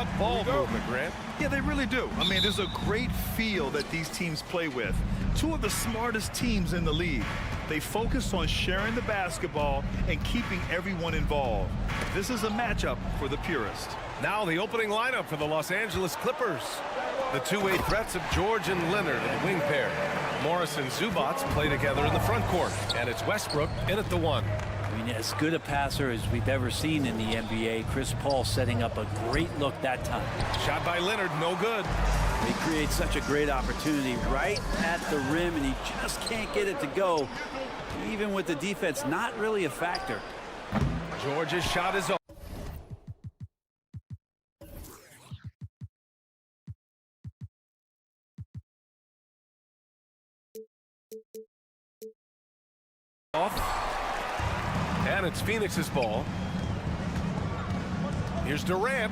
about ball movement, Grant? Yeah, they really do. I mean, there's a great feel that these teams play with. Two of the smartest teams in the league. They focus on sharing the basketball and keeping everyone involved. This is a matchup for the purist. Now the opening lineup for the Los Angeles Clippers. The two-way threats of George and Leonard in the wing pair. Morris and Zubac play together in the front court. And it's Westbrook in at the one. I mean, as good a passer as we've ever seen in the NBA. Chris Paul setting up a great look that time. Shot by Leonard, no good. He creates such a great opportunity right at the rim, and he just can't get it to go. Even with the defense not really a factor. George's shot is off. And it's Phoenix's ball. Here's Durant.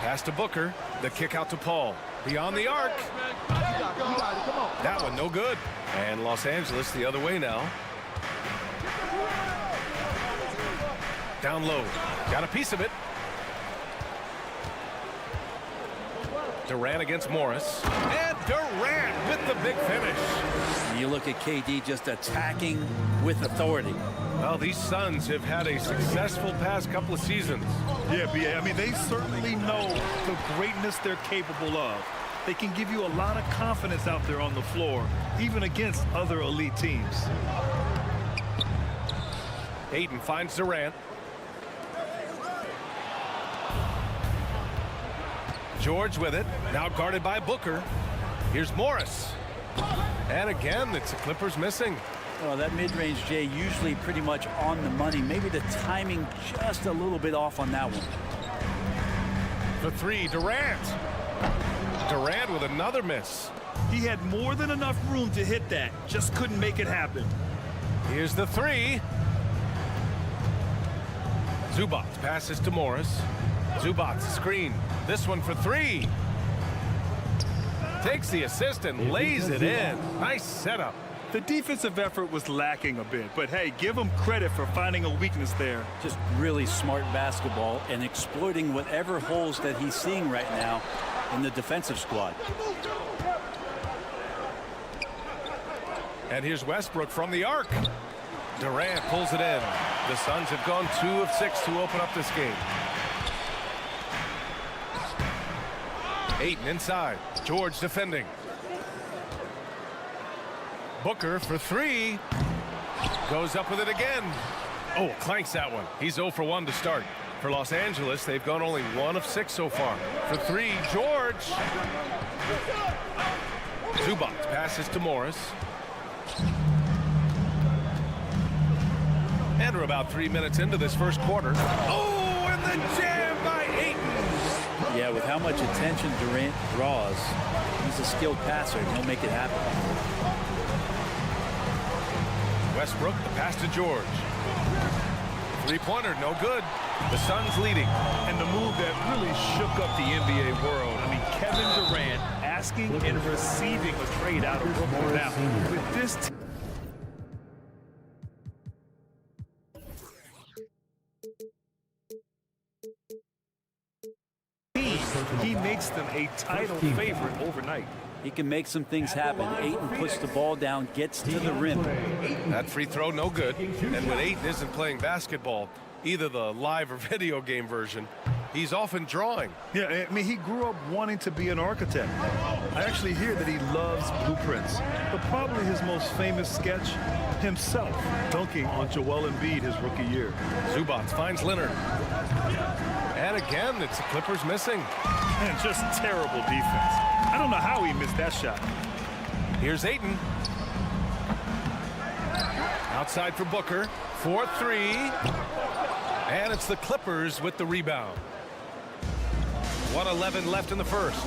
Pass to Booker. The kick out to Paul. Beyond the arc. That one no good. And Los Angeles the other way now. Down low. Got a piece of it. Durant against Morris. And Durant with the big finish. And you look at KD just attacking with authority. Well, these Suns have had a successful past couple of seasons. Yeah, B.A. I mean, they certainly know the greatness they're capable of. They can give you a lot of confidence out there on the floor, even against other elite teams. Ayton finds Durant. George with it. Now guarded by Booker. Here's Morris. And again, it's the Clippers missing. Well, that mid-range, Jay, usually pretty much on the money. Maybe the timing just a little bit off on that one. For three, Durant. Durant with another miss. He had more than enough room to hit that. Just couldn't make it happen. Here's the three. Zubac passes to Morris. Zubac screen. This one for three. Takes the assist and lays it in. Nice setup. The defensive effort was lacking a bit, but hey, give him credit for finding a weakness there. Just really smart basketball and exploiting whatever holes that he's seeing right now in the defensive squad. And here's Westbrook from the arc. Durant pulls it in. The Suns have gone 2 of 6 to open up this game. Ayton inside. George defending. Booker for three. Goes up with it again. Oh, clanks that one. He's 0 for 1 to start. For Los Angeles, they've gone only 1 of 6 so far. For three, George. Zubac passes to Morris. And we're about 3 minutes into this first quarter. Oh, and the jam by Ayton. Yeah, with how much attention Durant draws, he's a skilled passer, and he'll make it happen. Westbrook, the pass to George. Three-pointer, no good. The Suns leading. And the move that really shook up the NBA world. I mean, Kevin Durant asking and receiving a trade out of Brooklyn. Now, with this team, he makes them a title favorite overnight. He can make some things happen. Ayton puts the ball down, gets to the rim. That free throw, no good. And when Ayton isn't playing basketball, either the live or video game version, he's often drawing. Yeah, I mean, he grew up wanting to be an architect. I actually hear that he loves blueprints. But probably his most famous sketch, himself dunking on Joel Embiid his rookie year. Zubac finds Leonard. And again, it's the Clippers missing. And just terrible defense. I don't know how he missed that shot. Here's Ayton. Outside for Booker. 4-3. And it's the Clippers with the rebound. 1:11 left in the first.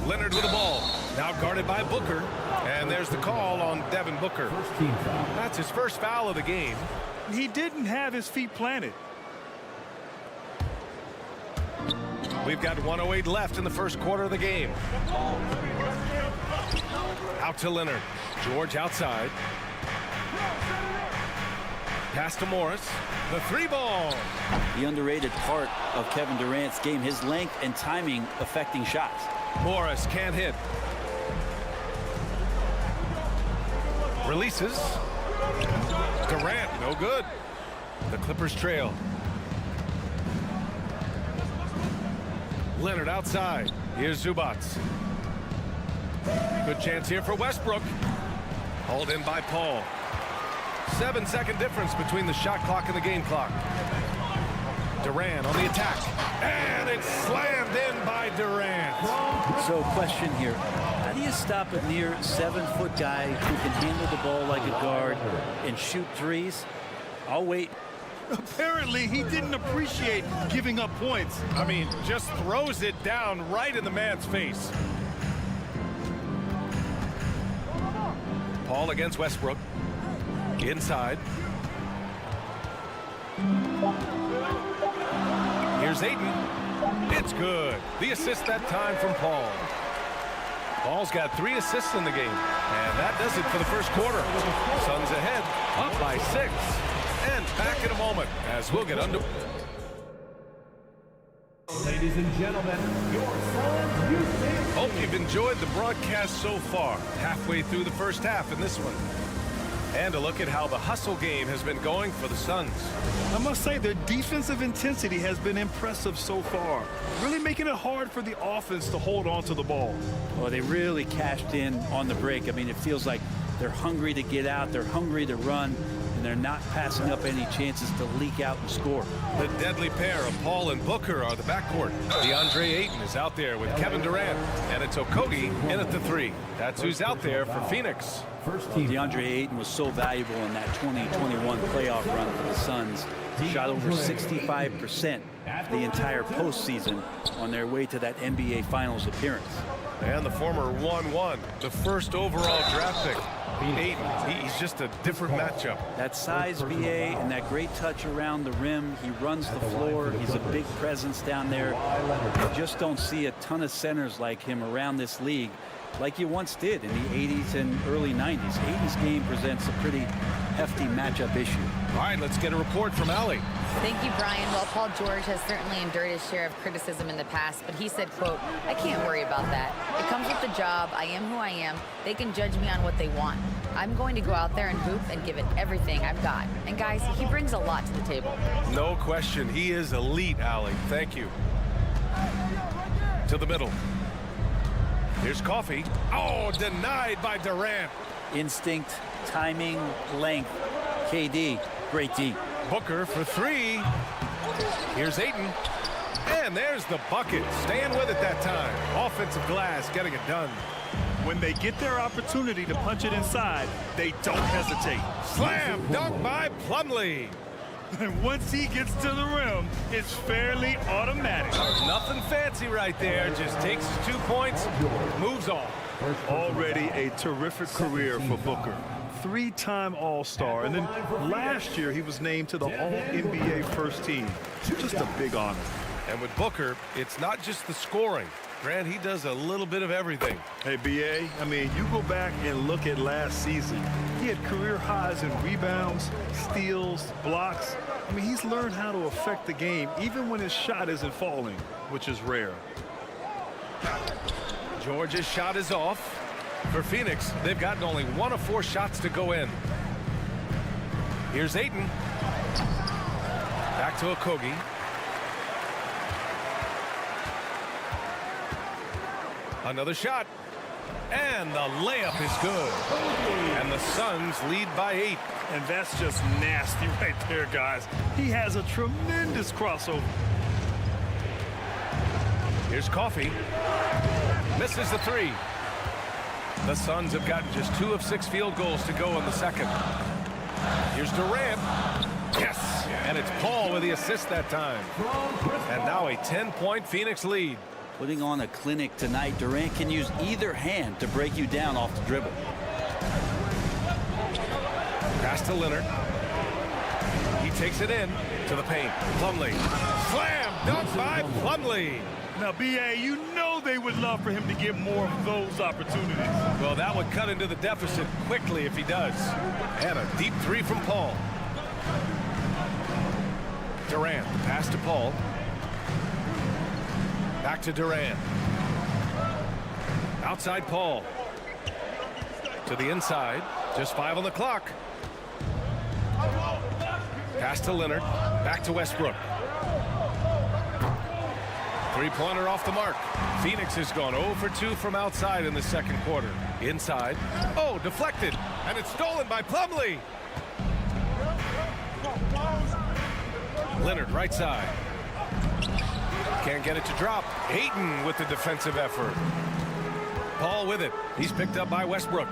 Leonard with the ball. Now guarded by Booker. And there's the call on Devin Booker. That's his first foul of the game. He didn't have his feet planted. We've got 1:08 left in the first quarter of the game. Out to Leonard. George outside. Pass to Morris. The three ball. The underrated part of Kevin Durant's game, his length and timing affecting shots. Morris can't hit. Releases. Durant, no good. The Clippers trail. Leonard outside. Here's Zubac. Good chance here for Westbrook. Hauled in by Paul. 7-second difference between the shot clock and the game clock. Durant on the attack. And it's slammed in by Durant. So question here. How do you stop a near 7-foot guy who can handle the ball like a guard and shoot threes? I'll wait. Apparently, he didn't appreciate giving up points. I mean, just throws it down right in the man's face. Paul against Westbrook. Inside. Here's Ayton. It's good. The assist that time from Paul. Paul's got 3 assists in the game. And that does it for the first quarter. Suns ahead, up by 6. And back in a moment as we'll get under. Ladies and gentlemen, your Suns Houston. Hope you've enjoyed the broadcast so far. Halfway through the first half in this one. And a look at how the hustle game has been going for the Suns. I must say their defensive intensity has been impressive so far, really making it hard for the offense to hold on to the ball. Well, they really cashed in on the break. I mean, it feels like they're hungry to get out, they're hungry to run, and they're not passing up any chances to leak out and score. The deadly pair of Paul and Booker are the backcourt. DeAndre Ayton is out there with Kevin Durant, and it's Okogie in at the 3. That's who's out there for Phoenix. DeAndre Ayton was so valuable in that 2021 playoff run for the Suns. Shot over 65% the entire postseason on their way to that NBA Finals appearance. And the former 1-1, the first overall draft pick. Ayton, he's just a different matchup. That size, BA, and that great touch around the rim. He runs the floor. He's a big presence down there. You just don't see a ton of centers like him around this league like you once did in the 80s and early 90s. Ayton's game presents a pretty hefty matchup issue. All right, let's get a report from Allie. Thank you, Brian. Well, Paul George has certainly endured his share of criticism in the past, but he said, quote, "I can't worry about that. It comes with the job. I am who I am. They can judge me on what they want. I'm going to go out there and hoop and give it everything I've got." And guys, he brings a lot to the table. No question. He is elite, Allie. Thank you. To the middle. Here's Coffee. Oh, denied by Durant. Instinct, timing, length. KD, great D. Booker for 3. Here's Ayton. And there's the bucket. Staying with it that time. Offensive glass getting it done. When they get their opportunity to punch it inside, they don't hesitate. Slam dunk by Plumlee. And once he gets to the rim, it's fairly automatic. Nothing fancy right there. Just takes his 2 points, moves on. Already a terrific career for Booker. 3-time All-Star, and then last year he was named to the All-NBA first team. Just a big honor. And with Booker, it's not just the scoring. Grant, he does a little bit of everything. Hey, BA, I mean, you go back and look at last season. He had career highs in rebounds, steals, blocks. I mean, he's learned how to affect the game even when his shot isn't falling, which is rare. George's shot is off. For Phoenix, they've gotten only 1 of 4 shots to go in. Here's Ayton. Back to Okogie. Another shot. And the layup is good. And the Suns lead by 8. And that's just nasty right there, guys. He has a tremendous crossover. Here's Coffee. Misses the 3. The Suns have gotten just 2 of 6 field goals to go in the second. Here's Durant. Yes! And it's Paul with the assist that time. And now a 10-point Phoenix lead. Putting on a clinic tonight. Durant can use either hand to break you down off the dribble. Pass to Leonard. He takes it in to the paint. Plumlee. Slam dunk by Plumlee. Now, BA, you know they would love for him to get more of those opportunities. Well, that would cut into the deficit quickly if he does. And a deep 3 from Paul. Durant, pass to Paul. Back to Durant. Outside Paul. To the inside. Just 5 on the clock. Pass to Leonard. Back to Westbrook. Three-pointer off the mark. Phoenix has gone 0 for 2 from outside in the second quarter. Inside. Oh, deflected. And it's stolen by Plumlee. Leonard, right side. Can't get it to drop. Ayton with the defensive effort. Paul with it. He's picked up by Westbrook.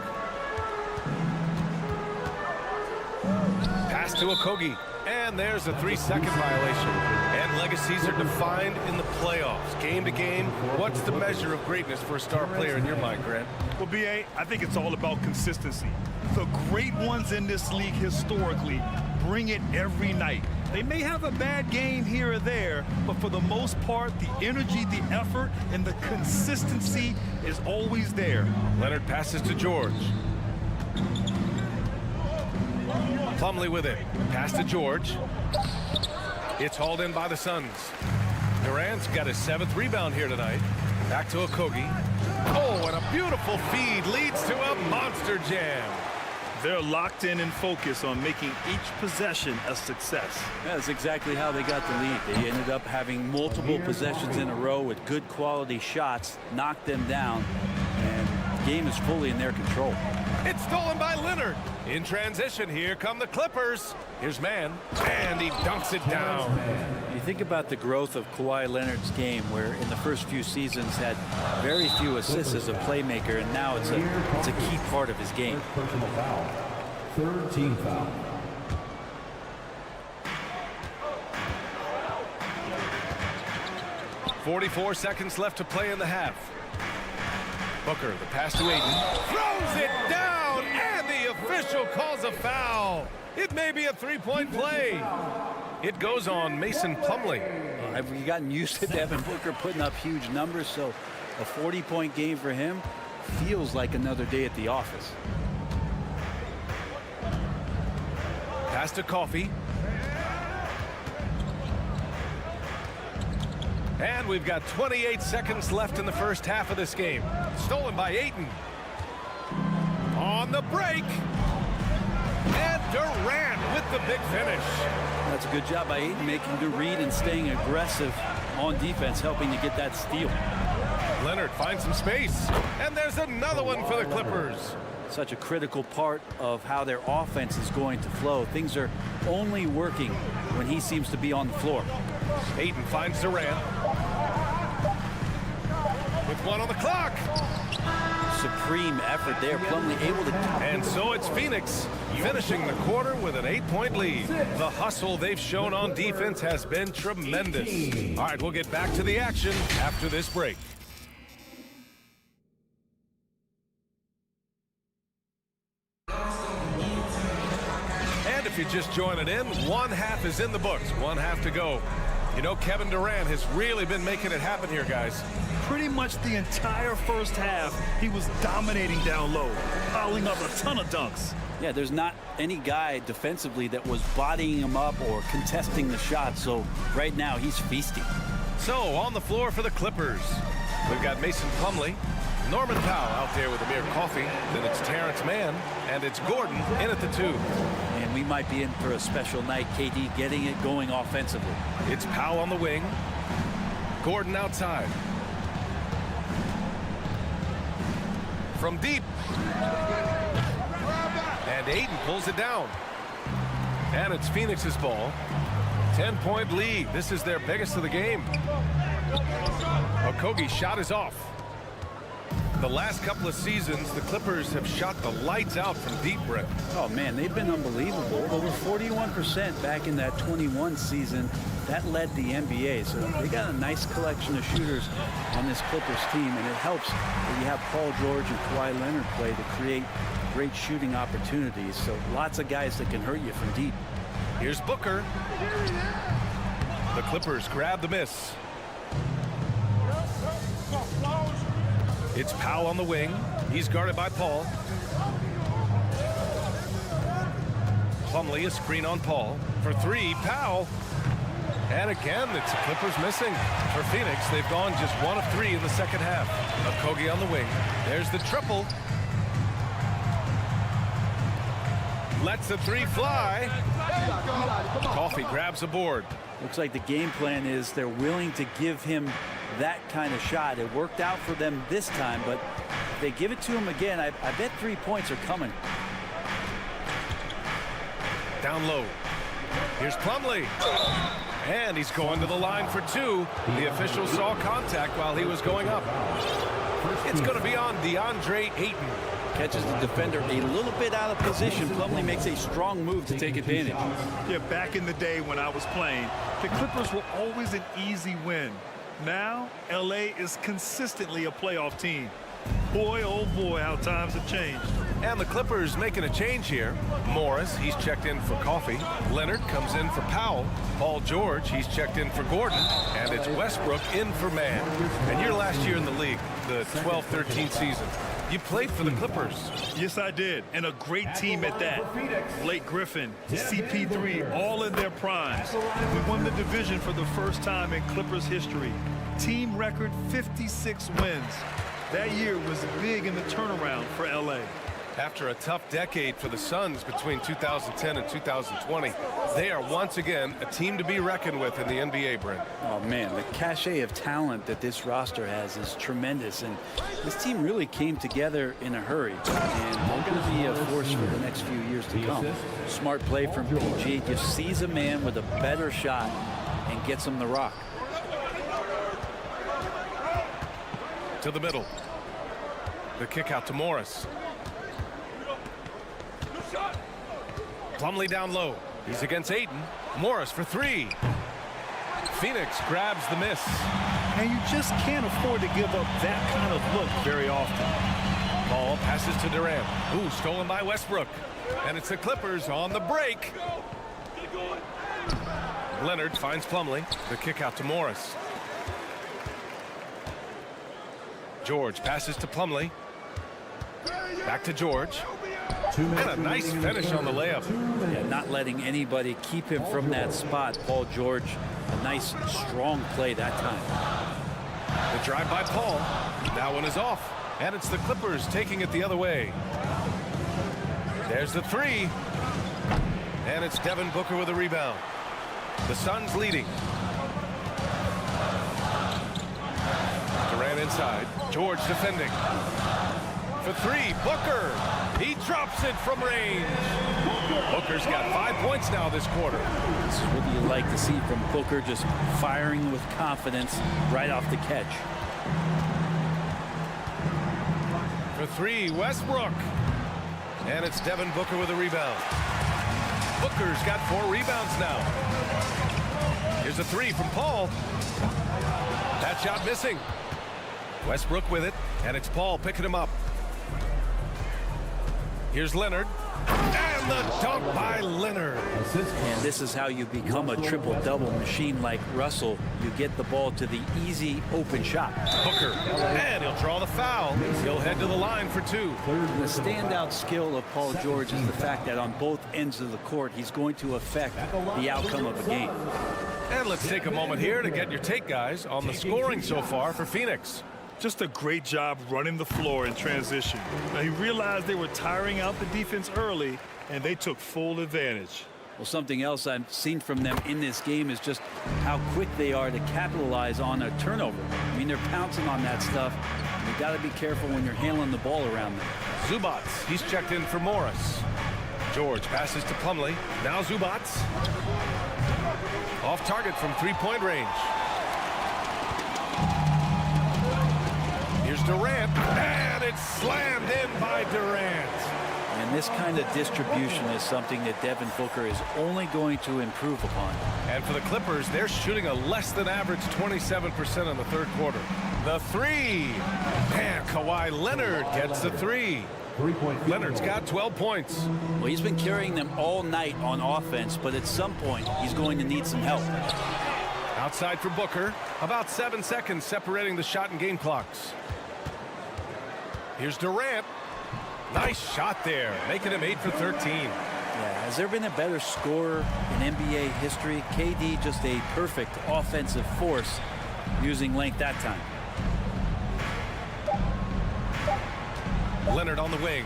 Pass to Okogie. And there's a 3-second violation. And legacies are defined in the playoffs. Game to game, what's the measure of greatness for a star player in your mind, Grant? Well, B.A., I think it's all about consistency. The great ones in this league historically bring it every night. They may have a bad game here or there, but for the most part, the energy, the effort, and the consistency is always there. Leonard passes to George. Plumlee with it. Pass to George. It's hauled in by the Suns. Durant's got his 7th rebound here tonight. Back to Okogie. Oh, and a beautiful feed leads to a monster jam. They're locked in and focused on making each possession a success. That's exactly how they got the lead. They ended up having multiple possessions in a row with good quality shots, knocked them down, and the game is fully in their control. It's stolen by Leonard. In transition, here come the Clippers. Here's Mann, and he dunks it down. You think about the growth of Kawhi Leonard's game, where in the first few seasons had very few assists as a playmaker, and now it's a key part of his game. Personal foul. Third team foul. .44 seconds left to play in the half. Booker, the pass to Ayton. Throws it down, and the official calls a foul. It may be a 3-point play. It goes on Mason Plumlee. Have we gotten used to Devin Booker putting up huge numbers, so a 40-point game for him feels like another day at the office. Pass to Coffey. And we've got 28 seconds left in the first half of this game. Stolen by Ayton. On the break. And Durant with the big finish. That's a good job by Ayton, making the read and staying aggressive on defense, helping to get that steal. Leonard finds some space. And there's another one for the Clippers. Such a critical part of how their offense is going to flow. Things are only working when he seems to be on the floor. Ayton finds Durant. With 1 on the clock. Supreme effort there. Plumlee able to... And so it's Phoenix finishing the quarter with an 8-point lead. The hustle they've shown on defense has been tremendous. All right, we'll get back to the action after this break. And if you're just joining in, one half is in the books. One half to go. You know, Kevin Durant has really been making it happen here, guys. Pretty much the entire first half, he was dominating down low, piling up a ton of dunks. Yeah, there's not any guy defensively that was bodying him up or contesting the shot, so right now he's feasting. So, on the floor for the Clippers, we've got Mason Plumlee, Norman Powell out there with Amir Coffey, then it's Terrence Mann, and it's Gordon in at the 2. And we might be in for a special night. KD getting it going offensively. It's Powell on the wing, Gordon outside. From deep. And Ayton pulls it down. And it's Phoenix's ball. 10-point lead. This is their biggest of the game. Okogie's shot is off. The last couple of seasons, the Clippers have shot the lights out from deep, Brett. Oh, man, they've been unbelievable. Over 41% back in that 21 season. That led the NBA. So they got a nice collection of shooters on this Clippers team, and it helps that you have Paul George and Kawhi Leonard play to create great shooting opportunities. So lots of guys that can hurt you from deep. Here's Booker. The Clippers grab the miss. It's Powell on the wing. He's guarded by Paul. Plumlee, a screen on Paul. For 3, Powell. And again, it's the Clippers missing. For Phoenix, they've gone just 1 of 3 in the second half. Okogie on the wing. There's the triple. Lets the 3 fly. Coffee grabs a board. Looks like the game plan is they're willing to give him that kind of shot. It worked out for them this time, but if they give it to him again, I bet 3 points are coming. Down low. Here's Plumlee. And he's going to the line for 2. The official saw contact while he was going up. It's going to be on DeAndre Ayton. Catches the defender a little bit out of position. Plumlee makes a strong move to take advantage. Yeah, back in the day when I was playing, the Clippers were always an easy win. Now, LA is consistently a playoff team. Boy, oh boy, how times have changed. And the Clippers making a change here. Morris, he's checked in for Coffee. Leonard comes in for Powell. Paul George, he's checked in for Gordon. And it's Westbrook in for Mann. And your last year in the league, the 12-13 season, you played for the Clippers. Yes, I did. And a great team at that. Blake Griffin, CP3, all in their primes. We won the division for the first time in Clippers history. Team record 56 wins. That year was big in the turnaround for LA. After a tough decade for the Suns between 2010 and 2020, they are once again a team to be reckoned with in the NBA, Brent. Oh, man, the cachet of talent that this roster has is tremendous, and this team really came together in a hurry, and they're going to be a force for the next few years to come. Smart play from PG, just sees a man with a better shot and gets him the rock. To the middle. The kick out to Morris. Plumlee down low. He's against Ayton. Morris for 3. Phoenix grabs the miss. And you just can't afford to give up that kind of look very often. Ball passes to Durant. Ooh, stolen by Westbrook. And it's the Clippers on the break. Leonard finds Plumlee. The kick out to Morris. George passes to Plumlee. Back to George. And a nice finish on the layup. Yeah, not letting anybody keep him from that spot. Paul George, a nice, strong play that time. The drive by Paul. That one is off. And it's the Clippers taking it the other way. There's the 3. And it's Devin Booker with a rebound. The Suns leading. Durant inside. George defending. For 3, Booker. He drops it from range. Booker's got 5 points now this quarter. This is what you like to see from Booker, just firing with confidence right off the catch. For 3, Westbrook. And it's Devin Booker with a rebound. Booker's got 4 rebounds now. Here's a 3 from Paul. That shot missing. Westbrook with it, and it's Paul picking him up. Here's Leonard. And the dunk by Leonard. And this is how you become a triple-double machine like Russell. You get the ball to the easy open shot. Booker. And he'll draw the foul. He'll head to the line for 2. The standout skill of Paul George is the fact that on both ends of the court, he's going to affect the outcome of a game. And let's take a moment here to get your take, guys, on the scoring so far for Phoenix. Just a great job running the floor in transition. Now, he realized they were tiring out the defense early, and they took full advantage. Well, something else I've seen from them in this game is just how quick they are to capitalize on a turnover. I mean, they're pouncing on that stuff. You got to be careful when you're handling the ball around them. Zubats, he's checked in for Morris. George passes to Plumlee. Now Zubats. Off target from 3-point range. Here's Durant, and it's slammed in by Durant. And this kind of distribution is something that Devin Booker is only going to improve upon. And for the Clippers, they're shooting a less than average 27% in the third quarter. The 3. And Kawhi Leonard gets the 3. Leonard's got 12 points. Well, he's been carrying them all night on offense, but at some point, he's going to need some help. Outside for Booker. About 7 seconds separating the shot and game clocks. Here's Durant. Nice shot there, making him 8 for 13. Yeah, has there been a better scorer in NBA history? KD just a perfect offensive force using length that time. Leonard on the wing.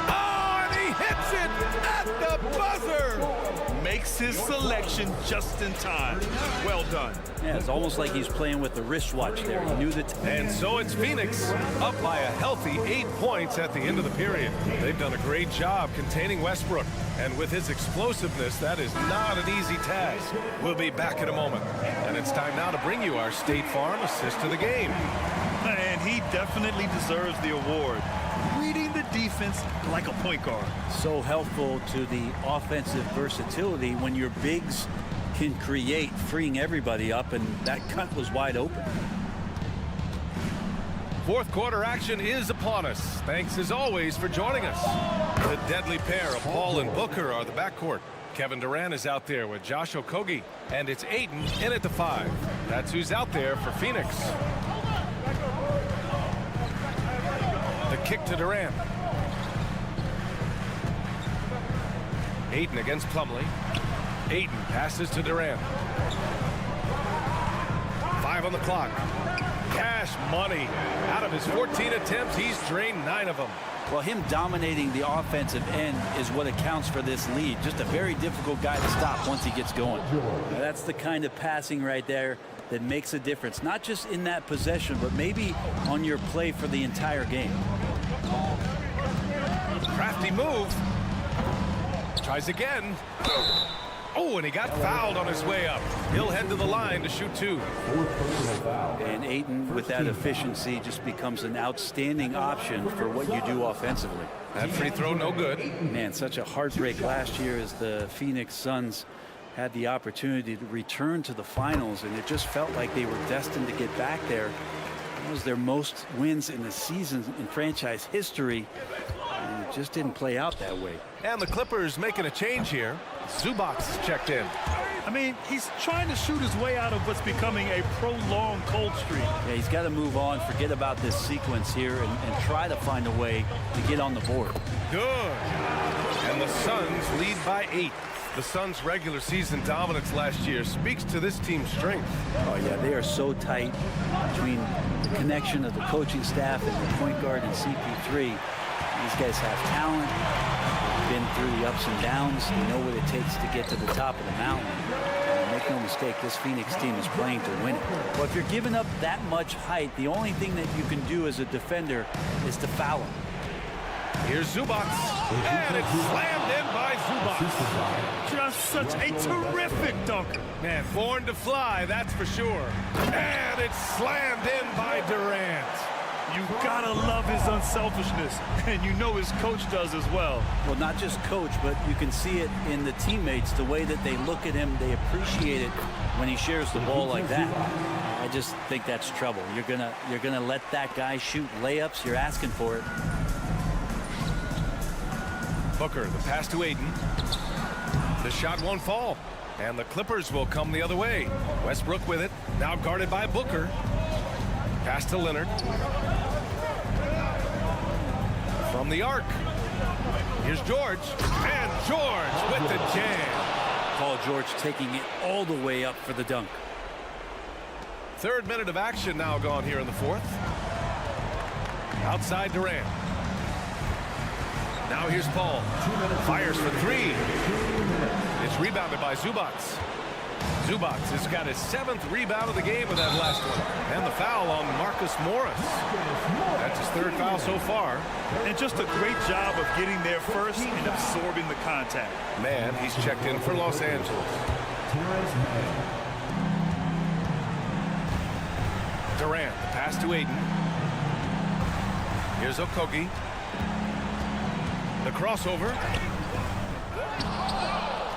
Oh, and he hits it at the buzzer. Makes his selection just in time. Well done. Yeah, it's almost like he's playing with the wristwatch there. He knew that. And so it's Phoenix up by a healthy 8 points at the end of the period. They've done a great job containing Westbrook. And with his explosiveness, that is not an easy task. We'll be back in a moment. And it's time now to bring you our State Farm assist to the game. And he definitely deserves the award. Reading the defense like a point guard. So helpful to the offensive versatility when your bigs can create, freeing everybody up, and that cut was wide open. Fourth quarter action is upon us. Thanks as always for joining us. The deadly pair of Paul and Booker are the backcourt. Kevin Durant is out there with Josh Okogie, and it's Ayton in at the 5. That's who's out there for Phoenix. The kick to Durant. Ayton against Plumlee. Ayton passes to Durant. 5 on the clock. Cash money. Out of his 14 attempts, he's drained 9 of them. Well, him dominating the offensive end is what accounts for this lead. Just a very difficult guy to stop once he gets going. Now, that's the kind of passing right there that makes a difference, not just in that possession, but maybe on your play for the entire game. Crafty move. Tries again. Oh, and he got fouled on his way up. He'll head to the line to shoot 2. And Ayton, with that efficiency, just becomes an outstanding option for what you do offensively. That free throw no good. Man, such a heartbreak last year as the Phoenix Suns had the opportunity to return to the finals, and it just felt like they were destined to get back there. It was their most wins in the season in franchise history, and it just didn't play out that way. And the Clippers making a change here. Zubac is checked in. I mean, he's trying to shoot his way out of what's becoming a prolonged cold streak. Yeah, he's got to move on, forget about this sequence here, and try to find a way to get on the board. Good. And the Suns lead by 8. The Suns' regular season dominance last year speaks to this team's strength. Oh, yeah, they are so tight between the connection of the coaching staff and the point guard and CP3. These guys have talent, been through the ups and downs. They know what it takes to get to the top of the mountain. And make no mistake, this Phoenix team is playing to win it. Well, if you're giving up that much height, the only thing that you can do as a defender is to foul him. Here's Zubac, and it's slammed in by Zubac. Just such a terrific dunker. Man, born to fly, that's for sure. And it's slammed in by Durant. You gotta love his unselfishness, and you know his coach does as well. Well, not just coach, but you can see it in the teammates, the way that they look at him. They appreciate it when he shares the ball like that. I just think that's trouble. You're gonna let that guy shoot layups. You're asking for it. Booker, the pass to Ayton. The shot won't fall, and the Clippers will come the other way. Westbrook with it, now guarded by Booker. Pass to Leonard. From the arc. Here's George, and George with the jam. Paul George taking it all the way up for the dunk. 3rd minute of action now gone here in the 4th. Outside Durant. Now here's Paul. Fires for 3. It's rebounded by Zubac. Zubac has got his 7th rebound of the game with that last one. And the foul on Marcus Morris. That's his 3rd foul so far. And just a great job of getting there first and absorbing the contact. Man, he's checked in for Los Angeles. Durant, the pass to Ayton. Here's Okogie. The crossover.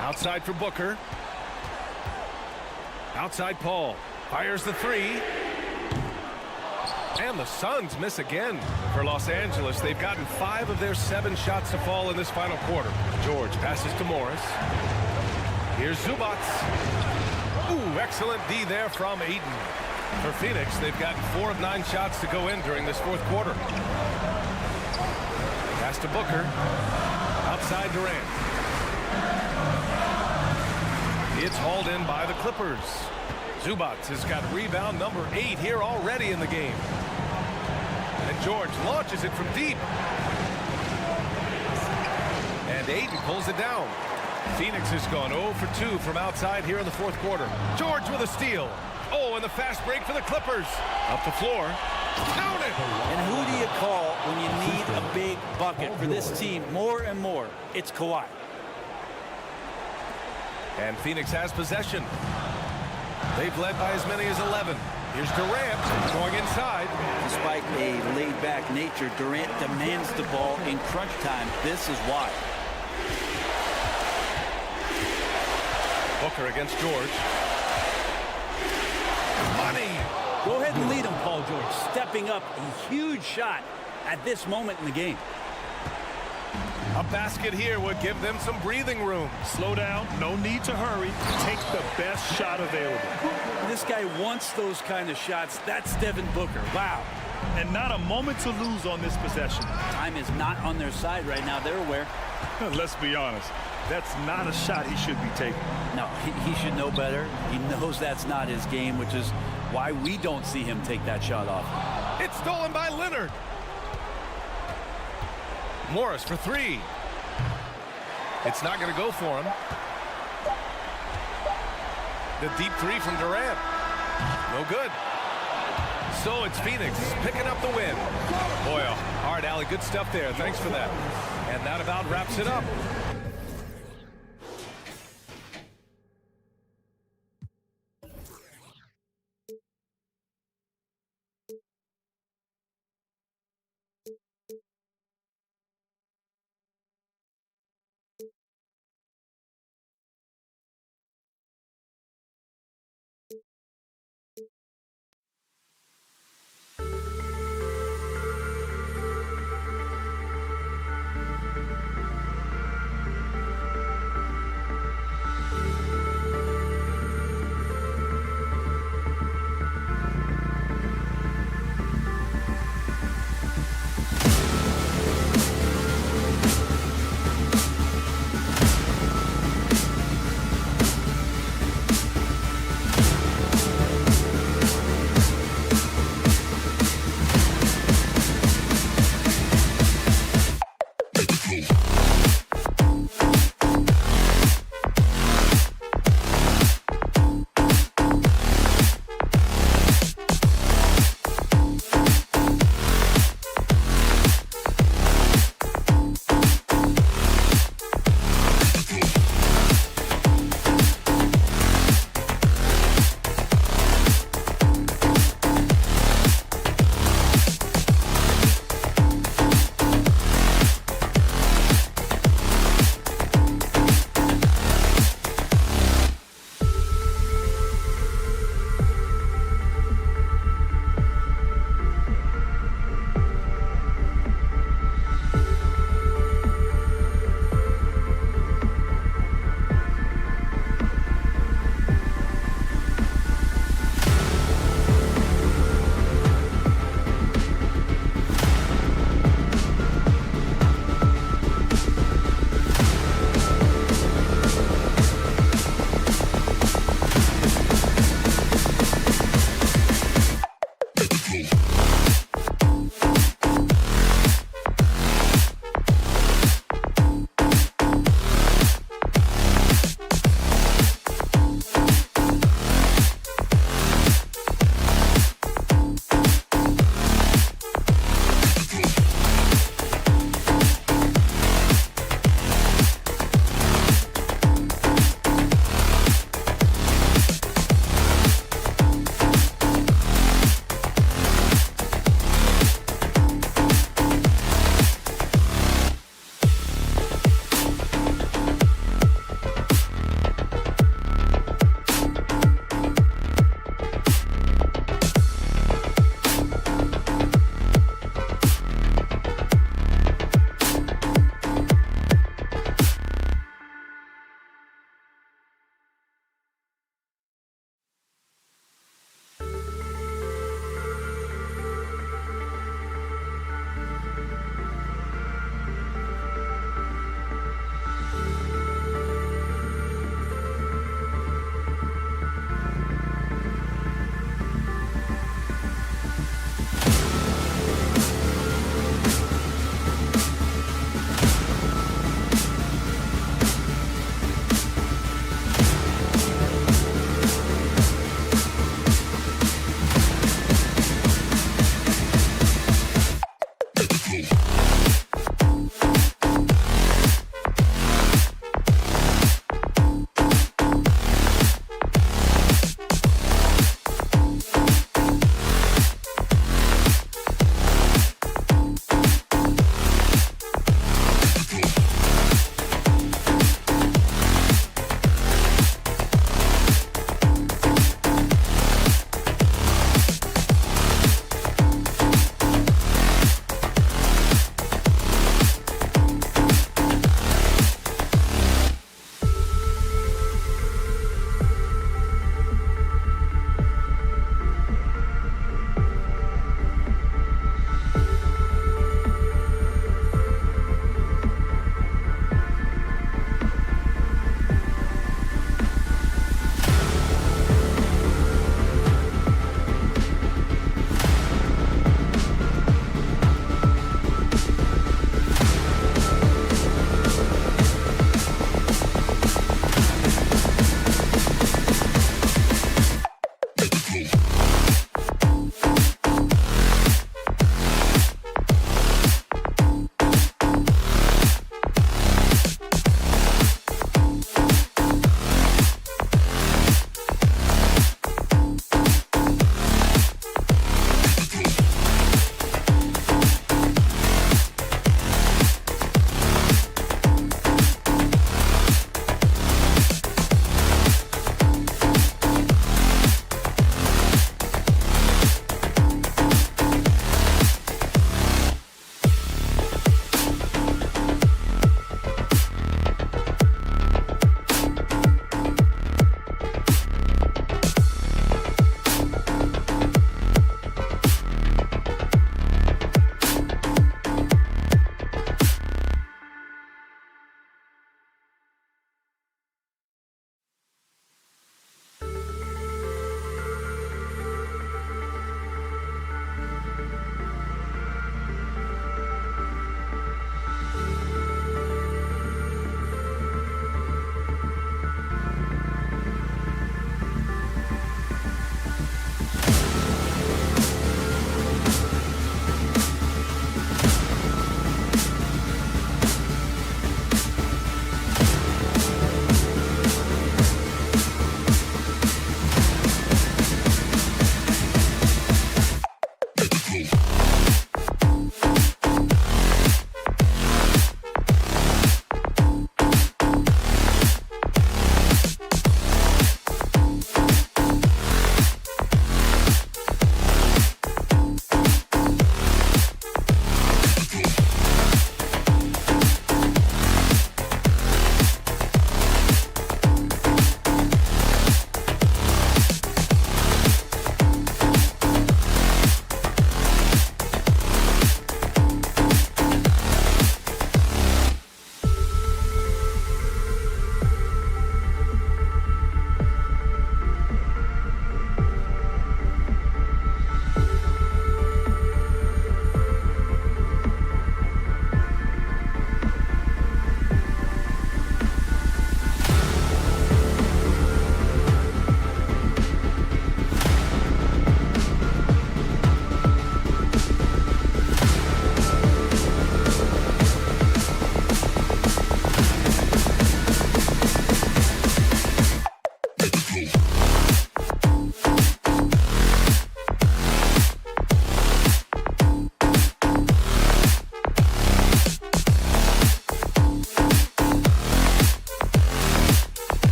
Outside for Booker. Outside Paul. Fires the 3. And the Suns miss again for Los Angeles. They've gotten 5 of their 7 shots to fall in this final quarter. George passes to Morris. Here's Zubac. Ooh, excellent D there from Ayton. For Phoenix, they've gotten 4 of 9 shots to go in during this 4th quarter. Pass to Booker. Outside Durant. It's hauled in by the Clippers. Zubac has got rebound number 8 here already in the game. And George launches it from deep. And Ayton pulls it down. Phoenix has gone 0 for 2 from outside here in the fourth quarter. George with a steal. Oh, and the fast break for the Clippers. Up the floor. Count it! And who do you call when you need a big bucket for this team more and more? It's Kawhi. And Phoenix has possession. They've led by as many as 11. Here's Durant going inside. Despite a laid-back nature, Durant demands the ball in crunch time. This is why. Booker against George. Money! Go ahead and lead him, Paul George. Stepping up a huge shot at this moment in the game. A basket here would give them some breathing room. Slow down. No need to hurry. Take the best shot available. This guy wants those kind of shots. That's Devin Booker. Wow. And not a moment to lose on this possession. Time is not on their side right now. They're aware. Let's be honest. That's not a shot he should be taking. No, he should know better. He knows that's not his game, which is why we don't see him take that shot off. It's stolen by Leonard. Morris for 3. It's not going to go for him. The deep 3 from Durant. No good. So it's Phoenix picking up the win. Boy, a hard alley. Good stuff there. Thanks for that. And that about wraps it up.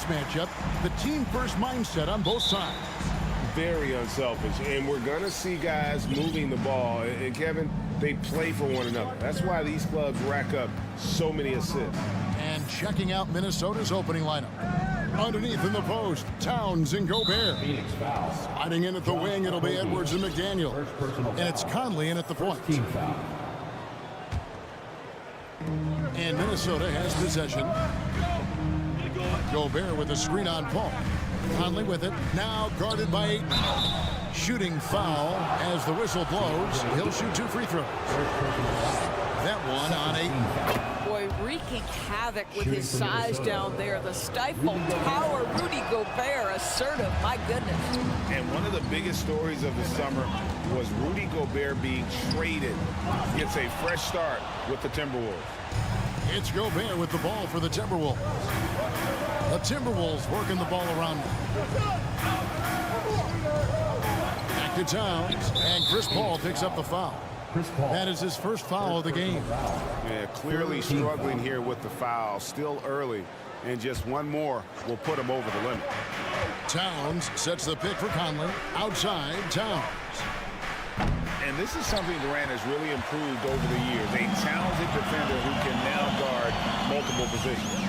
matchup, the team-first mindset on both sides. Very unselfish, and we're going to see guys moving the ball. And Kevin, they play for one another. That's why these clubs rack up so many assists. And checking out Minnesota's opening lineup. Underneath in the post, Towns and Gobert. Phoenix foul. Sliding in at the wing, it'll be Edwards and McDaniel. And it's Conley in at the point. Team foul. And Minnesota has possession. Gobert with a screen on Paul. Conley with it, now guarded by Ayton. Shooting foul as the whistle blows. He'll shoot 2 free throws. That one on Ayton. Boy, wreaking havoc with his size down there. The stifled power, Rudy Gobert, assertive, my goodness. And one of the biggest stories of the summer was Rudy Gobert being traded. Gets a fresh start with the Timberwolves. It's Gobert with the ball for the Timberwolves. The Timberwolves working the ball around them. Back to Towns, and Chris Paul picks up the foul. That is his first foul of the game. Yeah, clearly struggling here with the foul. Still early, and just one more will put him over the limit. Towns sets the pick for Conley. Outside, Towns. And this is something Durant has really improved over the years. A talented defender who can now guard multiple positions.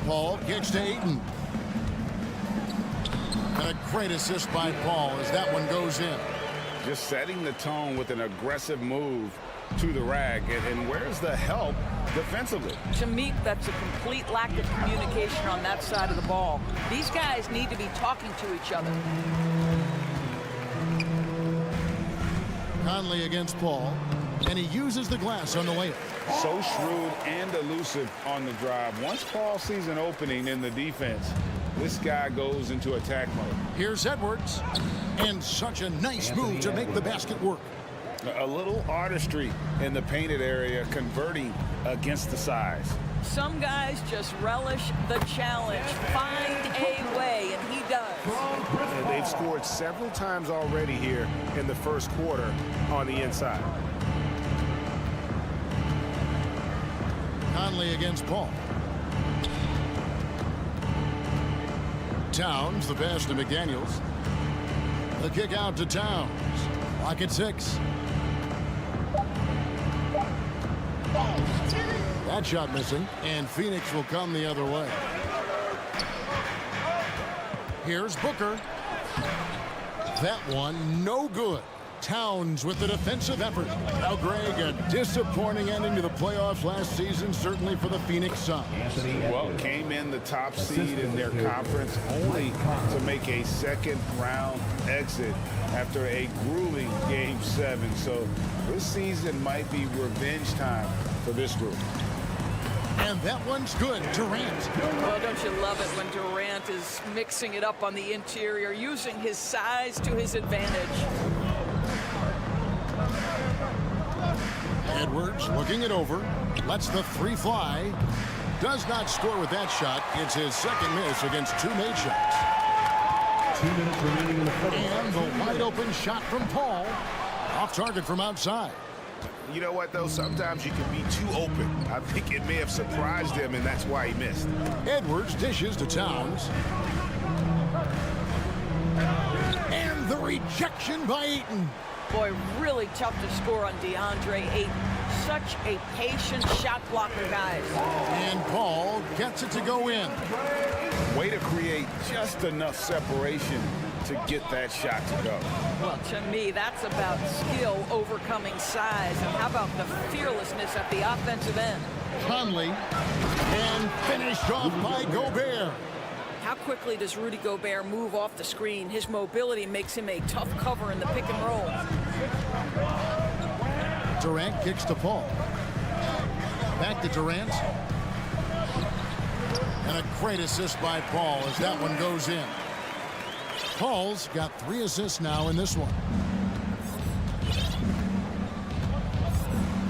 Paul kicks to Ayton. And a great assist by Paul as that one goes in. Just setting the tone with an aggressive move to the rack. And where's the help defensively? To me, that's a complete lack of communication on that side of the ball. These guys need to be talking to each other. Conley against Paul, and he uses the glass on the layup. So shrewd and elusive on the drive. Once Paul sees an opening in the defense, this guy goes into attack mode. Here's Edwards, and such a nice move to make the basket work. A little artistry in the painted area, converting against the size. Some guys just relish the challenge. Find a way, and he does. And they've scored several times already here in the first quarter on the inside. Conley against Paul. Towns, the pass to McDaniels. The kick out to Towns. Clock at 6. That shot missing, and Phoenix will come the other way. Here's Booker. That one, no good. Towns with the defensive effort. Now, Greg, a disappointing ending to the playoffs last season, certainly for the Phoenix Suns. Well, came in the top seed in their conference, only to make a second-round exit after a grueling Game 7. So this season might be revenge time for this group. And that one's good. Durant. Well, don't you love it when Durant is mixing it up on the interior, using his size to his advantage. Edwards looking it over. Lets the 3 fly. Does not score with that shot. It's his second miss against 2 made shots. 2 minutes remaining in the first. And the wide open shot from Paul. Off target from outside. You know what, though? Sometimes you can be too open. I think it may have surprised him, and that's why he missed. Edwards dishes to Towns. And the rejection by Ayton. Boy, really tough to score on DeAndre Ayton. Such a patient shot blocker, guys. And Paul gets it to go in. Way to create just enough separation to get that shot to go. Well, to me, that's about skill overcoming size. And how about the fearlessness at the offensive end? Conley. And finished off by Gobert. How quickly does Rudy Gobert move off the screen? His mobility makes him a tough cover in the pick and roll. Durant kicks to Paul. Back to Durant. And a great assist by Paul as that one goes in. Paul's got 3 assists now in this one.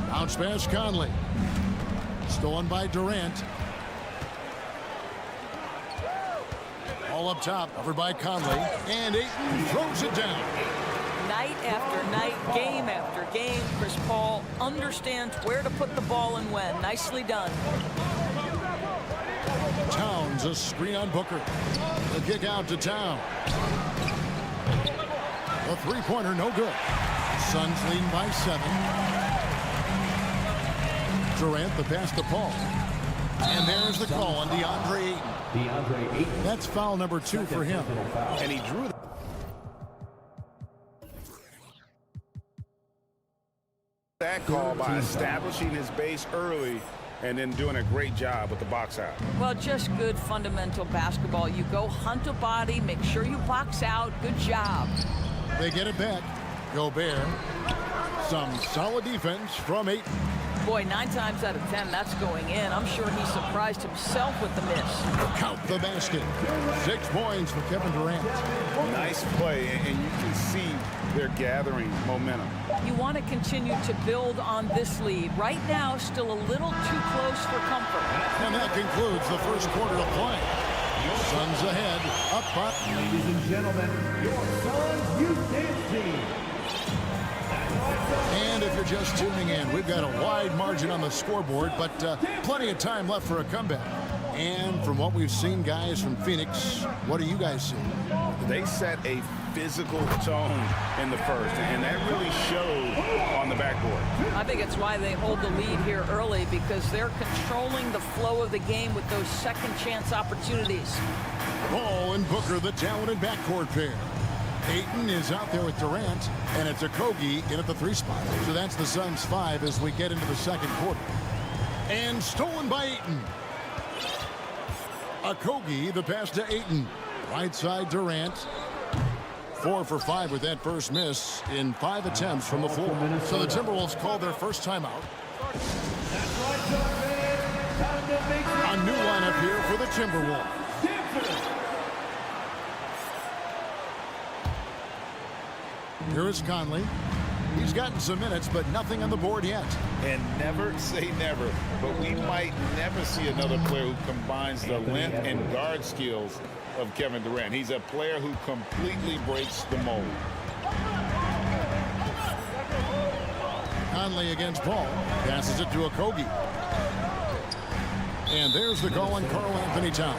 Bounce pass Conley. Stolen by Durant. All up top, covered by Conley. And Ayton throws it down. Night after night, game after game, Chris Paul understands where to put the ball and when. Nicely done. Runs a screen on Booker. The kick out to Town. A three-pointer, no good. Suns leading by 7. Durant, the pass to Paul. And there's the call on DeAndre Ayton. That's foul number 2 for him. And he drew that call by establishing his base early and then doing a great job with the box out. Well, just good fundamental basketball. You go hunt a body, make sure you box out. Good job. They get it back. Gobert. Some solid defense from Ayton. Boy, 9 times out of 10, that's going in. I'm sure he surprised himself with the miss. Count the basket. 6 points for Kevin Durant. Nice play, and you can see they're gathering momentum. You want to continue to build on this lead. Right now, still a little too close for comfort. And that concludes the first quarter of play. Suns ahead, up front. Ladies and gentlemen, your Suns Youth Dance Team. And if you're just tuning in, we've got a wide margin on the scoreboard, but plenty of time left for a comeback. And from what we've seen, guys, from Phoenix, what do you guys see? They set a physical tone in the first, and that really showed on the backboard. I think it's why they hold the lead here early, because they're controlling the flow of the game with those second chance opportunities. Paul and Booker, the talented backcourt pair. Ayton is out there with Durant, and it's Okogie in at the 3 spot. So that's the Suns 5 as we get into the second quarter. And stolen by Ayton. Okogie, the pass to Ayton. Right side Durant. 4 for 5 with that first miss in 5 attempts from the floor. So the Timberwolves call their first timeout. A new lineup here for the Timberwolves. Here is Conley. He's gotten some minutes, but nothing on the board yet. And never say never, but we might never see another player who combines the length and guard skills of Kevin Durant. He's a player who completely breaks the mold. Conley against Paul. Passes it to Okogie. And there's the call on Karl Anthony Towns.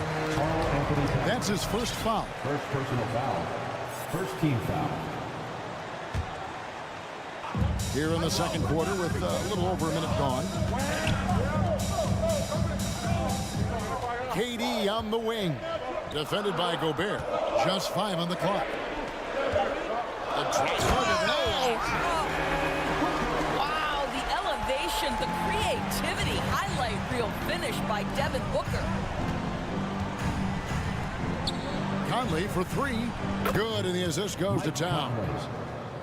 That's his first foul. First personal foul. First team foul. Here in the second quarter with a little over a minute gone. KD on the wing. Defended by Gobert. Just 5 on the clock. The Wow, the elevation, the creativity, highlight reel finish by Devin Booker. Conley for 3. Good, and the assist goes to Towns.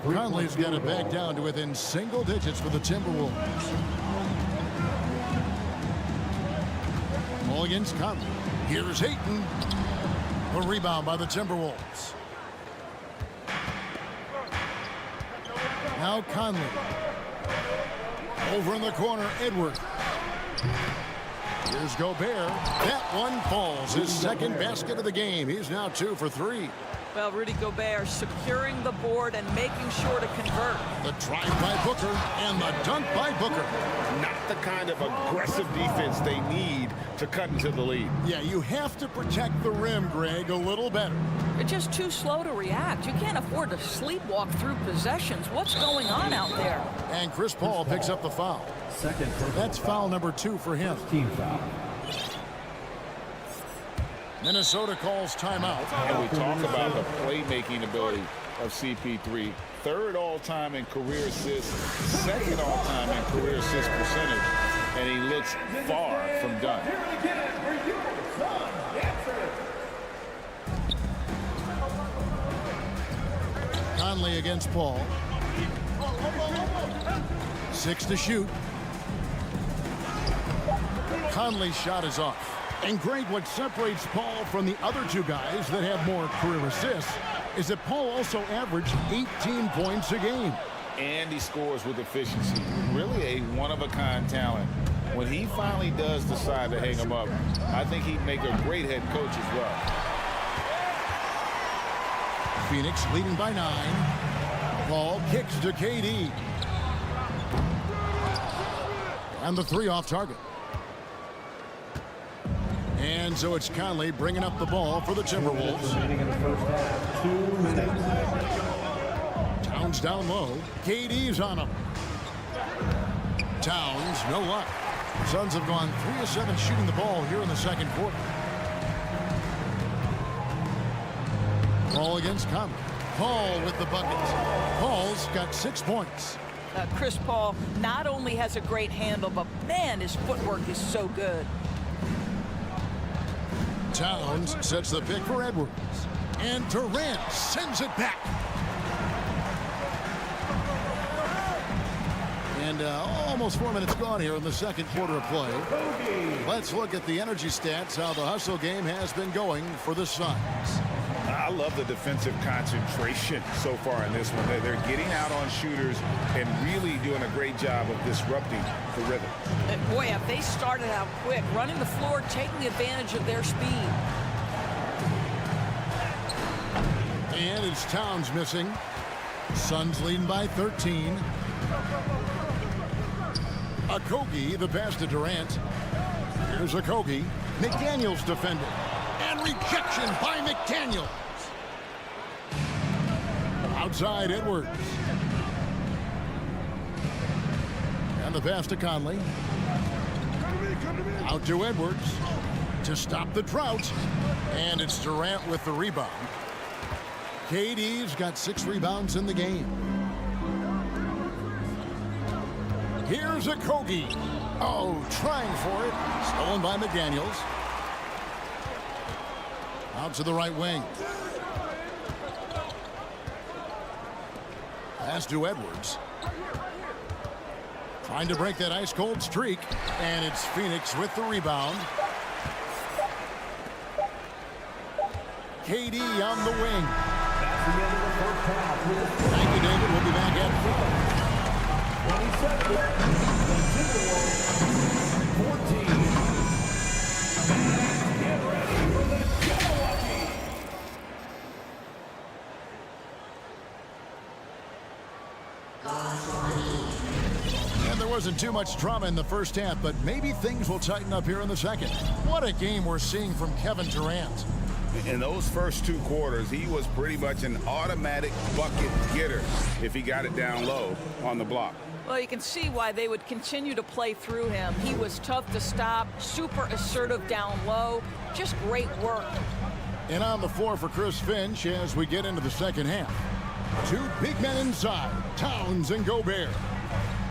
Conley's got it back down to within single digits for the Timberwolves. Ball against Conley. Here's Ayton. A rebound by the Timberwolves. Now Conley. Over in the corner, Edwards. Here's Gobert. That one falls. His second basket of the game. He's now 2 for 3. Well, Rudy Gobert securing the board and making sure to convert. The drive by Booker and the dunk by Booker. Not the kind of aggressive defense they need to cut into the lead. Yeah, you have to protect the rim, Greg, a little better. You're just too slow to react. You can't afford to sleepwalk through possessions. What's going on out there? And Chris Paul picks up the foul. That's foul number 2 for him. Team foul. Minnesota calls timeout. And we talk about the playmaking ability of CP3. 3rd all-time in career assists, 2nd all-time in career assist percentage, and he looks far from done. Conley against Paul. 6 to shoot. Conley's shot is off. And Greg, what separates Paul from the other 2 guys that have more career assists is that Paul also averaged 18 points a game. And he scores with efficiency. Really a one-of-a-kind talent. When he finally does decide to hang him up, I think he'd make a great head coach as well. Phoenix leading by 9. Paul kicks to KD. And the 3 off target. And so it's Conley bringing up the ball for the Timberwolves. Remaining in the first half. 2 minutes. Towns down low. KD's on him. Towns, no luck. Suns have gone 3 of 7 shooting the ball here in the second quarter. Paul against Conley. Paul with the bucket. Paul's got 6 points. Chris Paul not only has a great handle, but man, his footwork is so good. Towns sets the pick for Edwards. And Durant sends it back. And almost 4 minutes gone here in the second quarter of play. Let's look at the energy stats, how the hustle game has been going for the Suns. I love the defensive concentration so far in this one. They're getting out on shooters and really doing a great job of disrupting the rhythm. Boy, have they started out quick, running the floor, taking advantage of their speed. And it's Towns missing. Suns leading by 13. Okogie, the pass to Durant. Here's Okogie. McDaniels defended. And rejection by McDaniels. Outside Edwards. And the pass to Conley. Out to Edwards to stop the drought. And it's Durant with the rebound. KD's got 6 rebounds in the game. Here's Okogie. Oh, trying for it. Stolen by McDaniels. Out to the right wing. Pass to Edwards. Trying to break that ice-cold streak. And it's Phoenix with the rebound. KD on the wing. That's the end of the first half. Thank you, David. We'll be back after. 27. The Timberwolves 14. Get ready for the Jabberwocky. And there wasn't too much drama in the first half, but maybe things will tighten up here in the second. What a game we're seeing from Kevin Durant. In those first 2 quarters, he was pretty much an automatic bucket getter if he got it down low on the block. Well, you can see why they would continue to play through him. He was tough to stop, super assertive down low, just great work. And on the floor for Chris Finch as we get into the second half. 2 big men inside, Towns and Gobert.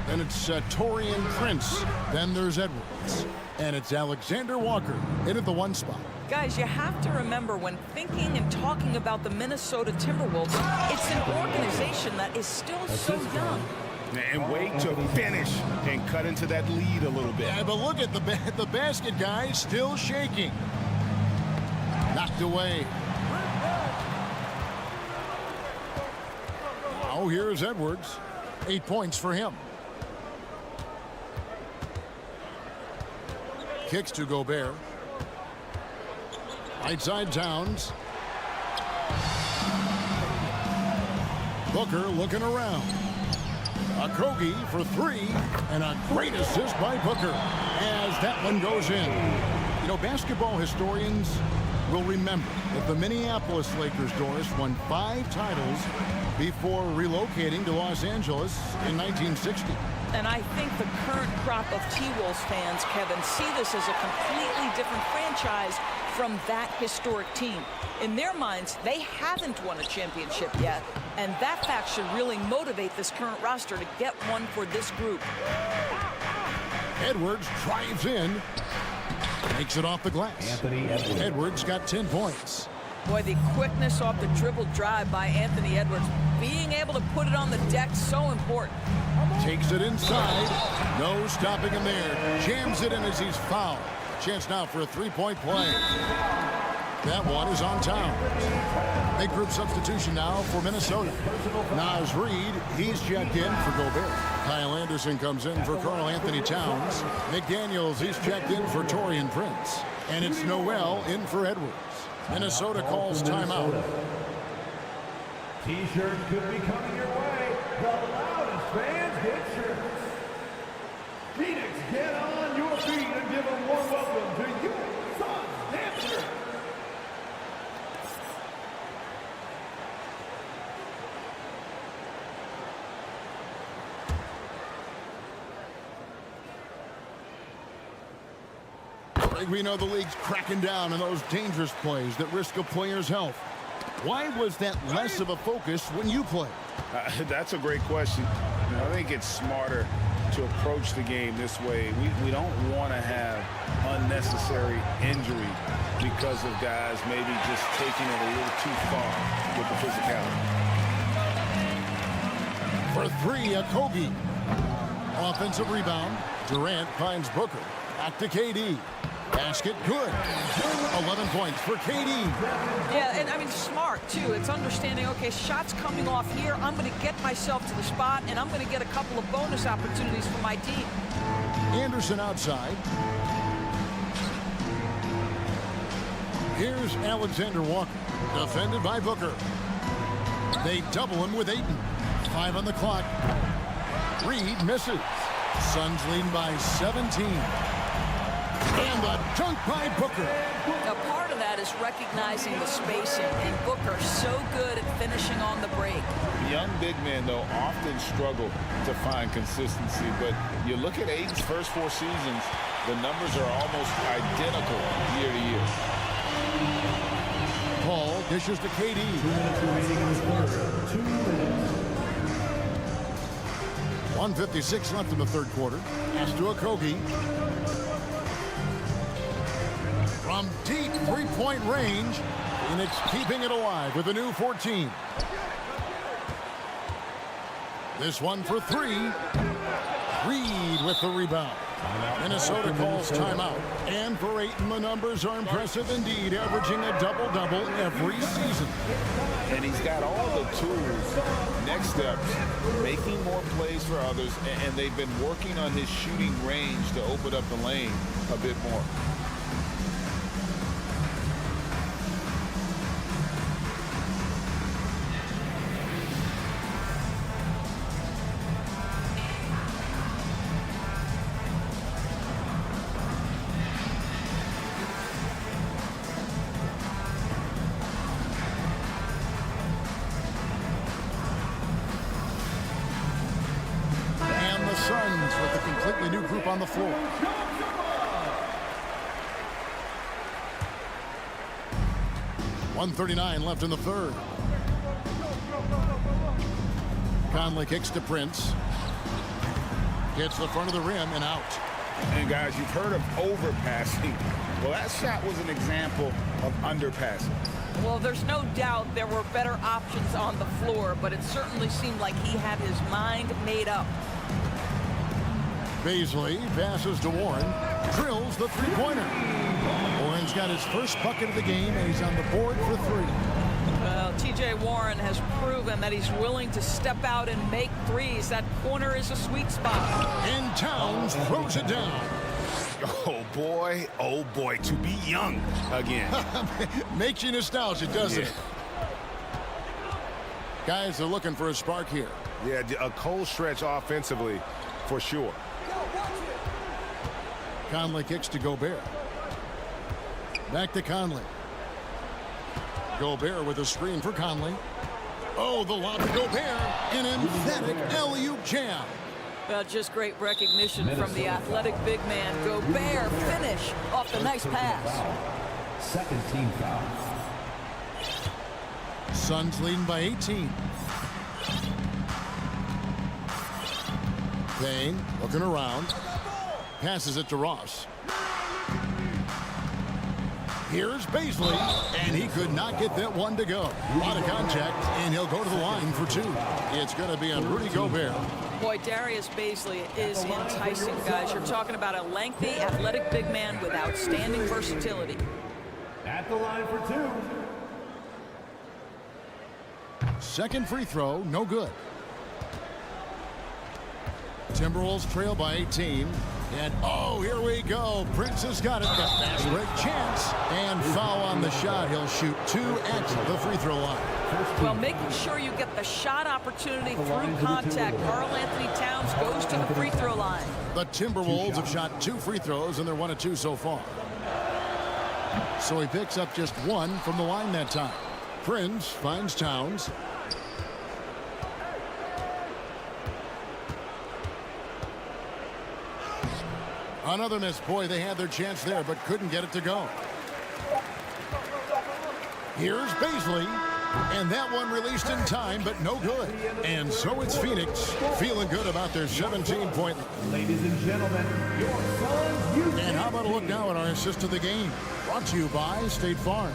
Then it's Taurean Prince. Then there's Edwards. And it's Alexander Walker in at the 1 spot. Guys, you have to remember when thinking and talking about the Minnesota Timberwolves, it's an organization that is still so young. And wait to finish and cut into that lead a little bit. Yeah, but look at the basket, guys, still shaking. Knocked away. Now here's Edwards. 8 points for him. Kicks to Gobert. Right side Towns. Booker looking around. Okogie for 3, and a great assist by Booker as that one goes in. You know, basketball historians will remember that the Minneapolis Lakers, Doris, won 5 titles before relocating to Los Angeles in 1960. And I think the current crop of T-Wolves fans, Kevin, see this as a completely different franchise from that historic team. In their minds, they haven't won a championship yet, and that fact should really motivate this current roster to get one for this group. Edwards drives in, makes it off the glass. Anthony Edwards. Edwards got 10 points. Boy, the quickness off the dribble drive by Anthony Edwards, being able to put it on the deck, so important. Takes it inside. No stopping him there. Jams it in as he's fouled. Chance now for a 3-point play. That one is on Towns. Big group substitution now for Minnesota. Naz Reid, he's checked in for Gobert. Kyle Anderson comes in for Karl Anthony Towns. McDaniels, he's checked in for Taurean Prince. And it's Noel in for Edwards. Minnesota calls timeout. T-shirts could be coming your way. The loudest fans get shirts. Phoenix, get on your feet and give a warm welcome to your Suns. Greg, we know the league's cracking down on those dangerous plays that risk a player's health. Why was that less of a focus when you played? That's a great question. I think it's smarter to approach the game this way. We don't want to have unnecessary injury because of guys maybe just taking it a little too far with the physicality. For three, a Kobe. Offensive rebound. Durant finds Booker. Back to KD. Basket good. 11 points for KD. Yeah, and I mean, smart, too. It's understanding, okay, shots coming off here. I'm going to get myself to the spot, and I'm going to get a couple of bonus opportunities for my team. Anderson outside. Here's Alexander Walker. Defended by Booker. They double him with Ayton. 5 on the clock. Reed misses. Suns lead by 17. And the dunk by Booker. Now, part of that is recognizing the spacing, and Booker so good at finishing on the break. Young big men, though, often struggle to find consistency, but you look at Ayton's first 4 seasons, the numbers are almost identical year to year. Paul dishes to KD. 2 minutes remaining in the third. 2 minutes. 1:56 left in the third quarter. Pass to Okogie. From deep three-point range, Phoenix keeping it alive with a new 14. This one for 3. Reed with the rebound. Minnesota calls timeout. And for Ayton, the numbers are impressive indeed, averaging a double-double every season. And he's got all the tools. Next steps, making more plays for others, and they've been working on his shooting range to open up the lane a bit more. Suns with a completely new group on the floor. .139 left in the third. Conley kicks to Prince. Hits the front of the rim and out. And guys, you've heard of overpassing. Well, that shot was an example of underpassing. Well, there's no doubt there were better options on the floor, but it certainly seemed like he had his mind made up. Baisley passes to Warren, drills the three-pointer. Warren's got his first bucket of the game, and he's on the board for 3. Well, T.J. Warren has proven that he's willing to step out and make threes. That corner is a sweet spot. And Towns throws it down. Oh, boy, to be young again. Makes you nostalgic, doesn't it? Guys are looking for a spark here. Yeah, a cold stretch offensively, for sure. Conley kicks to Gobert. Back to Conley. Gobert with a screen for Conley. Oh, the lob to Gobert. An emphatic alley-oop jam. Well, just great recognition from the athletic big man. Gobert finish off the nice pass. Second team foul. Suns leading by 18. Payne looking around. Passes it to Ross. Here's Baisley, and he could not get that one to go. A lot of contact, and he'll go to the line for 2. It's going to be on Rudy Gobert. Boy, Darius Baisley is enticing, guys. You're talking about a lengthy, athletic big man with outstanding versatility. At the line for 2. Second free throw, no good. Timberwolves trail by 18. And, oh, here we go. Prince has got it. The fast break chance. And foul on the shot. He'll shoot 2 at the free throw line. Well, making sure you get the shot opportunity through contact. Karl Anthony Towns goes to the free throw line. The Timberwolves have shot 2 free throws, and they're 1 of 2 so far. So he picks up just 1 from the line that time. Prince finds Towns. Another miss. Boy, they had their chance there, but couldn't get it to go. Here's Bobslay. And that one released in time, but no good. And so it's Phoenix feeling good about their 17-point. Ladies and gentlemen, your son's youth. And how about a look now at our assist of the game? Brought to you by State Farm.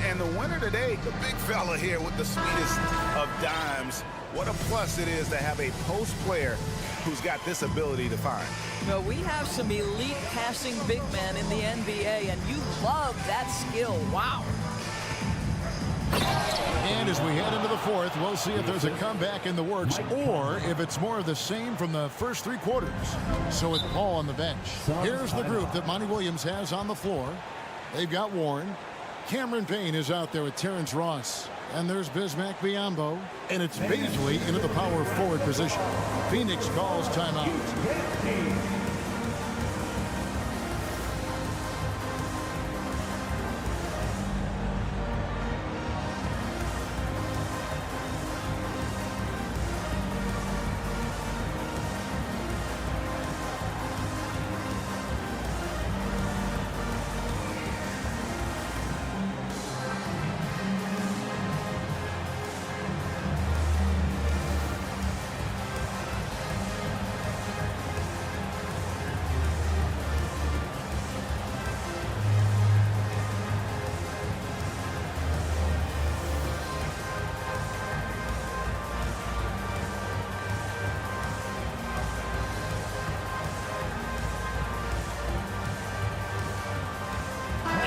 And the winner today, the big fella here with the sweetest of dimes. What a plus it is to have a post player who's got this ability to find. Well, we have some elite passing big men in the NBA, and you love that skill. Wow. And as we head into the fourth, we'll see if there's a comeback in the works or if it's more of the same from the first 3 quarters. So with Paul on the bench, here's the group that Monty Williams has on the floor. They've got Warren. Cameron Payne is out there with Terrence Ross. And there's Bismack Biyombo. And it's Bobslay into the power forward position. Phoenix calls timeout.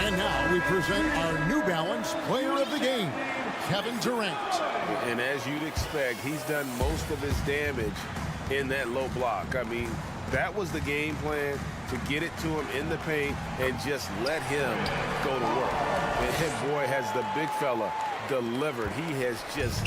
And now we present our New Balance Player of the Game, Kevin Durant. And as you'd expect, he's done most of his damage in that low block. I mean, that was the game plan, to get it to him in the paint and just let him go to work. And his boy has the big fella delivered. He has just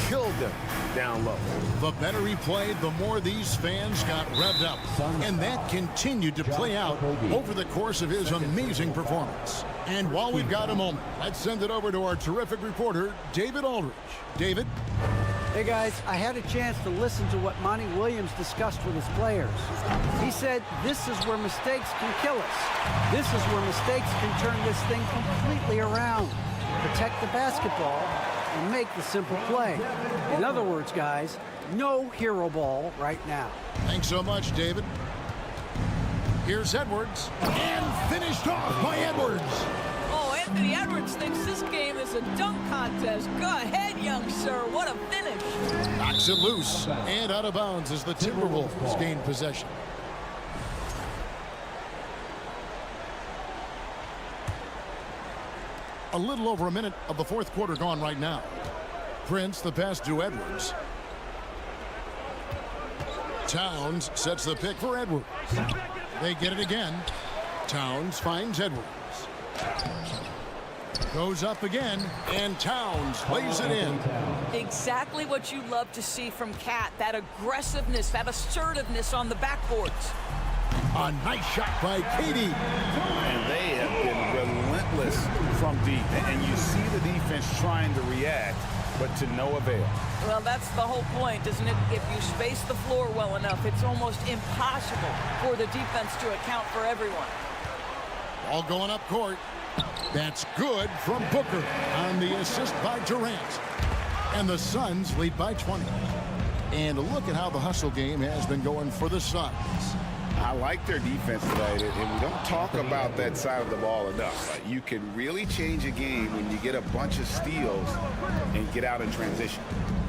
killed them down low. The better he played, the more these fans got revved up. And that continued to play out over the course of his amazing performance. And while we've got a moment, let's send it over to our terrific reporter, David Aldridge. David? Hey guys, I had a chance to listen to what Monty Williams discussed with his players. He said this is where mistakes can kill us. This is where mistakes can turn this thing completely around. Protect the basketball and make the simple play. In other words, guys, no hero ball right now. Thanks so much, David. Here's Edwards, and finished off by Edwards. Oh, Anthony Edwards thinks this game is a dunk contest. Go ahead, young sir. What a finish. Knocks it loose and out of bounds as the Timberwolves gain possession. A little over a minute of the fourth quarter gone right now. Prince, the pass to Edwards. Towns sets the pick for Edwards. They get it again. Towns finds Edwards. Goes up again, and Towns lays it in. Exactly what you love to see from Cat. That aggressiveness, that assertiveness on the backboards. A nice shot by KD. And they have been relentless from deep. And you see the defense trying to react, but to no avail. Well, that's the whole point, isn't it? If you space the floor well enough, it's almost impossible for the defense to account for everyone. All going up court. That's good from Booker on the assist by Durant. And the Suns lead by 20. And look at how the hustle game has been going for the Suns. I like their defense today, and we don't talk about that side of the ball enough. You can really change a game when you get a bunch of steals and get out in transition.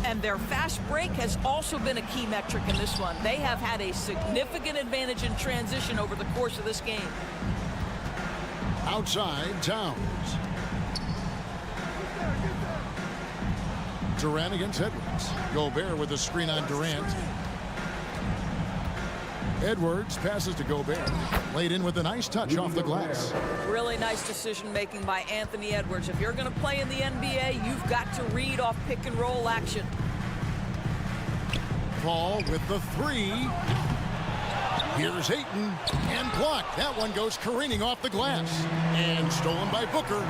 And their fast break has also been a key metric in this one. They have had a significant advantage in transition over the course of this game. Outside, Towns. Durant against Edwards. Gobert with a screen on Durant. Edwards passes to Gobert. Laid in with a nice touch off the glass. Really nice decision making by Anthony Edwards. If you're going to play in the NBA, you've got to read off pick and roll action. Paul with the three. Here's Ayton and blocked. That one goes careening off the glass and stolen by Booker.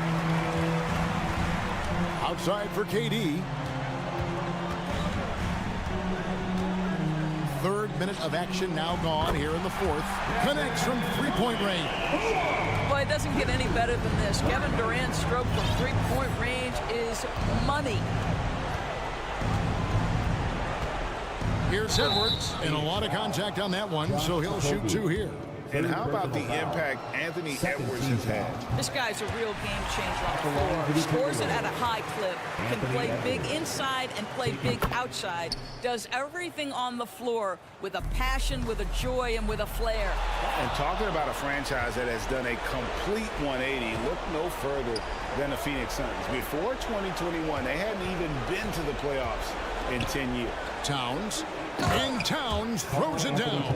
Outside for KD. Third minute of action now gone here in the fourth. Connects from three-point range. Boy, it doesn't get any better than this. Kevin Durant's stroke from three-point range is money. Here's Edwards, and a lot of contact on that one, so he'll shoot two here. And how about the impact Anthony Edwards has had? This guy's a real game changer on the floor. Scores it at a high clip, can play big inside and play big outside. Does everything on the floor with a passion, with a joy, and with a flair. And talking about a franchise that has done a complete 180, look no further than the Phoenix Suns. Before 2021, they hadn't even been to the playoffs in 10 years. Towns, and Towns throws it down.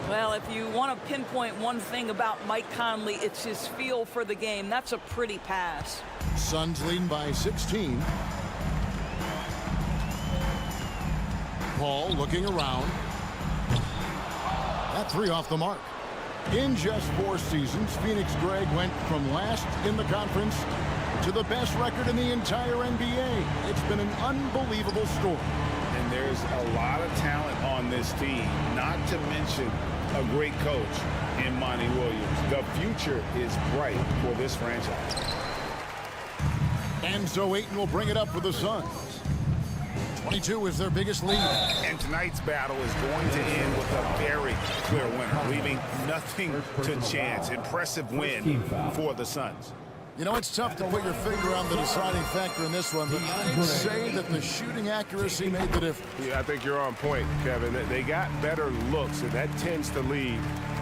Well, if you want to pinpoint one thing about Mike Conley, it's his feel for the game. That's a pretty pass. Suns leading by 16. Paul looking around. That three off the mark. In just 4 seasons, Phoenix Greg went from last in the conference to the best record in the entire NBA. It's been an unbelievable story. And there's a lot of talent on this team, not to mention a great coach in Monty Williams. The future is bright for this franchise. And so Ayton will bring it up for the Suns. 22 is their biggest lead. And tonight's battle is going to end with a very clear winner, leaving nothing to chance. Impressive win for the Suns. You know, it's tough to put your finger on the deciding factor in this one, but I'd say that the shooting accuracy made the difference. Yeah, I think you're on point, Kevin. They got better looks, and that tends to lead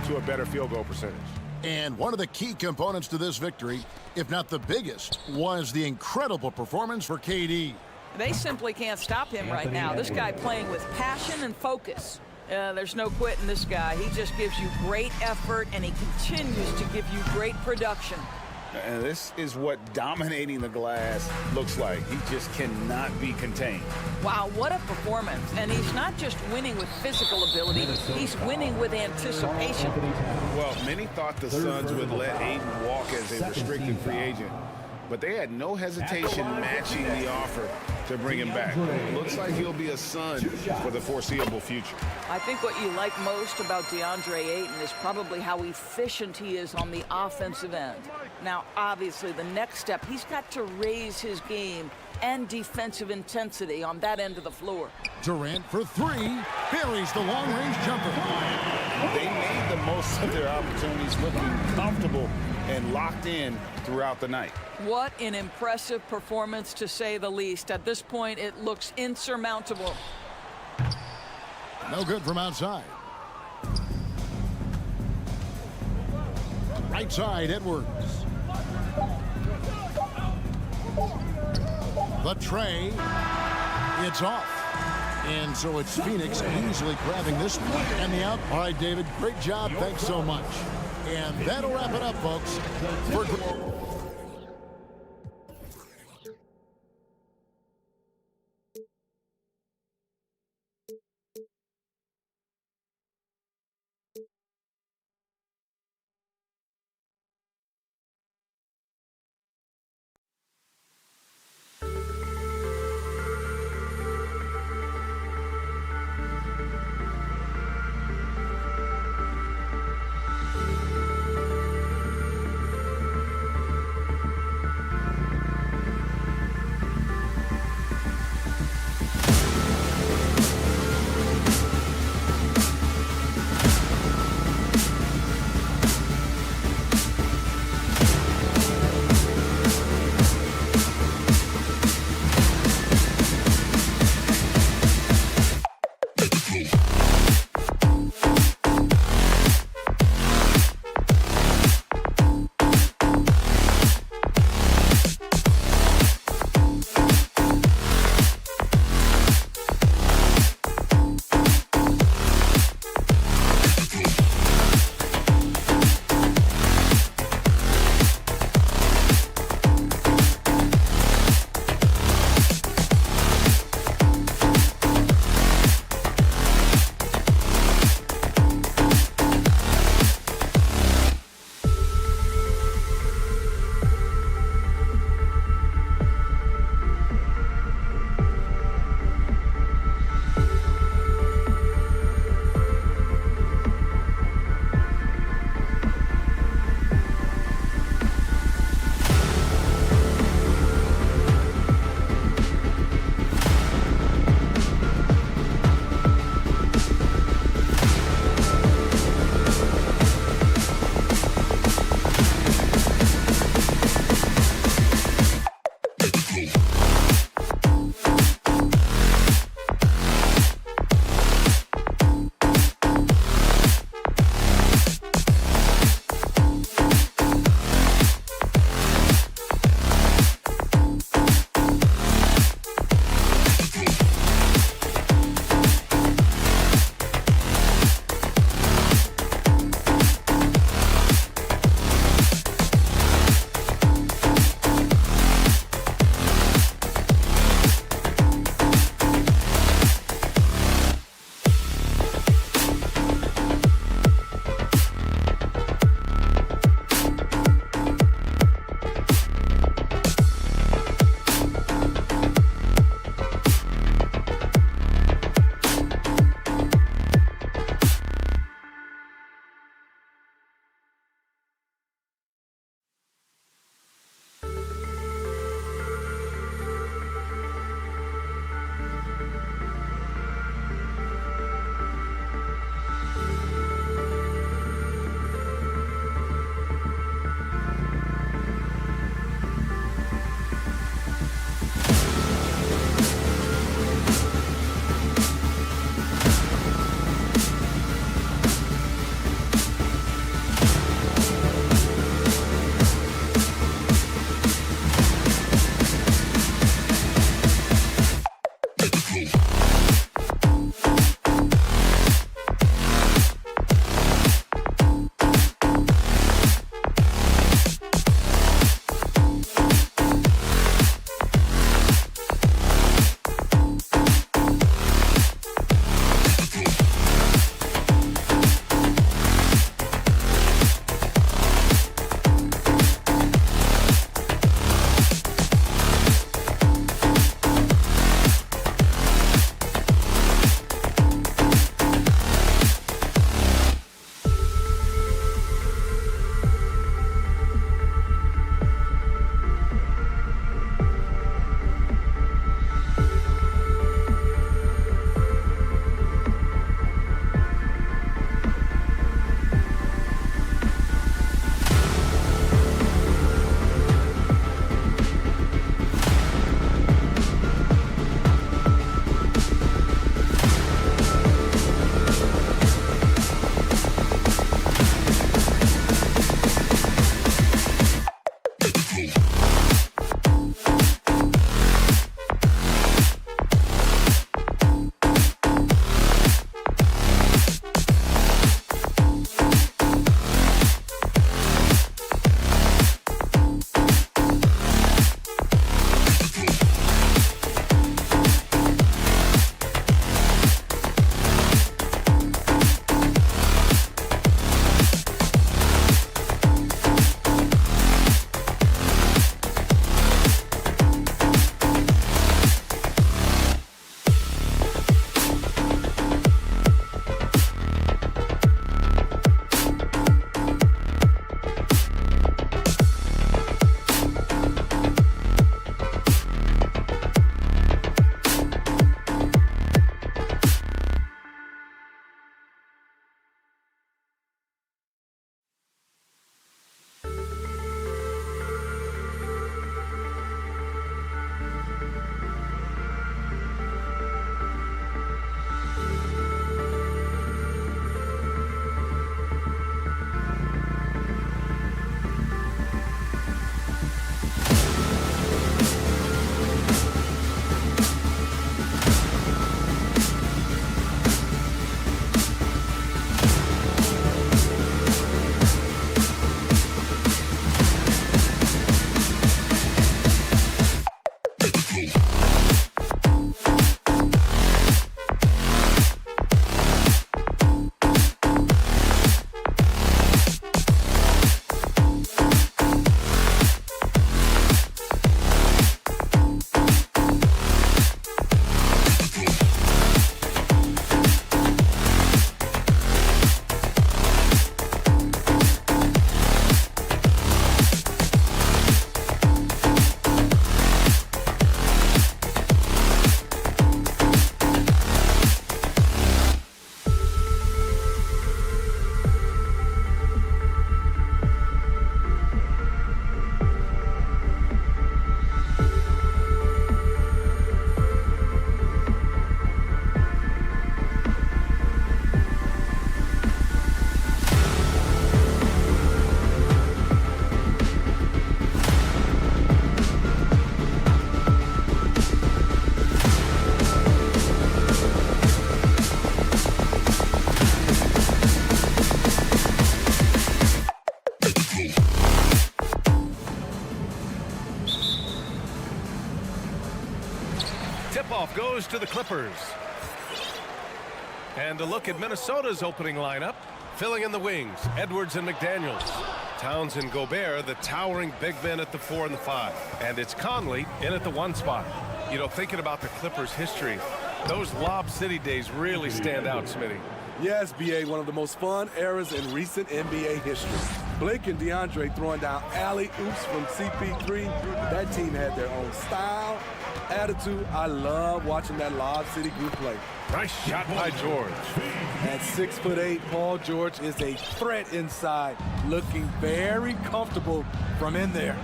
to a better field goal percentage. And one of the key components to this victory, if not the biggest, was the incredible performance for KD. They simply can't stop him right now. This guy playing with passion and focus. There's no quitting this guy. He just gives you great effort, and he continues to give you great production. And this is what dominating the glass looks like. He just cannot be contained. Wow, what a performance. And he's not just winning with physical ability, he's winning with anticipation. Well, many thought the Suns would let Ayton walk as a restricted free agent, but they had no hesitation matching the offer to bring him back. Looks like he'll be a Sun for the foreseeable future. I think what you like most about DeAndre Ayton is probably how efficient he is on the offensive end. Now, obviously, the next step, he's got to raise his game and defensive intensity on that end of the floor. Durant for three, buries the long-range jumper. They made the most of their opportunities, looking comfortable and locked in throughout the night. What an impressive performance, to say the least. At this point, it looks insurmountable. No good from outside. Right side, Edwards. The tray, it's off. And so it's Phoenix easily grabbing this one. And the out. All right, David, great job. Thanks so much. And that'll wrap it up, folks. tip-off goes to the Clippers. And a look at Minnesota's opening lineup. Filling in the wings, Edwards and McDaniels. Towns and Gobert, the towering big men at the 4 and the 5. And it's Conley in at the 1 spot. You know, thinking about the Clippers' history, those Lob City days really stand out, Smitty. Yes, B.A., one of the most fun eras in recent NBA history. Blake and DeAndre throwing down alley-oops from CP3. That team had their own style, attitude. I love watching that Lob City group play. Nice shot by George. At 6'8", Paul George is a threat inside, looking very comfortable from in there.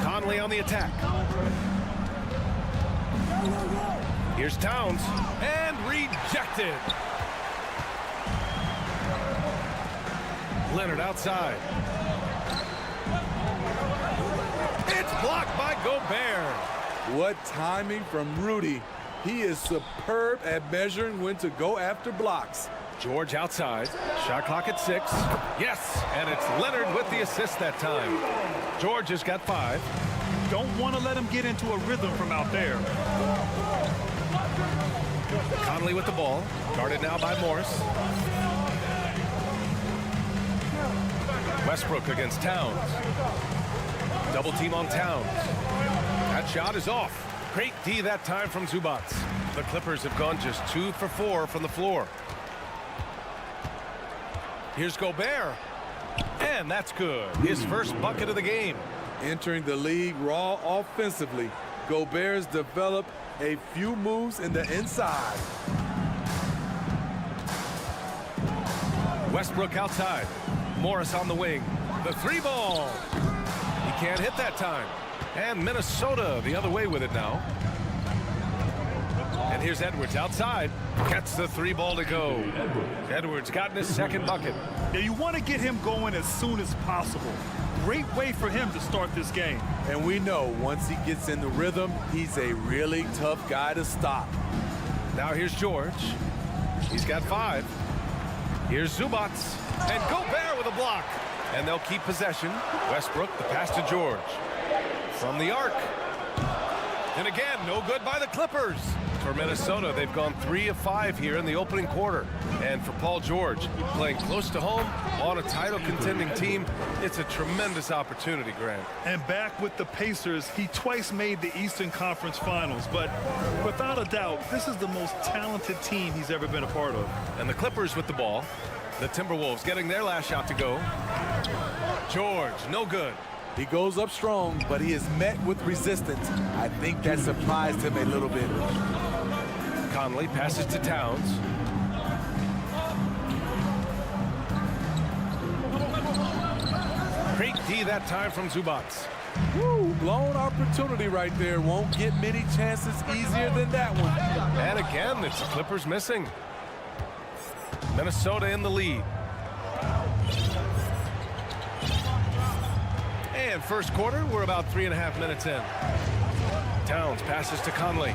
Conley on the attack. Here's Towns, and rejected. Leonard outside. It's blocked by Gobert. What timing from Rudy. He is superb at measuring when to go after blocks. George outside. Shot clock at 6. Yes, and it's Leonard with the assist that time. George has got 5. Don't want to let him get into a rhythm from out there. Conley with the ball. Guarded now by Morris. Westbrook against Towns. Double team on Towns. That shot is off. Great D that time from Zubac. The Clippers have gone just 2 for 4 from the floor. Here's Gobert. And that's good. His first bucket of the game. Entering the league raw offensively, Gobert's developed a few moves in the inside. Westbrook outside. Morris on the wing. The 3-ball. He can't hit that time. And Minnesota the other way with it now. And here's Edwards outside. Gets the 3-ball to go. Edwards gotten his second bucket. Yeah, you want to get him going as soon as possible. Great way for him to start this game. And we know once he gets in the rhythm, he's a really tough guy to stop. Now here's George. He's got 5. Here's Zubac. And Gobert with a block. And they'll keep possession. Westbrook, the pass to George. From the arc. And again, no good by the Clippers. For Minnesota, they've gone 3 of 5 here in the opening quarter. And for Paul George, playing close to home on a title contending team, it's a tremendous opportunity, Grant. And back with the Pacers, he twice made the Eastern Conference Finals. But without a doubt, this is the most talented team he's ever been a part of. And the Clippers with the ball. The Timberwolves getting their last shot to go. George, no good. He goes up strong, but he is met with resistance. I think that surprised him a little bit. Conley passes to Towns. Great D that time from Zubac. Woo, blown opportunity right there. Won't get many chances easier than that one. And again, it's the Clippers missing. Minnesota in the lead. And first quarter, we're about 3.5 minutes in. Towns passes to Conley.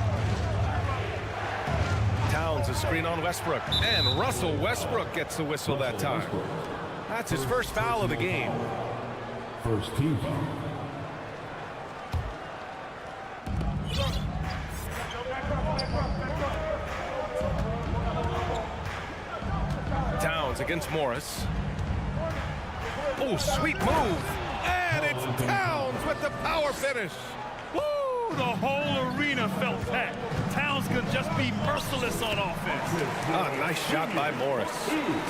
Towns a screen on Westbrook. And Russell Westbrook gets the whistle that time. That's his first foul of the game. First team. Towns against Morris. Oh, sweet move. And it's Towns with the power finish. Woo! The whole arena felt that. Towns could just be merciless on offense. Ah, nice shot by Morris.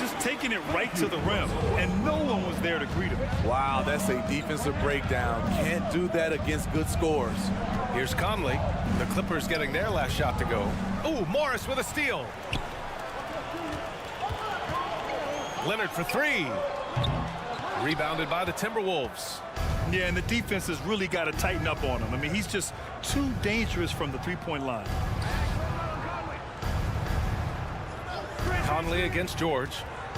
Just taking it right to the rim, and no one was there to greet him. Wow, that's a defensive breakdown. Can't do that against good scores. Here's Conley. The Clippers getting their last shot to go. Oh, Morris with a steal. Leonard for 3. Rebounded by the Timberwolves. Yeah, and the defense has really got to tighten up on him. I mean, he's just too dangerous from the three-point line. Conley against George.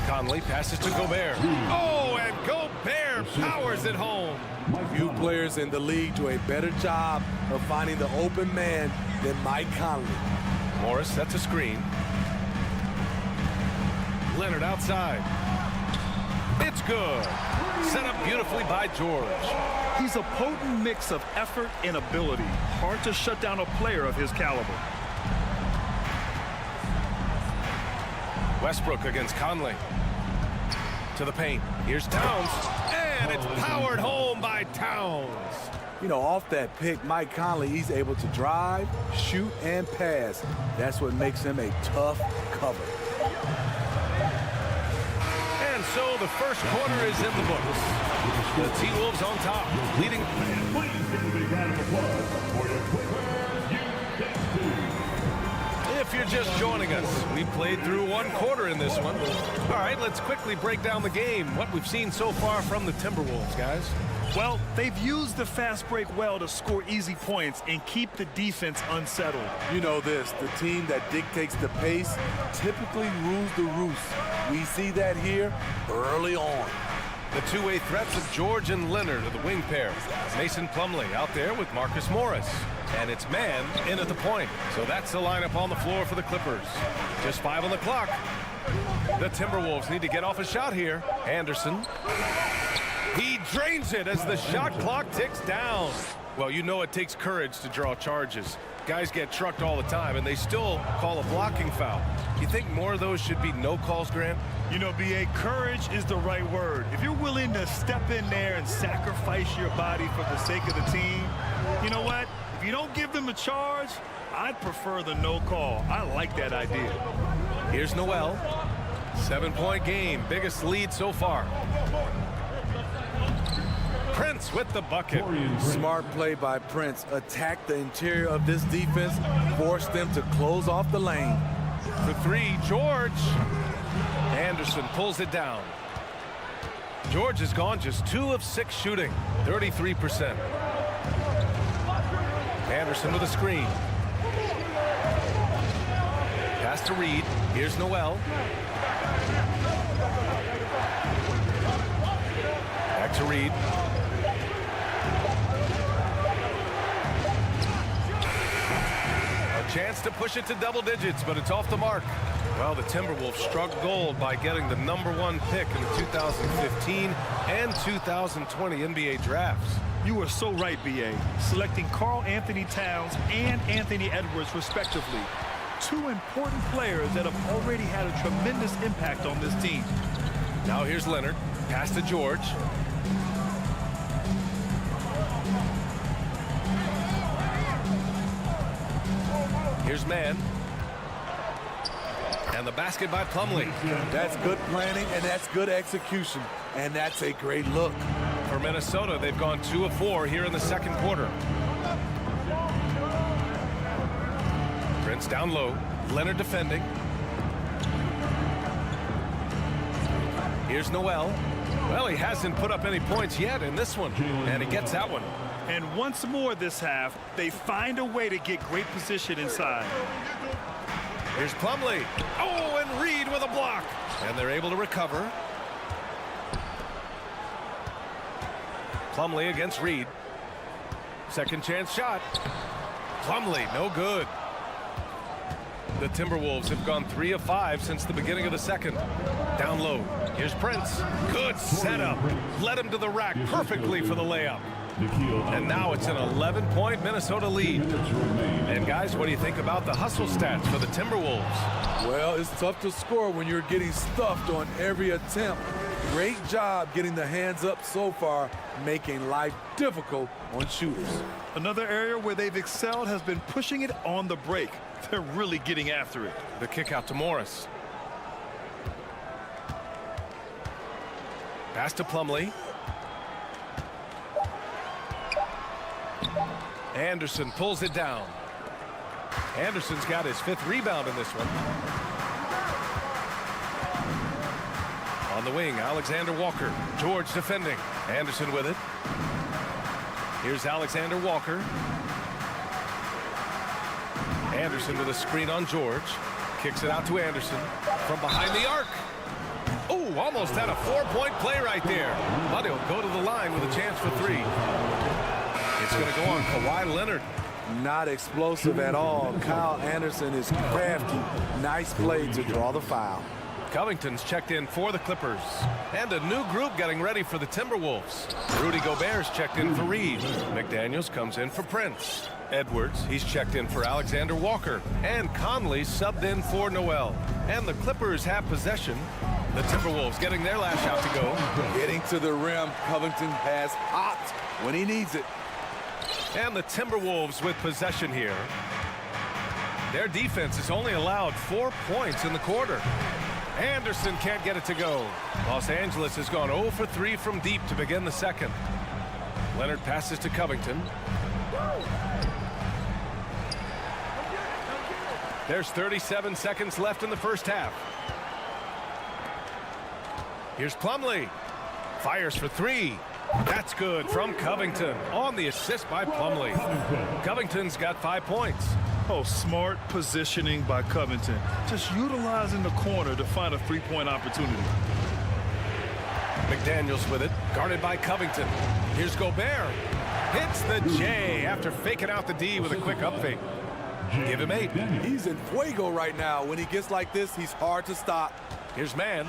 Conley passes to Gobert. Oh, and Gobert powers it home. Few players in the league do a better job of finding the open man than Mike Conley. Morris sets a screen. Leonard outside. It's good. Set up beautifully by George. He's a potent mix of effort and ability. Hard to shut down a player of his caliber. Westbrook against Conley. To the paint. Here's Towns. And it's powered home by Towns. You know, off that pick, Mike Conley, he's able to drive, shoot, and pass. That's what makes him a tough cover. And so the first quarter is in the books. The T-Wolves on top, leading. Please give a big round of applause for your Clippers. If you're just joining us, we played through one quarter in this one. All right, let's quickly break down the game. What we've seen so far from the Timberwolves, guys. Well, they've used the fast break well to score easy points and keep the defense unsettled. You know this, the team that dictates the pace typically rules the roost. We see that here early on. The two-way threats of George and Leonard are the wing pair. Mason Plumlee out there with Marcus Morris. And it's man in at the point. So that's the lineup on the floor for the Clippers. Just 5 on the clock. The Timberwolves need to get off a shot here. Anderson. He drains it as the shot clock ticks down. Well, you know it takes courage to draw charges. Guys get trucked all the time, and they still call a blocking foul. You think more of those should be no calls, Grant? You know, B.A., courage is the right word. If you're willing to step in there and sacrifice your body for the sake of the team, you know what? If you don't give them a charge, I'd prefer the no call. I like that idea. Here's Noel. 7-point game, biggest lead so far. Prince with the bucket. Smart play by Prince. Attack the interior of this defense. Force them to close off the lane. For 3, George. Anderson pulls it down. George has gone just 2 of 6 shooting. 33%. Anderson with a screen. Pass to Reed. Here's Noel. Back to Reed. Chance to push it to double digits, but it's off the mark. Well, the Timberwolves struck gold by getting the #1 pick in the 2015 and 2020 NBA drafts. You are so right, B.A. Selecting Karl Anthony Towns and Anthony Edwards, respectively. 2 important players that have already had a tremendous impact on this team. Now here's Leonard. Pass to George. Here's Mann. And the basket by Plumlee. That's good planning, and that's good execution. And that's a great look. For Minnesota, they've gone 2 of 4 here in the second quarter. Prince down low. Leonard defending. Here's Noel. Well, he hasn't put up any points yet in this one. And he gets that one. And once more this half, they find a way to get great position inside. Here's Plumlee. Oh, and Reed with a block. And they're able to recover. Plumlee against Reed. Second chance shot. Plumlee, no good. The Timberwolves have gone 3 of 5 since the beginning of the second. Down low. Here's Prince. Good setup. Led him to the rack perfectly for the layup. And now it's an 11-point Minnesota lead. And guys, what do you think about the hustle stats for the Timberwolves? Well, it's tough to score when you're getting stuffed on every attempt. Great job getting the hands up so far, making life difficult on shooters. Another area where they've excelled has been pushing it on the break. They're really getting after it. The kick out to Morris. Pass to Plumlee. Anderson pulls it down. Anderson's got his 5th rebound in this one. On the wing, Alexander Walker. George defending. Anderson with it. Here's Alexander Walker. Anderson with a screen on George. Kicks it out to Anderson. From behind the arc. Oh, almost had a 4-point play right there. But he'll go to the line with a chance for 3. It's going to go on Kawhi Leonard. Not explosive at all. Kyle Anderson is crafty. Nice play to draw the foul. Covington's checked in for the Clippers. And a new group getting ready for the Timberwolves. Rudy Gobert's checked in for Reed. McDaniels comes in for Prince. Edwards, he's checked in for Alexander Walker. And Conley subbed in for Noel. And the Clippers have possession. The Timberwolves getting their last shot to go. Getting to the rim, Covington has popped when he needs it. And the Timberwolves with possession here. Their defense has only allowed 4 points in the quarter. Anderson can't get it to go. Los Angeles has gone 0 for 3 from deep to begin the second. Leonard passes to Covington. There's 37 seconds left in the first half. Here's Plumlee. Fires for 3. That's good from Covington on the assist by Plumlee. Covington's got 5 points. Oh, smart positioning by Covington. Just utilizing the corner to find a three-point opportunity. McDaniels with it, guarded by Covington. Here's Gobert. Hits the J after faking out the D with a quick up fake. Give him 8. He's in fuego right now. When he gets like this, he's hard to stop. Here's Mann.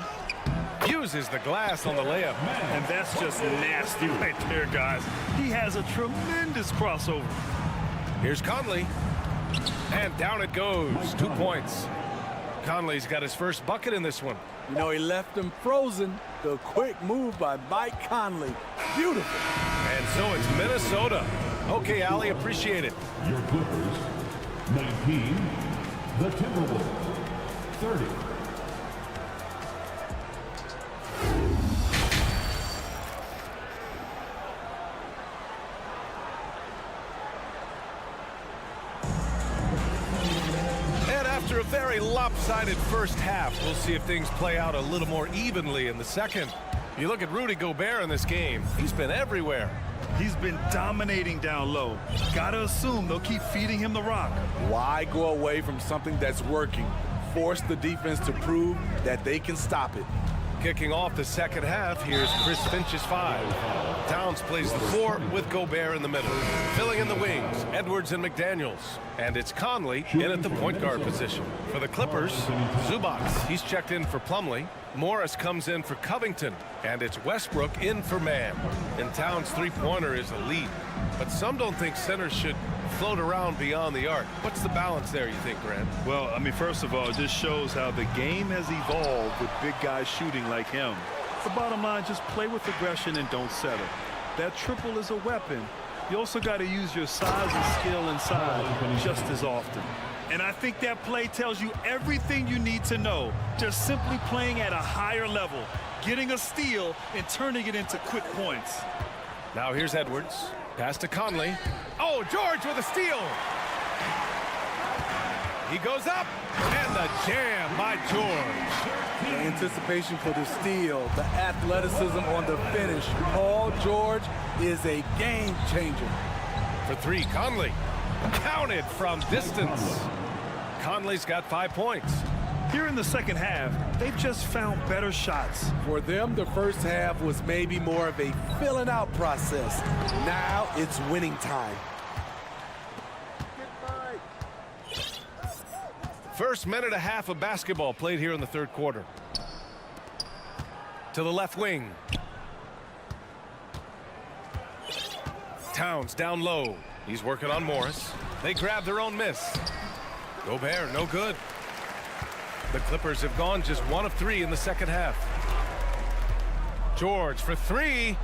Uses the glass on the layup. And that's just nasty right there, guys. He has a tremendous crossover. Here's Conley. And down it goes. 2 points. Conley's got his first bucket in this one. You know, he left him frozen. The quick move by Mike Conley. Beautiful. And so it's Minnesota. Okay, Allie, appreciate it. Your Clippers, 19. The Timberwolves, 30. After a very lopsided first half, we'll see if things play out a little more evenly in the second. You look at Rudy Gobert in this game, he's been everywhere. He's been dominating down low. Gotta assume they'll keep feeding him the rock. Why go away from something that's working? Force the defense to prove that they can stop it. Kicking off the second half, here's Chris Finch's 5. Towns plays the 4 with Gobert in the middle. Filling in the wings, Edwards and McDaniels. And it's Conley in at the point guard position. For the Clippers, Zubac, he's checked in for Plumlee. Morris comes in for Covington. And it's Westbrook in for Mann. And Towns' three-pointer is elite. But some don't think centers should float around beyond the arc. What's the balance there, you think, Grant? Well, I mean, first of all, it just shows how the game has evolved with big guys shooting like him. The bottom line, just play with aggression and don't settle. That triple is a weapon. You also got to use your size and skill inside just as often. And I think that play tells you everything you need to know. Just simply playing at a higher level, getting a steal, and turning it into quick points. Now here's Edwards. Pass to Conley. Oh, George with a steal. He goes up, and the jam by George. The anticipation for the steal, the athleticism on the finish. Paul George is a game changer. For 3, Conley. Counted from distance. Conley's got 5 points. Here in the second half, they've just found better shots. For them, the first half was maybe more of a filling out process. Now it's winning time. First minute and a half of basketball played here in the third quarter. To the left wing. Towns down low. He's working on Morris. They grab their own miss. Gobert, no good. The Clippers have gone just 1 of 3 in the second half. George for 3.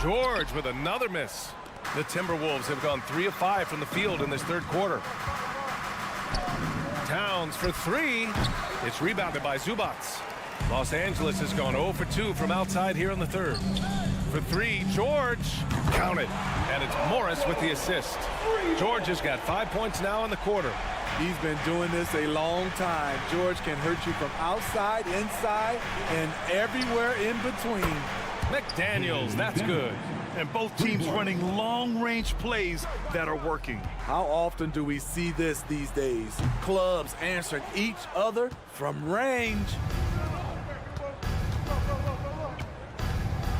George with another miss. The Timberwolves have gone 3 of 5 from the field in this third quarter. Towns for 3. It's rebounded by Zubac. Los Angeles has gone 0 for 2 from outside here in the third. For 3, George. Counted. And it's Morris with the assist. George has got 5 points now in the quarter. He's been doing this a long time. George can hurt you from outside, inside, and everywhere in between. McDaniels, that's good. And both teams running long-range plays that are working. How often do we see this these days? Clubs answering each other from range.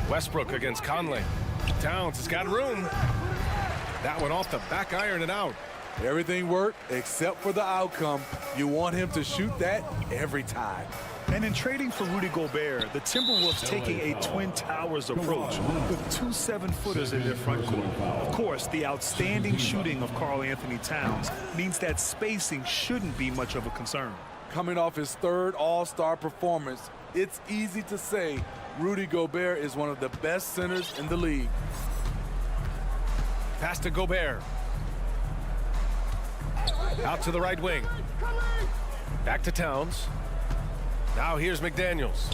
Westbrook against Conley. Towns has got room. That one off the back iron and out. Everything worked except for the outcome. You want him to shoot that every time. And in trading for Rudy Gobert, the Timberwolves taking a Twin Towers approach with 2 7-footers in their front court. Of course, the outstanding shooting of Karl Anthony Towns means that spacing shouldn't be much of a concern. Coming off his 3rd All-Star performance, it's easy to say Rudy Gobert is one of the best centers in the league. Pass to Gobert. Out to the right wing. Back to Towns. Now here's McDaniels.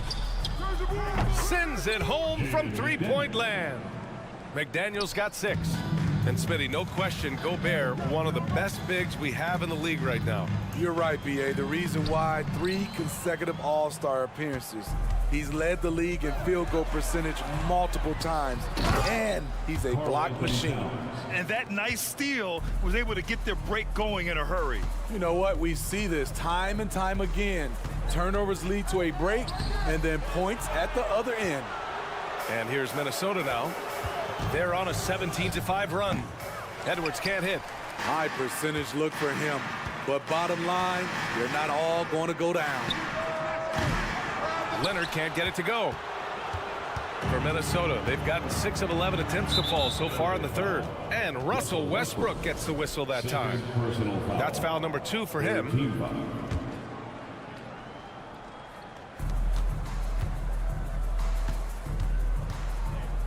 Sends it home from three-point land. McDaniels got 6. And Smitty, no question, Gobert, one of the best bigs we have in the league right now. You're right, B.A. The reason why 3 consecutive All-Star appearances. He's led the league in field goal percentage multiple times, and he's a block machine. And that nice steal was able to get their break going in a hurry. You know what? We see this time and time again. Turnovers lead to a break, and then points at the other end. And here's Minnesota now. They're on a 17-5 run. Edwards can't hit. High percentage look for him. But bottom line, they're not all going to go down. Leonard can't get it to go. For Minnesota, they've gotten 6 of 11 attempts to fall so far in the 3rd. And Russell Westbrook gets the whistle that time. That's foul number 2 for him.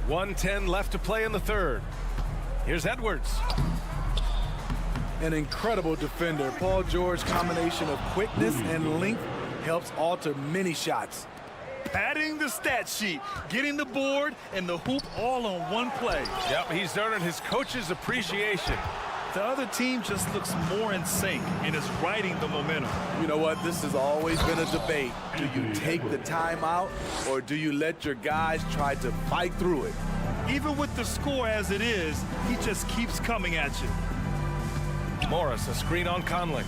1:10 left to play in the 3rd. Here's Edwards. An incredible defender. Paul George's combination of quickness and length helps alter many shots. Padding the stat sheet, getting the board and the hoop all on one play. Yep, he's earning his coach's appreciation. The other team just looks more in sync and is riding the momentum. You know what? This has always been a debate. Do you take the timeout or do you let your guys try to fight through it? Even with the score as it is, he just keeps coming at you. Morris, a screen on Conley.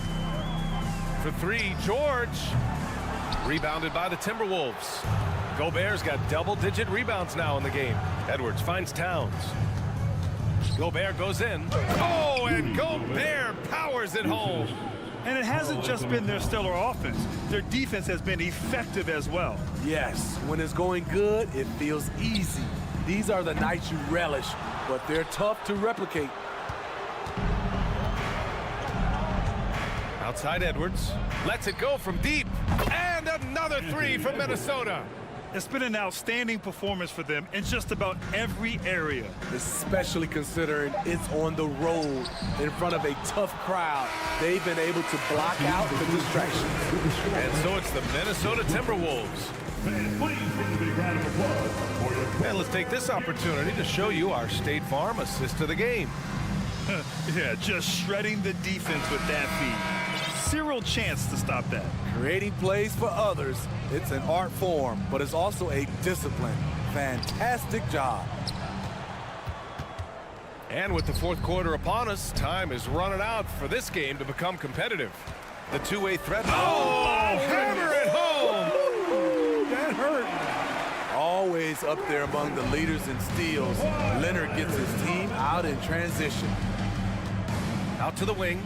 For 3, George. Rebounded by the Timberwolves. Gobert's got double-digit rebounds now in the game. Edwards finds Towns. Gobert goes in. Oh, and Gobert powers it home. And it hasn't just been their stellar offense. Their defense has been effective as well. Yes, when it's going good, it feels easy. These are the nights you relish, but they're tough to replicate. Outside Edwards. Lets it go from deep. And another 3 from Minnesota. It's been an outstanding performance for them in just about every area. Especially considering it's on the road in front of a tough crowd. They've been able to block out the distractions. And so it's the Minnesota Timberwolves. And let's take this opportunity to show you our State Farm assist to the game. Yeah, just shredding the defense with that feed. Zero chance to stop that. Creating plays for others, it's an art form, but it's also a discipline. Fantastic job. And with the 4th quarter upon us, time is running out for this game to become competitive. The two-way threat. Oh, hammer it home! That hurt. Always up there among the leaders in steals. Leonard gets his team out in transition. Out to the wing.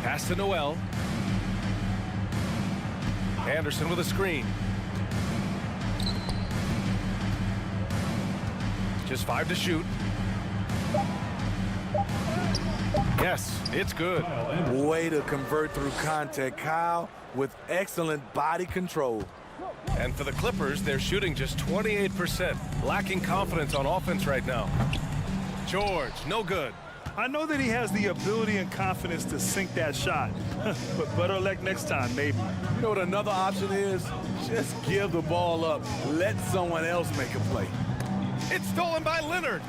Pass to Noel. Anderson with a screen. Just 5 to shoot. Yes, it's good. Way to convert through contact, Kyle, with excellent body control. And for the Clippers, they're shooting just 28%, lacking confidence on offense right now. George, no good. I know that he has the ability and confidence to sink that shot, but better luck next time, maybe. You know what another option is? Just give the ball up. Let someone else make a play. It's stolen by Leonard.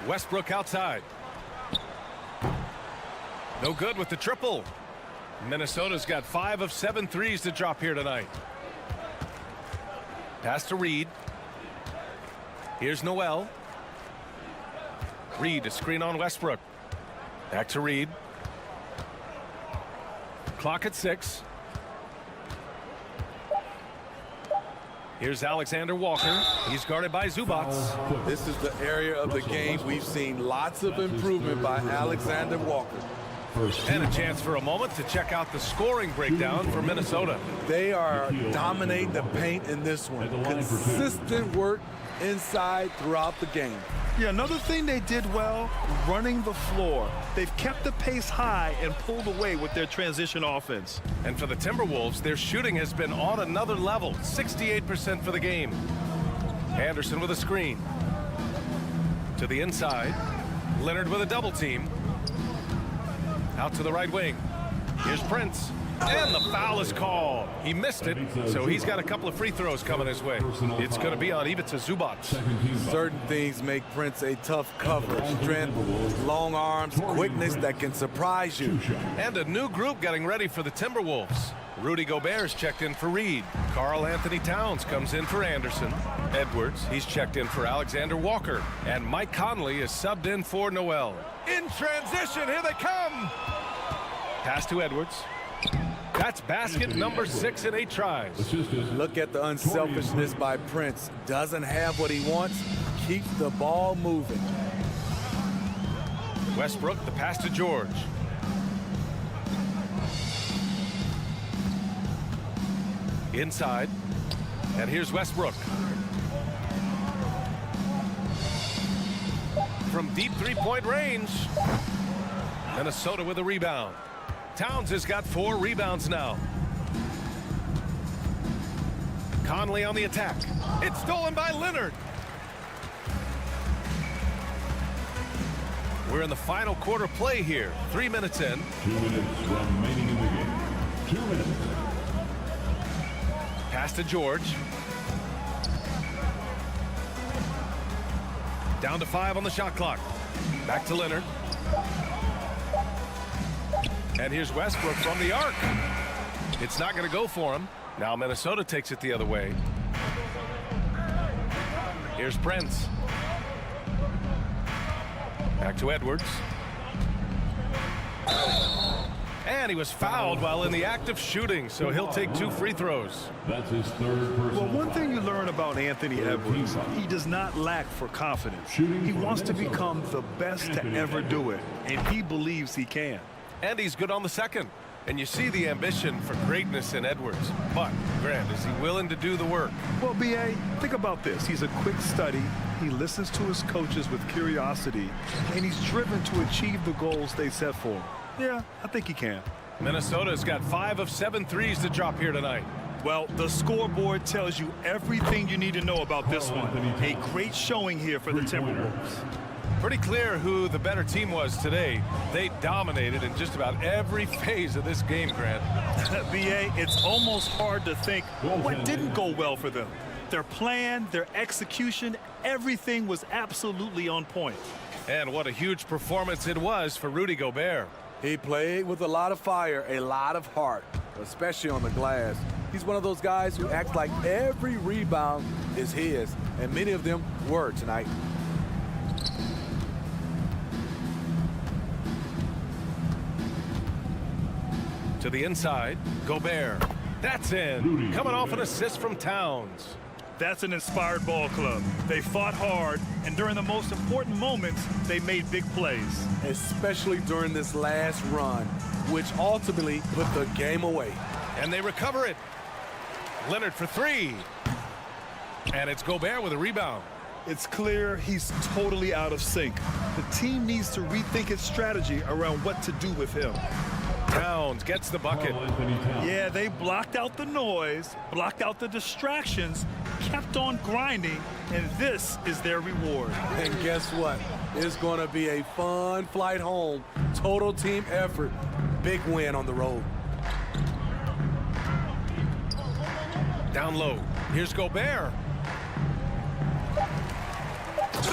Westbrook outside. No good with the triple. Minnesota's got 5 of 7 threes to drop here tonight. Pass to Reed. Here's Noel. Reed, a screen on Westbrook. Back to Reed. Clock at 6. Here's Alexander Walker. He's guarded by Zubac. This is the area of the game we've seen lots of improvement by Alexander Walker. And a chance for a moment to check out the scoring breakdown for Minnesota. They are dominating the paint in this one. Consistent work inside throughout the game. Yeah, another thing they did well, running the floor. They've kept the pace high and pulled away with their transition offense. And for the Timberwolves, their shooting has been on another level, 68% for the game. Anderson with a screen. To the inside. Leonard with a double team. Out to the right wing. Here's Prince. And the foul is called. He missed it, so he's got a couple of free throws coming his way. It's going to be on Ivica Zubac. Certain things make Prince a tough cover. Strength, long arms, quickness that can surprise you. And a new group getting ready for the Timberwolves. Rudy Gobert's checked in for Reed. Karl Anthony Towns comes in for Anderson. Edwards, he's checked in for Alexander Walker. And Mike Conley is subbed in for Noel. In transition, here they come. Pass to Edwards. That's basket number 6 in 8 tries. Look at the unselfishness by Prince. Doesn't have what he wants, keeps the ball moving. Westbrook, the pass to George. Inside. And here's Westbrook. From deep three-point range. Minnesota with a rebound. Towns has got 4 rebounds now. Conley on the attack. It's stolen by Leonard. We're in the final quarter play here. 3 minutes in. 2 minutes remaining in the game. 2 minutes. Pass to George. Down to 5 on the shot clock. Back to Leonard. And here's Westbrook from the arc. It's not going to go for him. Now Minnesota takes it the other way. Here's Prince. Back to Edwards. And he was fouled while in the act of shooting, so he'll take 2 free throws. That's his 3rd personal. Well, one thing you learn about Anthony Edwards, he does not lack for confidence. He wants to become the best to ever do it, and he believes he can. And he's good on the second. And you see the ambition for greatness in Edwards. But, Grant, is he willing to do the work? Well, B.A., think about this. He's a quick study. He listens to his coaches with curiosity, and he's driven to achieve the goals they set for him. Yeah, I think he can. Minnesota's got 5 of 7 threes to drop here tonight. Well, the scoreboard tells you everything you need to know about this one. A great showing here for the Timberwolves. Pretty clear who the better team was today. They dominated in just about every phase of this game, Grant. B.A., it's almost hard to think what didn't go well for them. Their plan, their execution, everything was absolutely on point. And what a huge performance it was for Rudy Gobert. He played with a lot of fire, a lot of heart, especially on the glass. He's one of those guys who acts like every rebound is his, and many of them were tonight. To the inside, Gobert. That's in. Coming off an assist from Towns. That's an inspired ball club. They fought hard, and during the most important moments, they made big plays. Especially during this last run, which ultimately put the game away. And they recover it. Leonard for 3. And it's Gobert with a rebound. It's clear he's totally out of sync. The team needs to rethink its strategy around what to do with him. Towns gets the bucket. Yeah, they blocked out the noise, blocked out the distractions, kept on grinding, and this is their reward. And guess what? It's going to be a fun flight home. Total team effort. Big win on the road. Down low. Here's Gobert.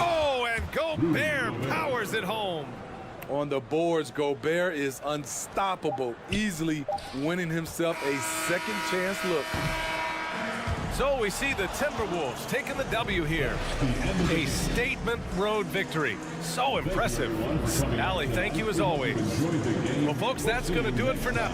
Oh, and Gobert powers it home. On the boards, Gobert is unstoppable, easily winning himself a second chance look. So we see the Timberwolves taking the W here. A statement road victory. So impressive. Allie, thank you as always. Well, folks, that's going to do it for now.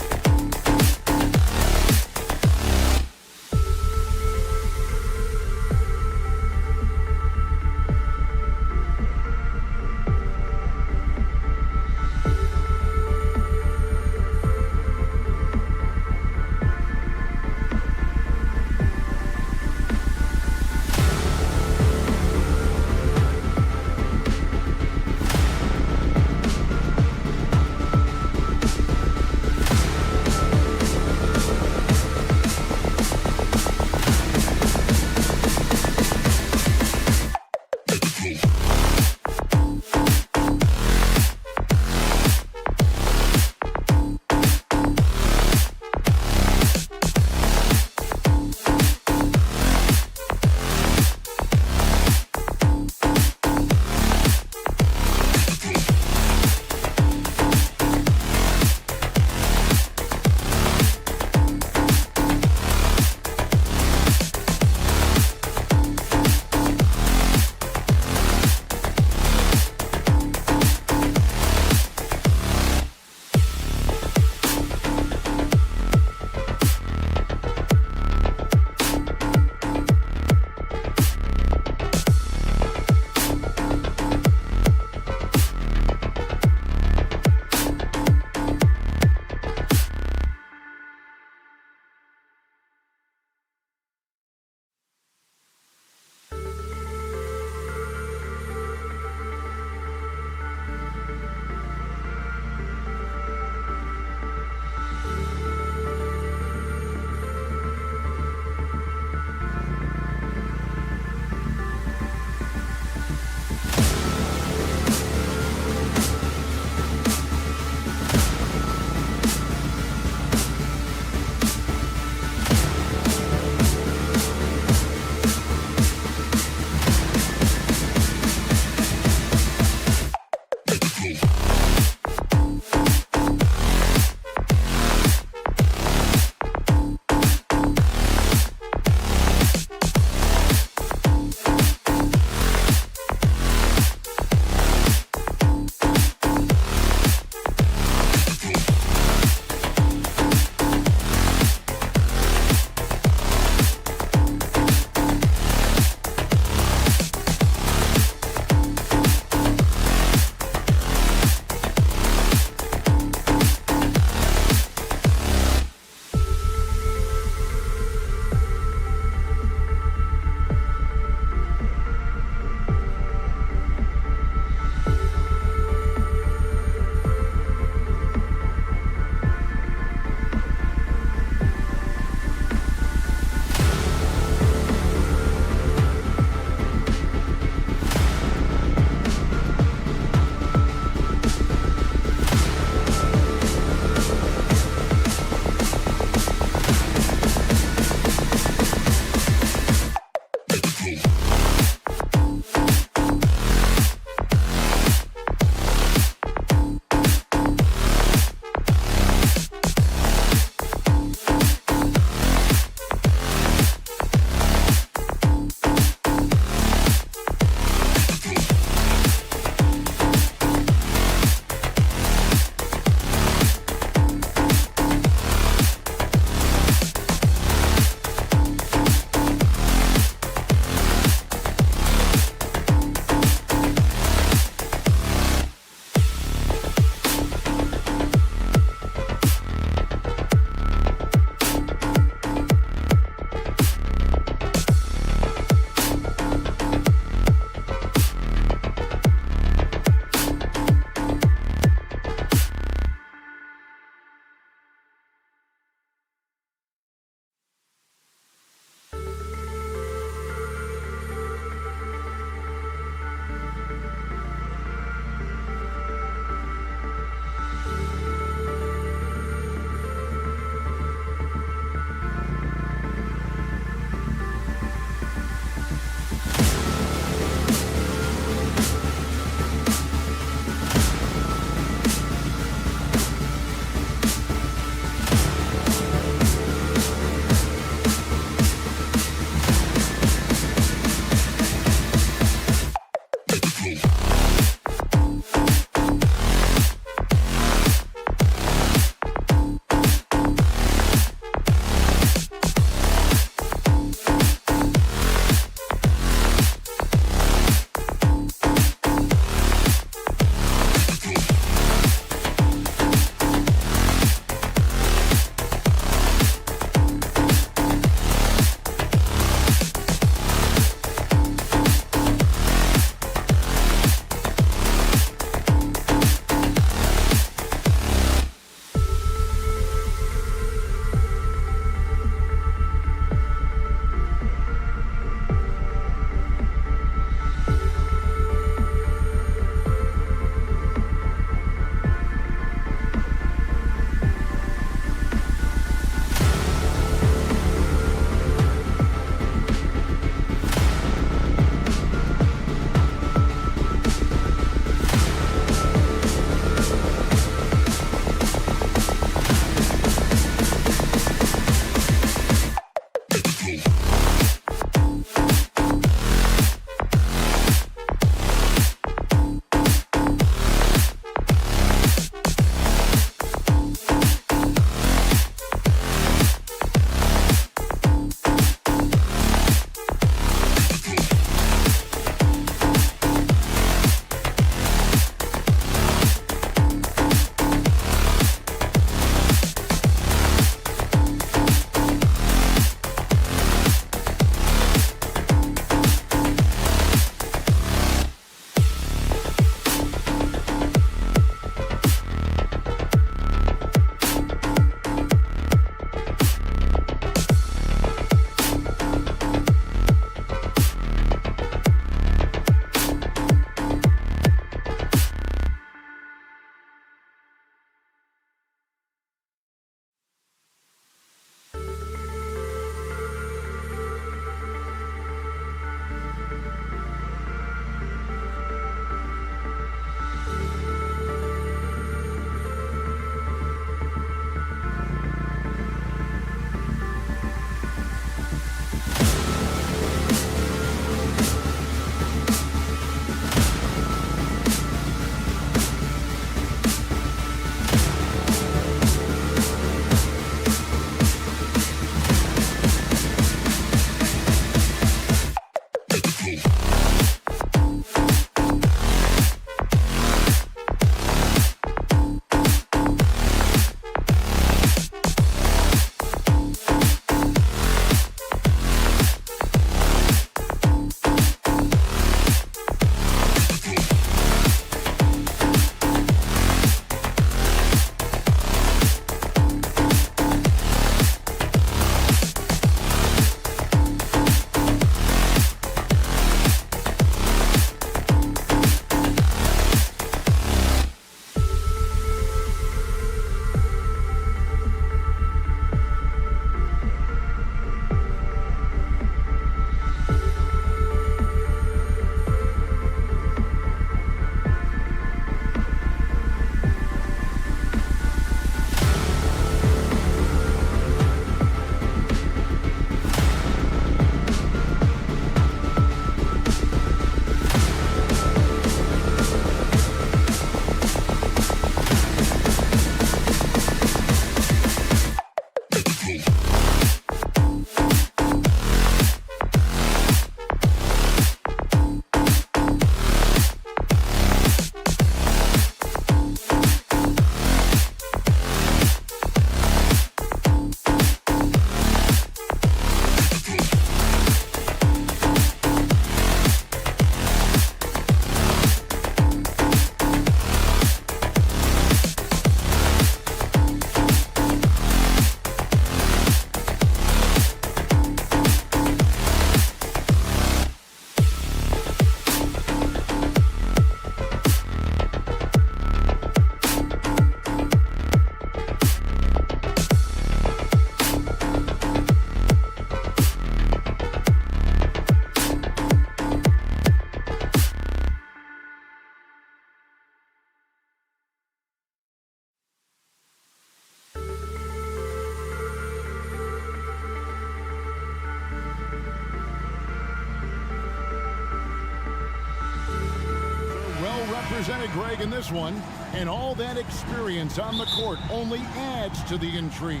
presented, Greg, in this one. And all that experience on the court only adds to the intrigue.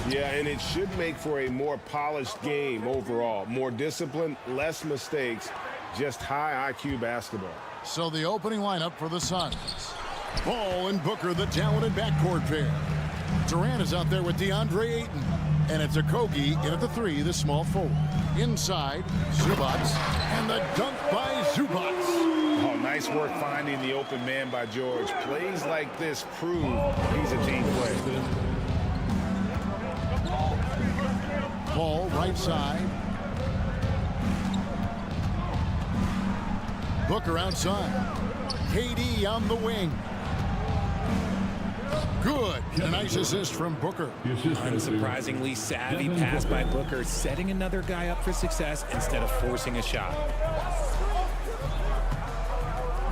Yeah, and it should make for a more polished game overall. More discipline, less mistakes, just high IQ basketball. So the opening lineup for the Suns. Ball and Booker, the talented backcourt pair. Durant is out there with DeAndre Ayton. And it's Okogie in at the 3, the small forward. Inside, Zubac, and the dunk by Zubac. Oh, nice work finding the open man by George. Plays like this prove he's a team player. Ball right side. Booker outside. KD on the wing. Good. A nice assist from Booker. Unsurprisingly savvy pass by Booker, setting another guy up for success instead of forcing a shot.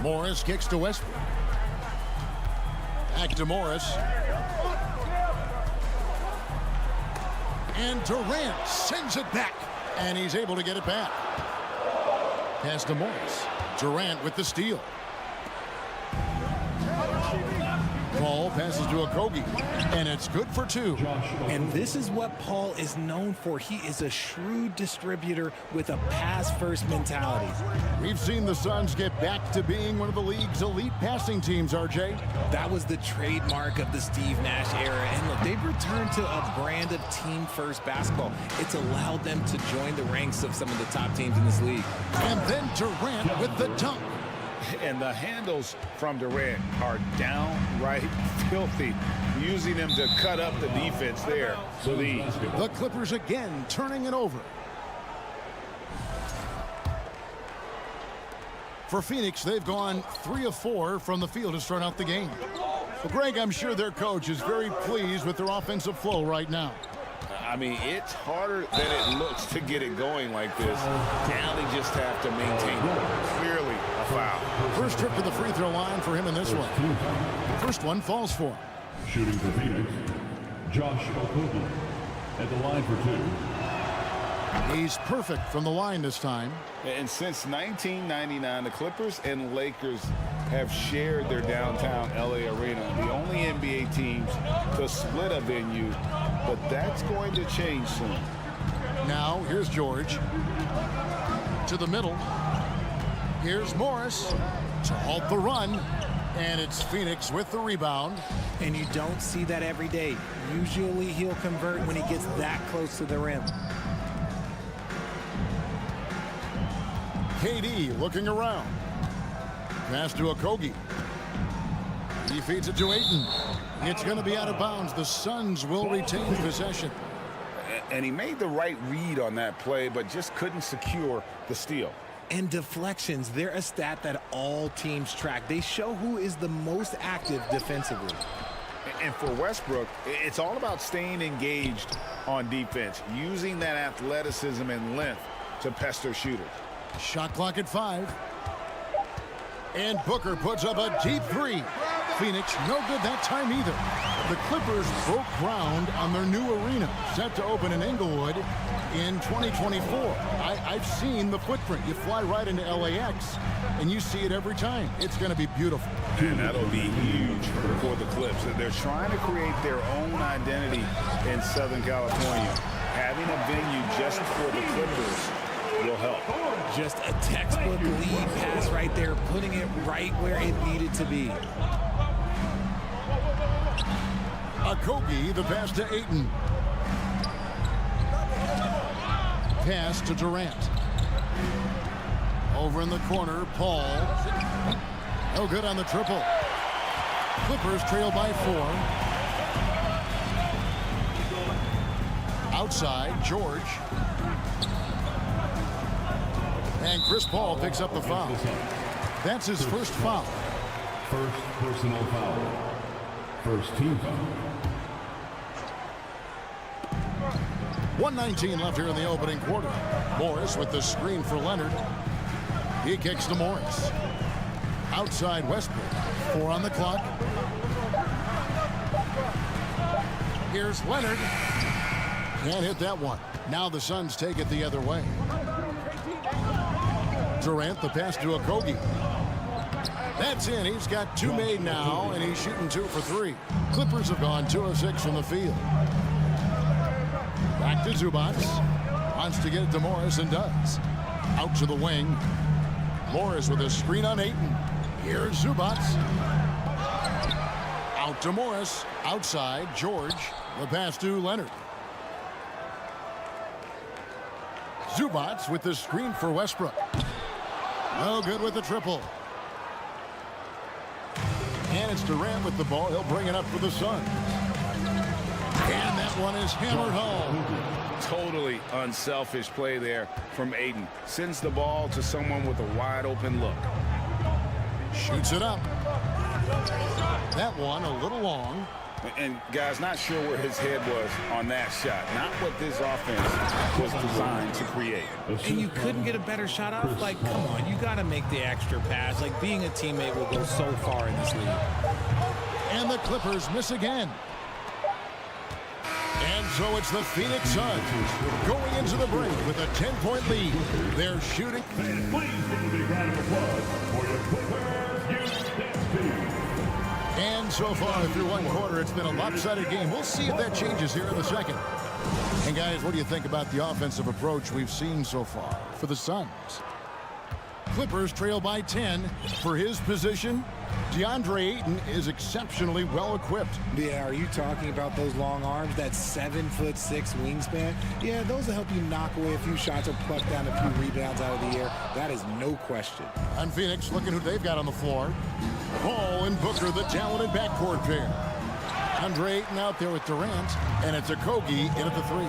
Morris kicks to Westbrook. Back to Morris. And Durant sends it back. And he's able to get it back. Pass to Morris. Durant with the steal. Paul passes to Okogie, and it's good for 2. And this is what Paul is known for. He is a shrewd distributor with a pass-first mentality. We've seen the Suns get back to being one of the league's elite passing teams, RJ. That was the trademark of the Steve Nash era. And look, they've returned to a brand of team-first basketball. It's allowed them to join the ranks of some of the top teams in this league. And then Durant with the dunk. And the handles from Durant are downright filthy, using them to cut up the defense there. So the Clippers again turning it over. For Phoenix, they've gone 3 of 4 from the field to start out the game. Well, Greg, I'm sure their coach is very pleased with their offensive flow right now. I mean, it's harder than it looks to get it going like this. Now they just have to maintain it. Clearly a foul. First trip to the free throw line for him in this one. First one falls for him. Shooting for Phoenix, Josh Okogie at the line for 2. He's perfect from the line this time. And since 1999, the Clippers and Lakers have shared their downtown LA arena, the only NBA teams to split a venue, but that's going to change soon. Now, here's George. To the middle. Here's Morris to halt the run. And it's Phoenix with the rebound. And you don't see that every day. Usually he'll convert when he gets that close to the rim. KD looking around. Pass to Okogie. He feeds it to Ayton. It's going to be out of bounds. The Suns will retain possession. And he made the right read on that play, but just couldn't secure the steal. And deflections, they're a stat that all teams track. They show who is the most active defensively. And for Westbrook, it's all about staying engaged on defense, using that athleticism and length to pester shooters. Shot clock at 5. And Booker puts up a deep 3. Phoenix no good that time either. The Clippers broke ground on their new arena, set to open in Inglewood in 2024. I've seen the footprint. You fly right into LAX, and you see it every time. It's going to be beautiful. And that'll be huge for the Clips. They're trying to create their own identity in Southern California. Having a venue just for the Clippers will help. Just a textbook lead pass right there, putting it right where it needed to be. Okogie, the pass to Ayton. Pass to Durant. Over in the corner, Paul. No good on the triple. Clippers trail by 4. Outside, George. And Chris Paul picks up the foul. That's his first foul. First personal foul. First team foul. 1:19 left here in the opening quarter. Morris with the screen for Leonard. He kicks to Morris. Outside Westbrook. 4 on the clock. Here's Leonard. Can't hit that one. Now the Suns take it the other way. Durant, the pass to Okogie. That's in. He's got 2 made now, and he's shooting 2 for 3. Clippers have gone 2 of 6 from the field. Back to Zubac. Wants to get it to Morris and does. Out to the wing. Morris with a screen on Ayton. Here's Zubac. Out to Morris. Outside, George. The pass to Leonard. Zubac with the screen for Westbrook. No good with the triple. And it's Durant with the ball. He'll bring it up for the Suns. And that one is hammered home. Totally unselfish play there from Ayton. Sends the ball to someone with a wide open look. Shoots it up. That one a little long. And guys, not sure where his head was on that shot. Not what this offense was designed to create. And you couldn't get a better shot off? Like, come on, you got to make the extra pass. Like, being a teammate will go so far in this league. And the Clippers miss again. And so it's the Phoenix Suns going into the break with a 10-point lead. They're shooting. And please give a big round of applause for your Clippers, Houston. And so far through one quarter, it's been a lopsided game. We'll see if that changes here in the second. And guys, what do you think about the offensive approach we've seen so far for the Suns? Clippers trail by 10. For his position, DeAndre Ayton is exceptionally well equipped. Yeah, are you talking about those long arms, that 7'6" wingspan? Yeah, those will help you knock away a few shots or pluck down a few rebounds out of the air. That is no question. On Phoenix, looking who they've got on the floor. Paul and Booker, the talented backcourt pair. Andre Ayton out there with Durant, and it's a Kogi in at the 3.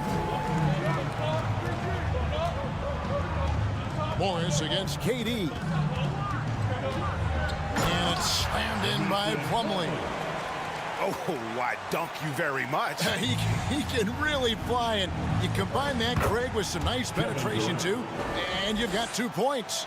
Morris against KD. And it's slammed in by Plumlee. Oh, why, dunk you very much. He can really fly, and you combine that, Craig, with some nice penetration, too, and you've got 2 points.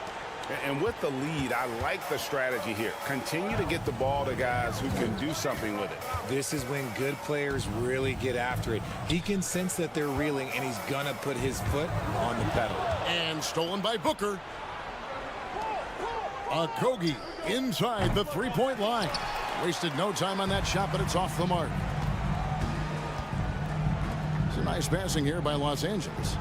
And with the lead, I like the strategy here. Continue to get the ball to guys who can do something with it. This is when good players really get after it. He can sense that they're reeling, and he's going to put his foot on the pedal. And stolen by Booker. Kogi inside the 3-point line. Wasted no time on that shot, but it's off the mark. It's a nice passing here by Los Angeles.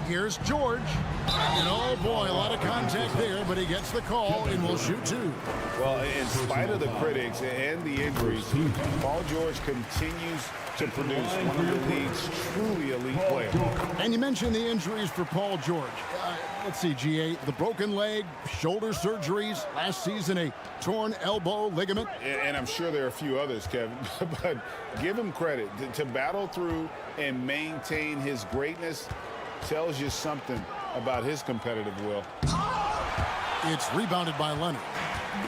Here's George. And oh boy, a lot of contact there, but he gets the call and will shoot 2. Well, in spite of the critics and the injuries, Paul George continues to produce one of the league's truly elite players. And you mentioned the injuries for Paul George. Let's see, GA, the broken leg, shoulder surgeries, last season a torn elbow ligament. And I'm sure there are a few others, Kevin, but give him credit. To battle through and maintain his greatness tells you something about his competitive will. It's rebounded by Leonard.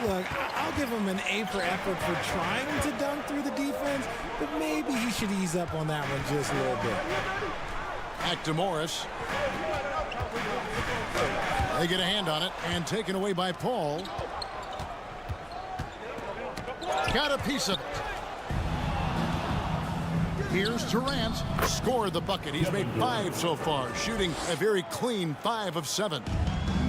Look, I'll give him an A for effort for trying to dunk through the defense, but maybe he should ease up on that one just a little bit. Back to Morris. They get a hand on it and taken away by Paul. Got a piece of it. Here's Durant. Scored the bucket. He's made 5 so far, shooting a very clean 5 of 7.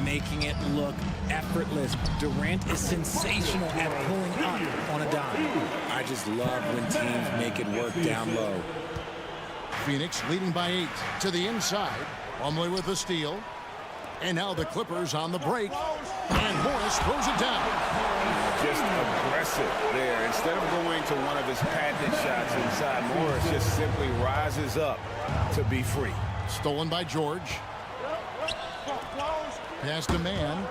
Making it look effortless. Durant is sensational at pulling up on a dime. I just love when teams make it work down low. Phoenix leading by 8 to the inside. Bobslay with the steal. And now the Clippers on the break. And Morris throws it down. Just aggressive there. Instead of going to one of his patented shots inside, Morris just simply rises up to be free. Stolen by George. Pass to man.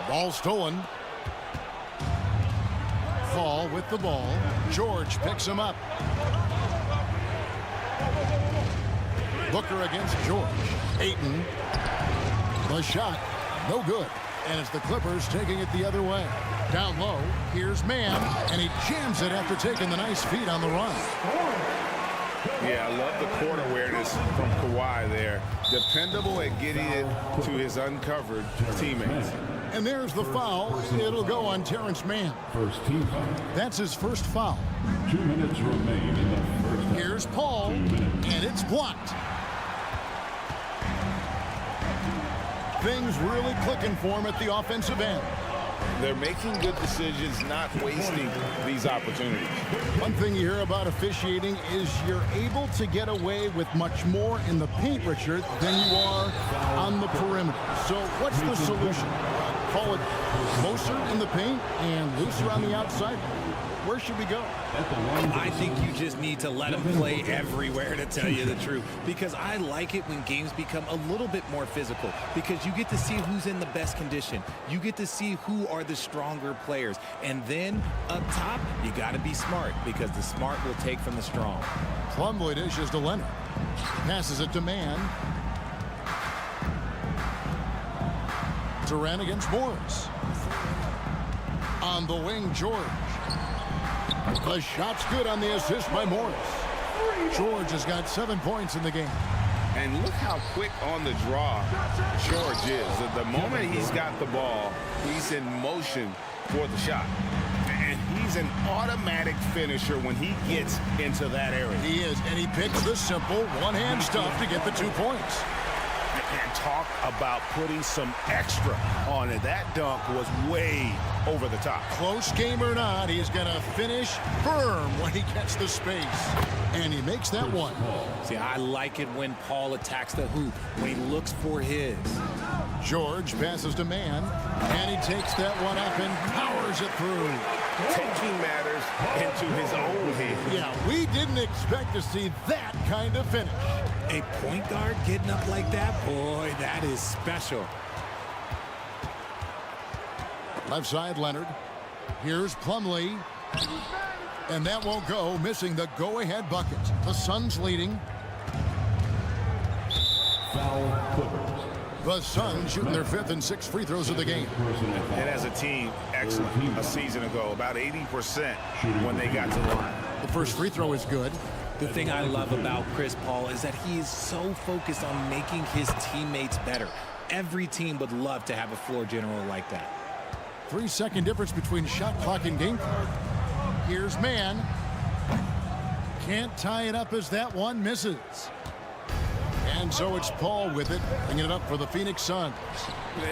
Ball stolen. Fall with the ball. George picks him up. Booker against George. Ayton. The shot. No good. And it's the Clippers taking it the other way. Down low. Here's Mann. And he jams it after taking the nice feed on the run. Yeah, I love the court awareness from Kawhi there. Dependable at getting it to his uncovered teammates. And there's the foul. It'll go on Terrence Mann. First team foul. That's his first foul. 2 minutes remain in the first half. Here's Paul. And it's blocked. things really clicking for him at the offensive end. They're making good decisions, not wasting these opportunities. One thing you hear about officiating is you're able to get away with much more in the paint, Richard, than you are on the perimeter. So what's the solution? Call it closer in the paint and looser on the outside? Where should we go? I think you just need to let them play everywhere, to tell you the truth, because I like it when games become a little bit more physical, because you get to see who's in the best condition. You get to see who are the stronger players. And then up top, you got to be smart, because the smart will take from the strong. Plumlee dishes to Leonard. Passes it to Mann. Durant against Morris. On the wing, George. The shot's good on the assist by Morris. George has got 7 points in the game. And look how quick on the draw George is. At the moment he's got the ball, he's in motion for the shot. And he's an automatic finisher when he gets into that area. He is, and he picks the simple one-hand stuff to get the 2 points. And talk about putting some extra on it. That dunk was way over the top. Close game or not, he's going to finish firm when he gets the space. And he makes that one. See, I like it when Paul attacks the hoop, when he looks for his. George passes to Mann, and he takes that one up and powers it through. Taking matters into his own hands. Yeah, we didn't expect to see that kind of finish. A point guard getting up like that, boy, that is special. Left side, Leonard. Here's Plumlee. And that won't go, missing the go-ahead bucket. The Suns leading. Foul, Clippers. The Suns shooting their 5th and 6th free throws of the game. And as a team, excellent. A season ago, about 80% when they got to the line. The first free throw is good. The thing I love about Chris Paul is that he is so focused on making his teammates better. Every team would love to have a floor general like that. 3-second difference between shot clock and game clock. Here's Mann. Can't tie it up as that one misses. And so it's Paul with it, bringing it up for the Phoenix Suns.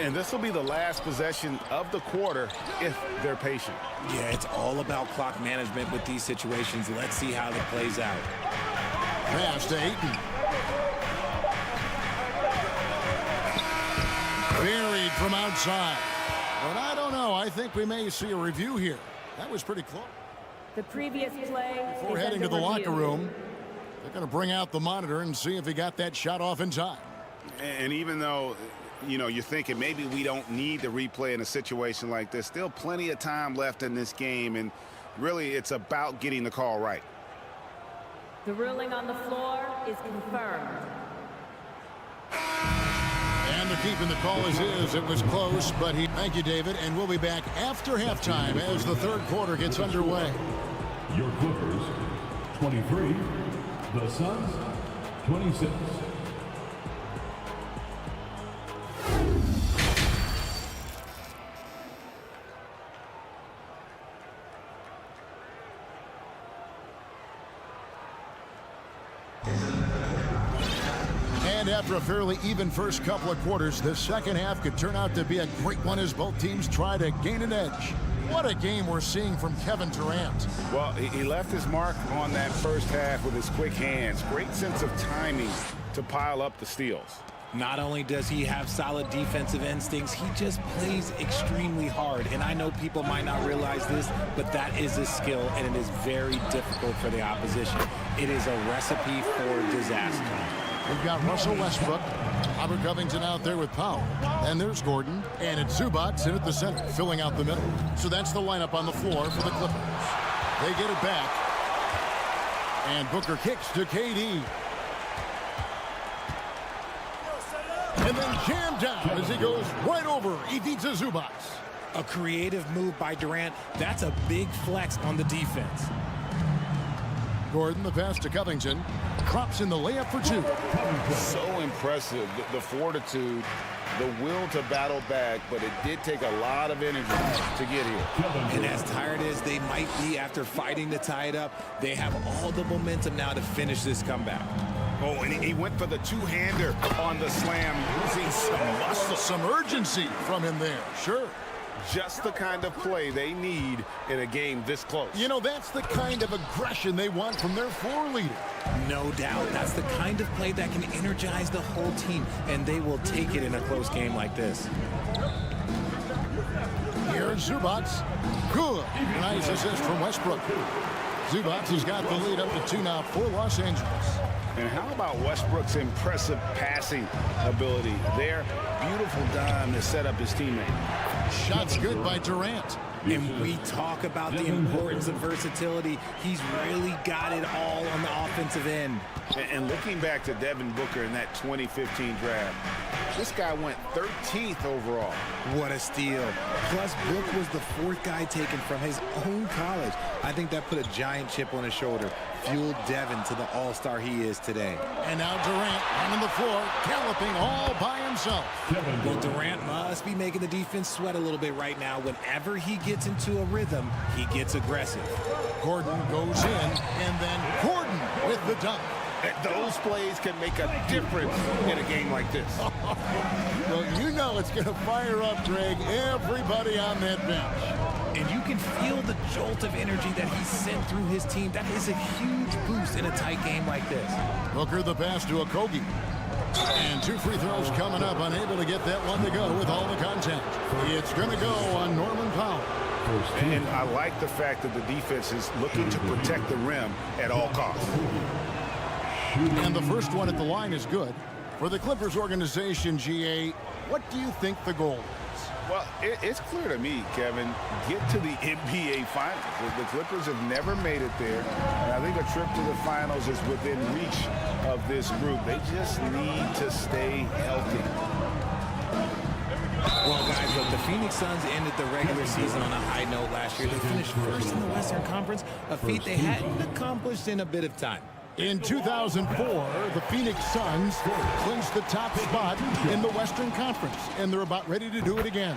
And this will be the last possession of the quarter if they're patient. Yeah, it's all about clock management with these situations. Let's see how that plays out. Pass to Ayton. Buried from outside. But I don't know. I think we may see a review here. That was pretty close. The previous play. Before heading to the locker room, they're going to bring out the monitor and see if he got that shot off in time. And even though, you know, you're thinking maybe we don't need the replay in a situation like this, still plenty of time left in this game, and really it's about getting the call right. The ruling on the floor is confirmed. And they're keeping the call as is. It was close, but thank you, David, and we'll be back after halftime as the third quarter gets underway. Your Clippers, 23. The Suns, 26. And after a fairly even first couple of quarters, the second half could turn out to be a great one as both teams try to gain an edge. What a game we're seeing from Kevin Durant. Well, he left his mark on that first half with his quick hands. Great sense of timing to pile up the steals. Not only does he have solid defensive instincts, he just plays extremely hard. And I know people might not realize this, but that is a skill, and it is very difficult for the opposition. It is a recipe for disaster. We've got Russell Westbrook, Robert Covington out there with Powell. And there's Gordon. And it's Zubac in at the center, filling out the middle. So that's the lineup on the floor for the Clippers. They get it back. And Booker kicks to KD. And then jammed down as he goes right over Ivica Zubac. A creative move by Durant. That's a big flex on the defense. Gordon, the pass to Covington. Drops in the layup for two. So impressive, the fortitude, the will to battle back, but it did take a lot of energy to get here. And as tired as they might be after fighting to tie it up, they have all the momentum now to finish this comeback. Oh, and he went for the two-hander on the slam, losing some muscle. Some urgency from him there, sure. Just the kind of play they need in a game this close. You know, that's the kind of aggression they want from their floor leader. No doubt. That's the kind of play that can energize the whole team, and they will take it in a close game like this. Here's Zubac. Good. Nice assist from Westbrook. Zubac has got the lead up to 2 now for Los Angeles. And how about Westbrook's impressive passing ability? Their beautiful dime to set up his teammate. Shots good by Durant. And we talk about the importance of versatility. He's really got it all on the offensive end. And looking back to Devin Booker in that 2015 draft, this guy went 13th overall. What a steal. Plus, Book was the 4th guy taken from his own college. I think that put a giant chip on his shoulder, fueled Devin to the all-star he is today. And now Durant on the floor, galloping all by himself. Well, Durant must be making the defense sweat a little bit right now. Whenever he gets into a rhythm, he gets aggressive. Gordon goes in, and then Gordon with the dunk. Those plays can make a difference in a game like this. Well, you know it's going to fire up, Greg, everybody on that bench. And you can feel the jolt of energy that he sent through his team. That is a huge boost in a tight game like this. Booker the pass to Okogie. And 2 free throws coming up, unable to get that one to go with all the contact. It's going to go on Norman Powell. And I like the fact that the defense is looking to protect the rim at all costs. And the first one at the line is good. For the Clippers organization, GA, what do you think the goal is? Well, it's clear to me, Kevin, get to the NBA Finals. The Clippers have never made it there, and I think a trip to the Finals is within reach of this group. They just need to stay healthy. Well, guys, look, the Phoenix Suns ended the regular season on a high note last year. They finished first in the Western Conference, a feat they hadn't accomplished in a bit of time. In 2004, the Phoenix Suns clinched the top spot in the Western Conference, and they're about ready to do it again.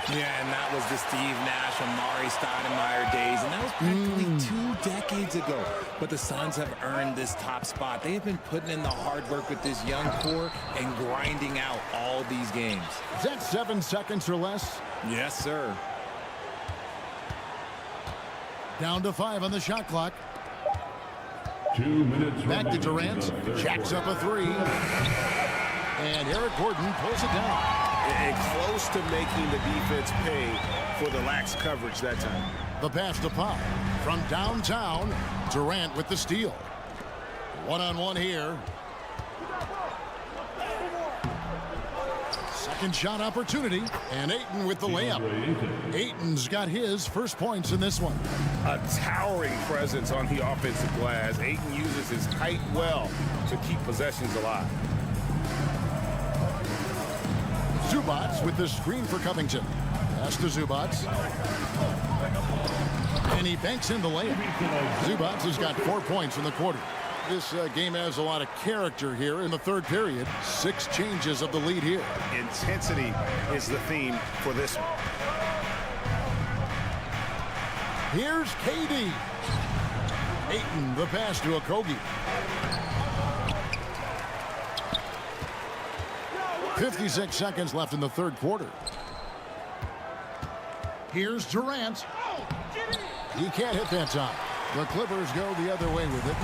Yeah, and that was the Steve Nash, Amari Stoudemire days, and that was practically 2 decades ago. But the Suns have earned this top spot. They have been putting in the hard work with this young core and grinding out all these games. Is that 7 seconds or less? Yes, sir. Down to 5 on the shot clock. 2 minutes. Back to Durant. Jacks up a 3. And Eric Gordon pulls it down. And close to making the defense pay for the lax coverage that time. The pass to Pop. From downtown, Durant with the steal. One-on-one here. Second shot opportunity, and Ayton with the layup. Ayton's got his first points in this one. A towering presence on the offensive glass. Ayton uses his height well to keep possessions alive. Zubac with the screen for Covington. Pass to Zubac. And he banks in the layup. Zubac has got 4 points in the quarter. This game has a lot of character here in the third period. 6 changes of the lead here. Intensity is the theme for this one. Here's KD. Ayton, the pass to Okogie. 56 seconds left in the third quarter. Here's Durant. He can't hit that time. The Clippers go the other way with it.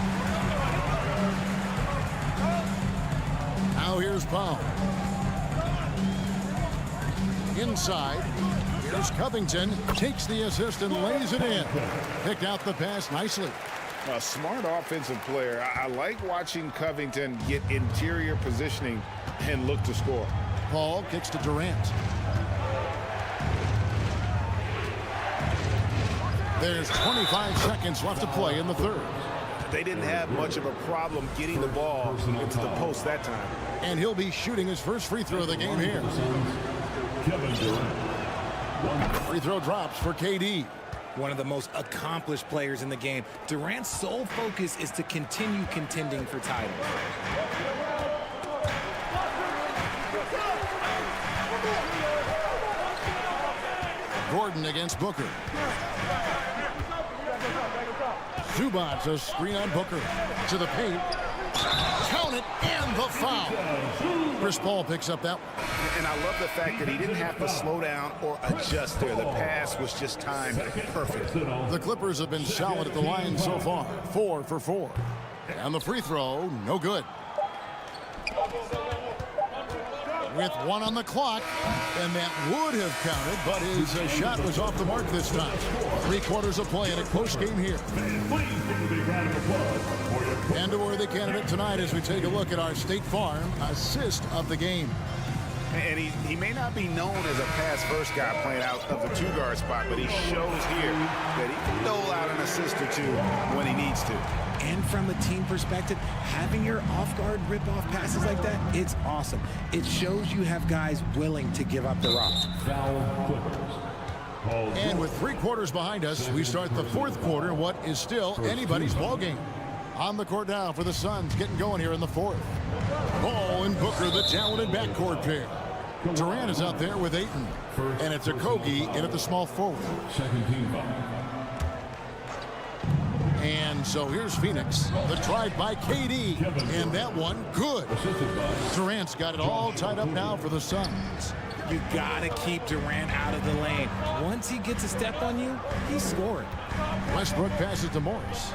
Now here's Powell. Inside. Here's Covington. Takes the assist and lays it in. Picked out the pass nicely. A smart offensive player. I like watching Covington get interior positioning and look to score. Paul kicks to Durant. There's 25 seconds left to play in the third. They didn't have much of a problem getting the ball into the post that time. And he'll be shooting his first free throw of the game here. Kevin Durant. Free throw drops for KD. One of the most accomplished players in the game. Durant's sole focus is to continue contending for titles. Gordon against Booker. Zubac, a screen on Booker. To the paint. opponent and the foul. Chris Paul picks up that one. And I love the fact that he didn't have to slow down or adjust there. The pass was just timed perfect. The Clippers have been solid at the line so far. 4 for 4. And the free throw, no good. With 1 on the clock, and that would have counted, but his shot was off the mark this time. 3/4 of play in a close game here. And a worthy candidate tonight as we take a look at our State Farm assist of the game. And he may not be known as a pass-first guy playing out of the 2-guard spot, but he shows here that he can dole out an assist or 2 when he needs to. And from a team perspective, having your off-guard rip-off passes like that, it's awesome. It shows you have guys willing to give up the rock. And with 3/4 behind us, we start the 4th quarter, what is still anybody's ball game. On the court now for the Suns, getting going here in the 4th. Ball and Booker, the talented backcourt pair. Durant is out there with Ayton, and it's Okogie in at the small forward. And so here's Phoenix. The drive by KD. And that one, good. Durant's got it all tied up now for the Suns. You got to keep Durant out of the lane. Once he gets a step on you, he's scoring. Westbrook passes to Morris.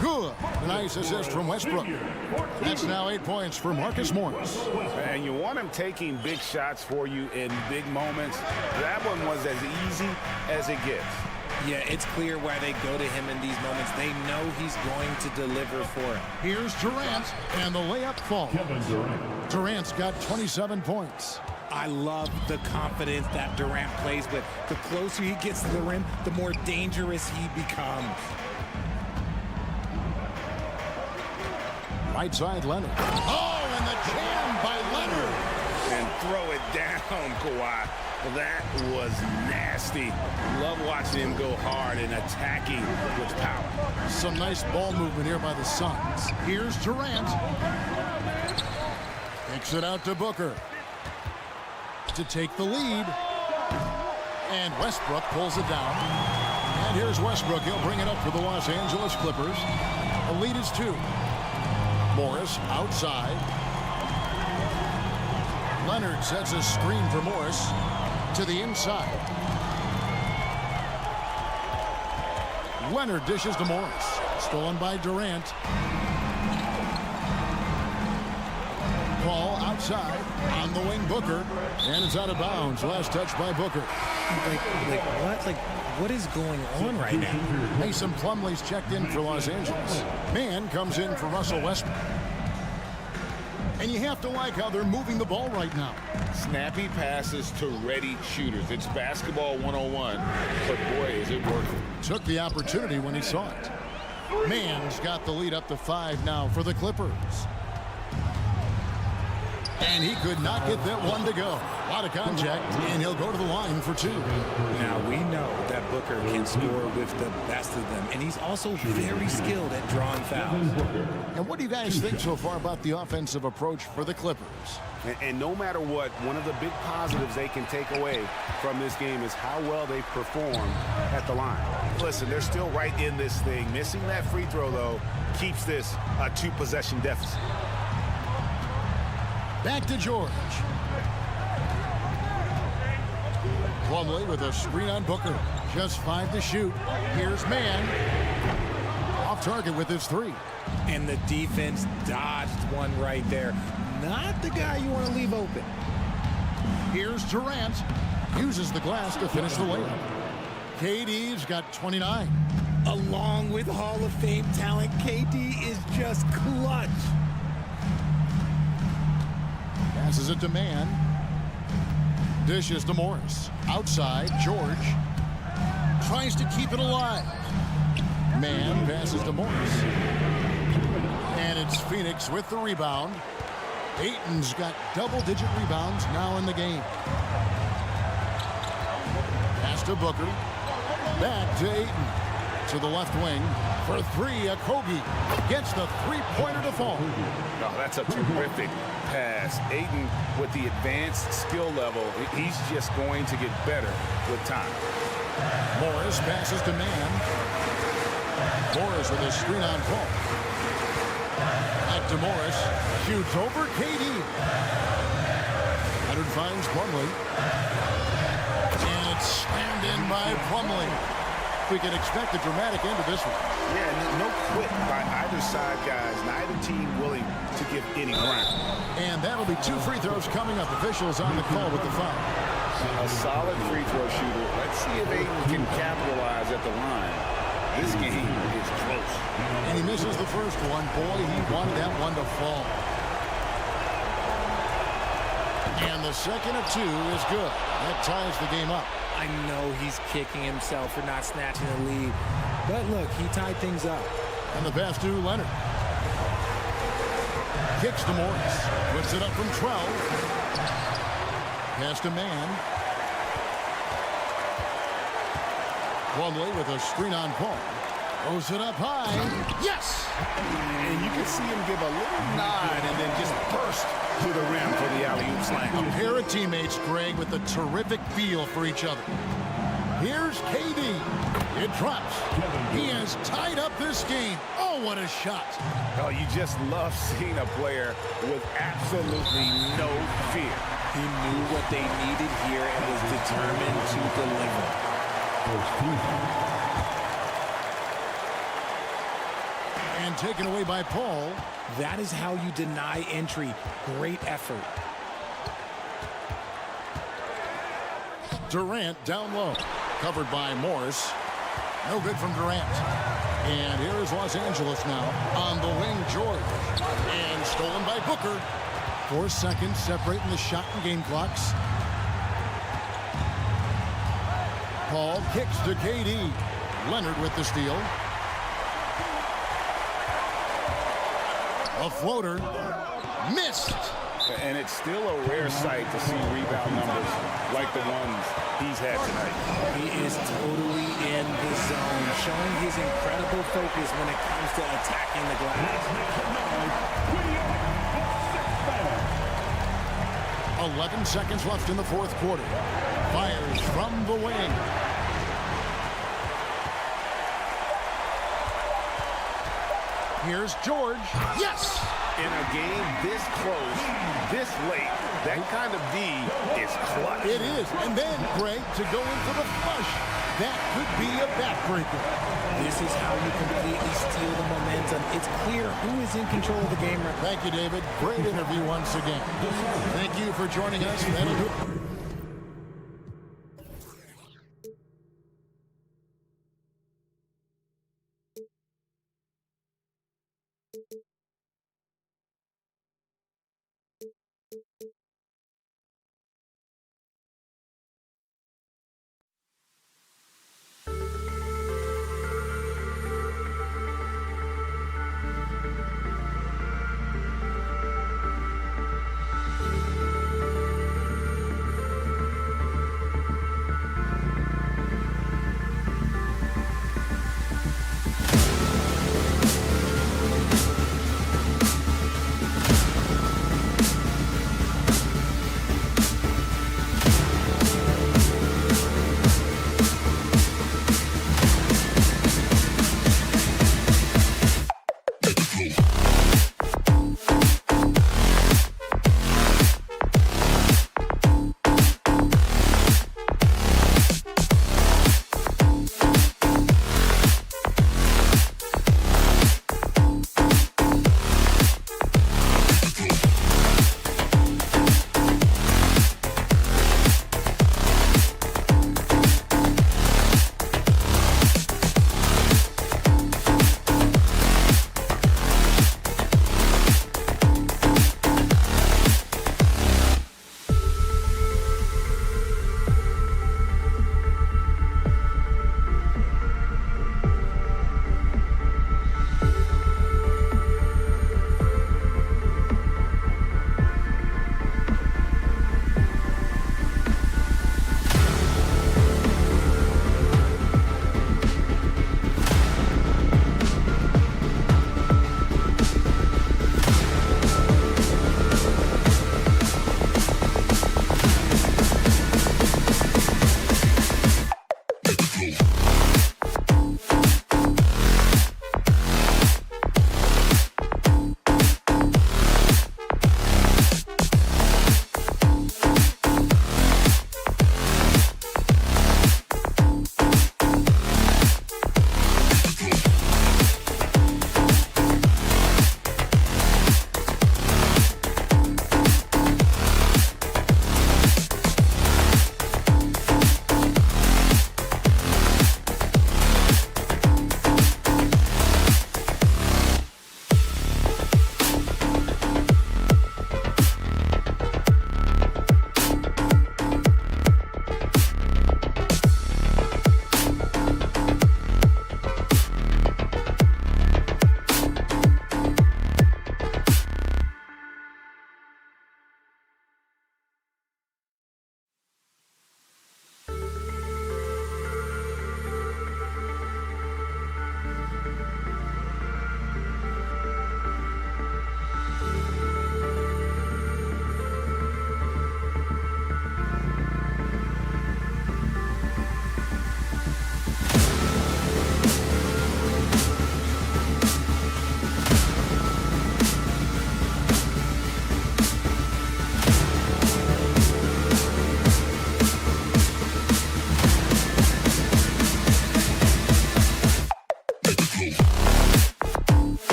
Good. Nice assist from Westbrook. That's now 8 points for Marcus Morris. And you want him taking big shots for you in big moments. That one was as easy as it gets. Yeah, it's clear why they go to him in these moments. They know he's going to deliver for him. Here's Durant, and the layup falls. Durant's got 27 points. I love the confidence that Durant plays with. The closer he gets to the rim, the more dangerous he becomes. Right side, Leonard. Oh, and the jam by Leonard. And throw it down, Kawhi. That was nasty. Love watching him go hard and attacking with power. Some nice ball movement here by the Suns. Here's Durant. Kicks it out to Booker to take the lead. And Westbrook pulls it down. And here's Westbrook. He'll bring it up for the Los Angeles Clippers. The lead is 2. Morris outside. Leonard sets a screen for Morris to the inside. Leonard dishes to Morris. Stolen by Durant. Ball outside on the wing, Booker, and it's out of bounds. Last touch by Booker. What is going on right now? Mason Plumlee's checked in for Los Angeles. Man comes in for Russell Westbrook. And you have to like how they're moving the ball right now. Snappy passes to ready shooters. It's basketball 101, but boy, is it working. Took the opportunity when he saw it. Man's got the lead up to 5 now for the Clippers. And he could not get that one to go. A lot of contact, and he'll go to the line for 2. Now, we know that Booker can score with the best of them, and he's also very skilled at drawing fouls. And what do you guys think so far about the offensive approach for the Clippers? And no matter what, one of the big positives they can take away from this game is how well they perform at the line. Listen, they're still right in this thing. Missing that free throw, though, keeps this a 2-possession deficit. Back to George. Plumlee with a screen on Booker. Just 5 to shoot. Here's Man. Off target with his 3. And the defense dodged one right there. Not the guy you want to leave open. Here's Durant. Uses the glass to finish the layup. KD's got 29. Along with Hall of Fame talent, KD is just clutch. Passes it to Man. Dishes to Morris. Outside, George tries to keep it alive. Man passes to Morris. And it's Phoenix with the rebound. Ayton's got double-digit rebounds now in the game. Pass to Booker. Back to Ayton. To the left wing. For 3, Okogie gets the 3-pointer to fall. Oh, that's a terrific pass. Ayton, with the advanced skill level, he's just going to get better with time. Morris passes to Man. Morris with a screen on Paul. Back to Morris. Shoots over KD. Leonard finds Plumlee. And it's slammed in by Plumlee. We can expect a dramatic end to this one. Yeah, no quit by either side, guys. Neither team willing to give any ground. And that'll be 2 free throws coming up. Officials on the call with the foul. A solid free throw shooter. Let's see if Aiden can capitalize at the line. This game is close. And he misses the first one. Boy, he wanted that one to fall. And the second of 2 is good. That ties the game up. I know he's kicking himself for not snatching the lead. But look, he tied things up. And the pass to Leonard. Kicks to Morris. Puts it up from 12. Pass to Mann. Bobslay with a screen on Paul. Throws it up high. Yes! And you can see him give a little nod and then just burst to the rim for the alley-oop slam. A pair of teammates, Greg, with a terrific feel for each other. Here's KD. It drops. He has tied up this game. Oh, what a shot. Oh, you just love seeing a player with absolutely no fear. He knew what they needed here and was determined to deliver. And taken away by Paul. That is how you deny entry. Great effort. Durant down low. Covered by Morris. No good from Durant. And here is Los Angeles now on the wing, George. And stolen by Booker. 4 seconds separating the shot and game clocks. Paul kicks to KD. Leonard with the steal. A floater. Missed. And it's still a rare sight to see rebound numbers like the ones he's had tonight. He is totally in the zone, showing his incredible focus when it comes to attacking the glass. 11 seconds left in the 4th quarter. Fires from the wing. Here's George. Yes! In a game this close, this late, that kind of D is clutch. It is. And then, Greg, to go in for the flush. That could be a backbreaker. This is how you completely steal the momentum. It's clear who is in control of the game. Thank you, David. Great interview once again. Thank you for joining us.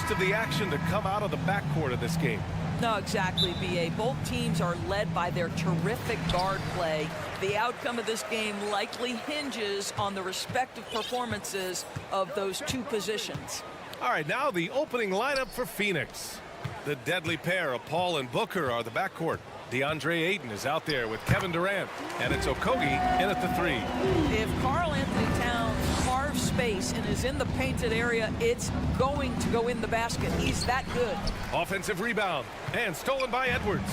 most of the action to come out of the backcourt of this game. No, exactly, B.A. Both teams are led by their terrific guard play. The outcome of this game likely hinges on the respective performances of those two positions. All right, now the opening lineup for Phoenix. The deadly pair of Paul and Booker are the backcourt. DeAndre Ayton is out there with Kevin Durant, and it's Okogie in at the three. If Karl Anthony Towns carves space and is in the painted area, it's going to go in the basket. He's that good. Offensive rebound, and stolen by Edwards.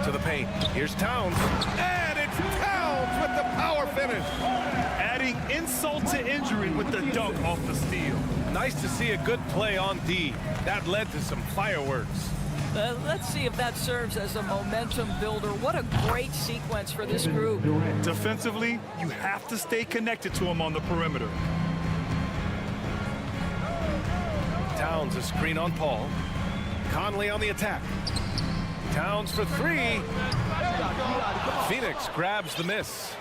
To the paint. Here's Towns, and it's Towns with the power finish. Adding insult to injury with the dunk off the steal. Nice to see a good play on D. That led to some fireworks. Let's see if that serves as a momentum builder. What a great sequence for this group. Defensively, you have to stay connected to him on the perimeter. Towns a screen on Paul. Conley on the attack. Towns for three. Phoenix grabs the miss.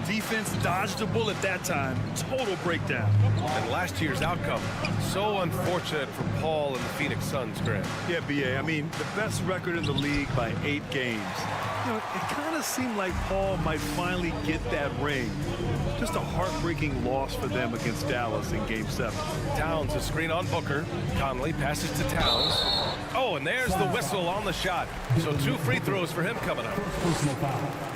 Defense dodged the bullet that time. Total breakdown. And last year's outcome, so unfortunate for Paul and the Phoenix Suns, Grant. Yeah, B.A., I mean, the best record in the league by 8 games. You know, it kind of seemed like Paul might finally get that ring. Just a heartbreaking loss for them against Dallas in Game 7. Towns a screen on Booker. Conley passes to Towns. Oh, and there's the whistle on the shot. So 2 free throws for him coming up.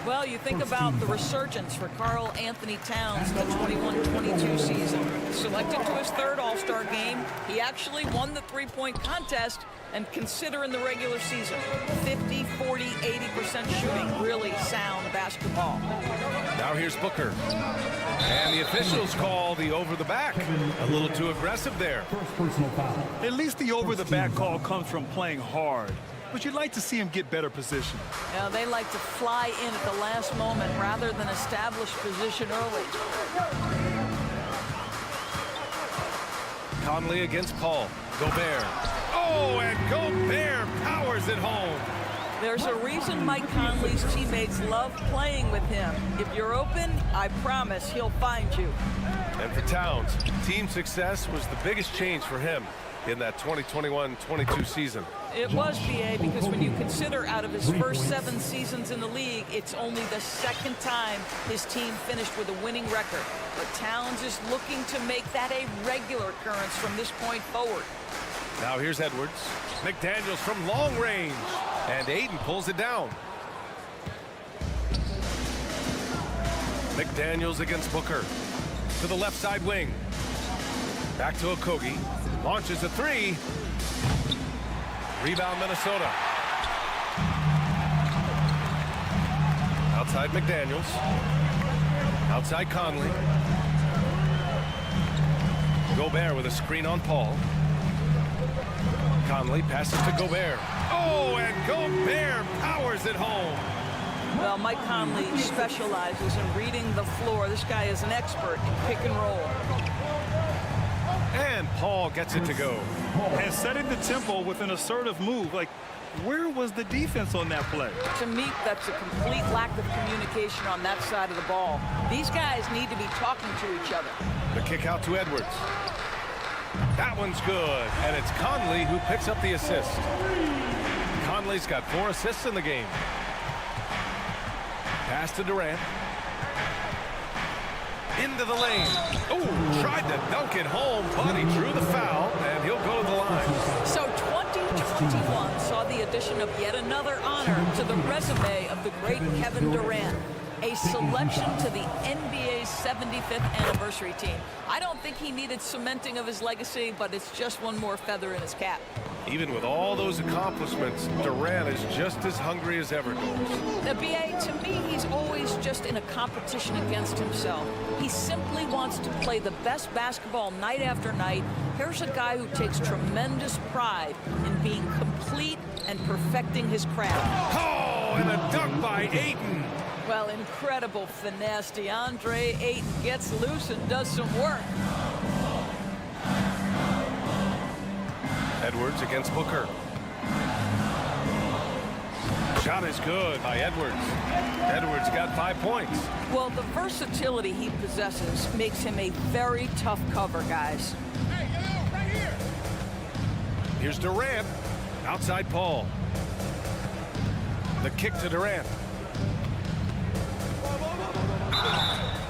Well, you think about the resurgence for Karl Anthony Towns in the 21-22 season. Selected to his 3rd All-Star game, he actually won the three-point contest. And consider in the regular season, 50, 40, 80% shooting, really sound basketball. Now here's Booker. And the officials call the over the back. A little too aggressive there. At least the over the back call comes from playing hard. But you'd like to see him get better position. Yeah, they like to fly in at the last moment rather than establish position early. Conley against Paul. Gobert. Oh, and Gobert powers it home. There's a reason Mike Conley's teammates love playing with him. If you're open, I promise he'll find you. And for Towns, team success was the biggest change for him in that 2021-22 season. It was, B.A., because when you consider out of his first 7 seasons in the league, it's only the 2nd time his team finished with a winning record. But Towns is looking to make that a regular occurrence from this point forward. Now here's Edwards. McDaniels from long range. And Ayton pulls it down. McDaniels against Booker. To the left side wing. Back to Okogie. Launches a three. Rebound Minnesota. Outside McDaniels. Outside Conley. Gobert with a screen on Paul. Conley passes to Gobert. Oh, and Gobert powers it home. Well, Mike Conley specializes in reading the floor. This guy is an expert in pick and roll. And Paul gets it to go. And setting the tempo with an assertive move. Like, where was the defense on that play? To me, that's a complete lack of communication on that side of the ball. These guys need to be talking to each other. The kick out to Edwards. That one's good. And it's Conley who picks up the assist. Conley's got 4 assists in the game. Pass to Durant. Into the lane. Oh, tried to dunk it home, but he drew the foul, and he'll go to the line. So 2021 saw the addition of yet another honor to the resume of the great Kevin Durant. A selection to the NBA's 75th anniversary team. I don't think he needed cementing of his legacy, but it's just one more feather in his cap. Even with all those accomplishments, Durant is just as hungry as ever goes. The BA, to me, he's always just in a competition against himself. He simply wants to play the best basketball night after night. Here's a guy who takes tremendous pride in being complete and perfecting his craft. Oh, and a dunk by Ayton. Well, incredible finesse. DeAndre Ayton gets loose and does some work. Edwards against Booker. Shot is good by Edwards. Edwards got 5 points. Well, the versatility he possesses makes him a very tough cover, guys. Hey, right here. Here's Durant. Outside Paul. The kick to Durant.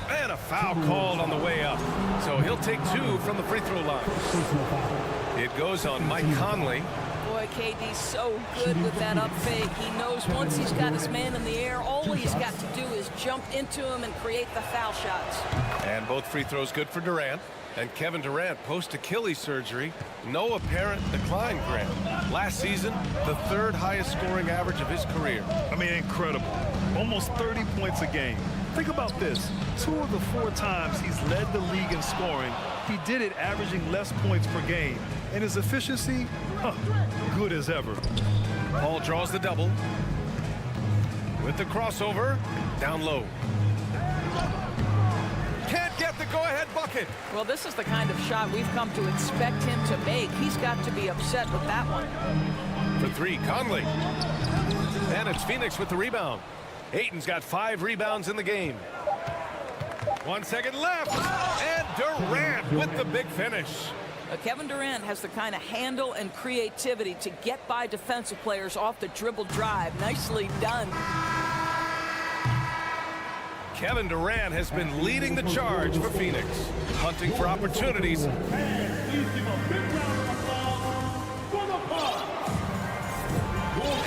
And a foul called on the way up. So he'll take 2 from the free throw line. It goes on Mike Conley. Boy, KD's so good with that up fake. He knows once he's got his man in the air, all he's got to do is jump into him and create the foul shots. And both free throws good for Durant. And Kevin Durant, post-Achilles surgery, no apparent decline, Grant. Last season, the 3rd highest scoring average of his career. I mean, incredible. Almost 30 points a game. Think about this. 2 of the 4 times he's led the league in scoring, he did it averaging less points per game. And his efficiency, good as ever. Paul draws the double. With the crossover, down low. Can't get the go-ahead bucket. Well, this is the kind of shot we've come to expect him to make. He's got to be upset with that one. For 3, Conley. And it's Phoenix with the rebound. Ayton's got 5 rebounds in the game. 1 second left. And Durant with the big finish. Kevin Durant has the kind of handle and creativity to get by defensive players off the dribble drive. Nicely done. Kevin Durant has been leading the charge for Phoenix, hunting for opportunities.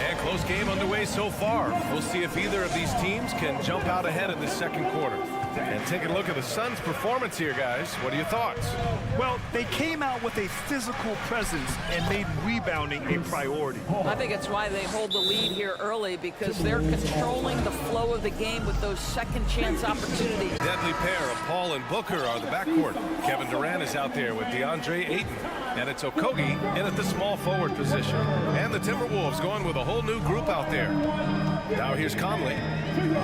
And close game underway so far. We'll see if either of these teams can jump out ahead in the second quarter. And taking a look at the Suns' performance here, guys. What are your thoughts? Well, they came out with a physical presence and made rebounding a priority. I think it's why they hold the lead here early, because they're controlling the flow of the game with those second chance opportunities. Deadly pair of Paul and Booker are the backcourt. Kevin Durant is out there with DeAndre Ayton. And it's Okogie in at the small forward position. And the Timberwolves going with a whole new group out there. Now here's Conley.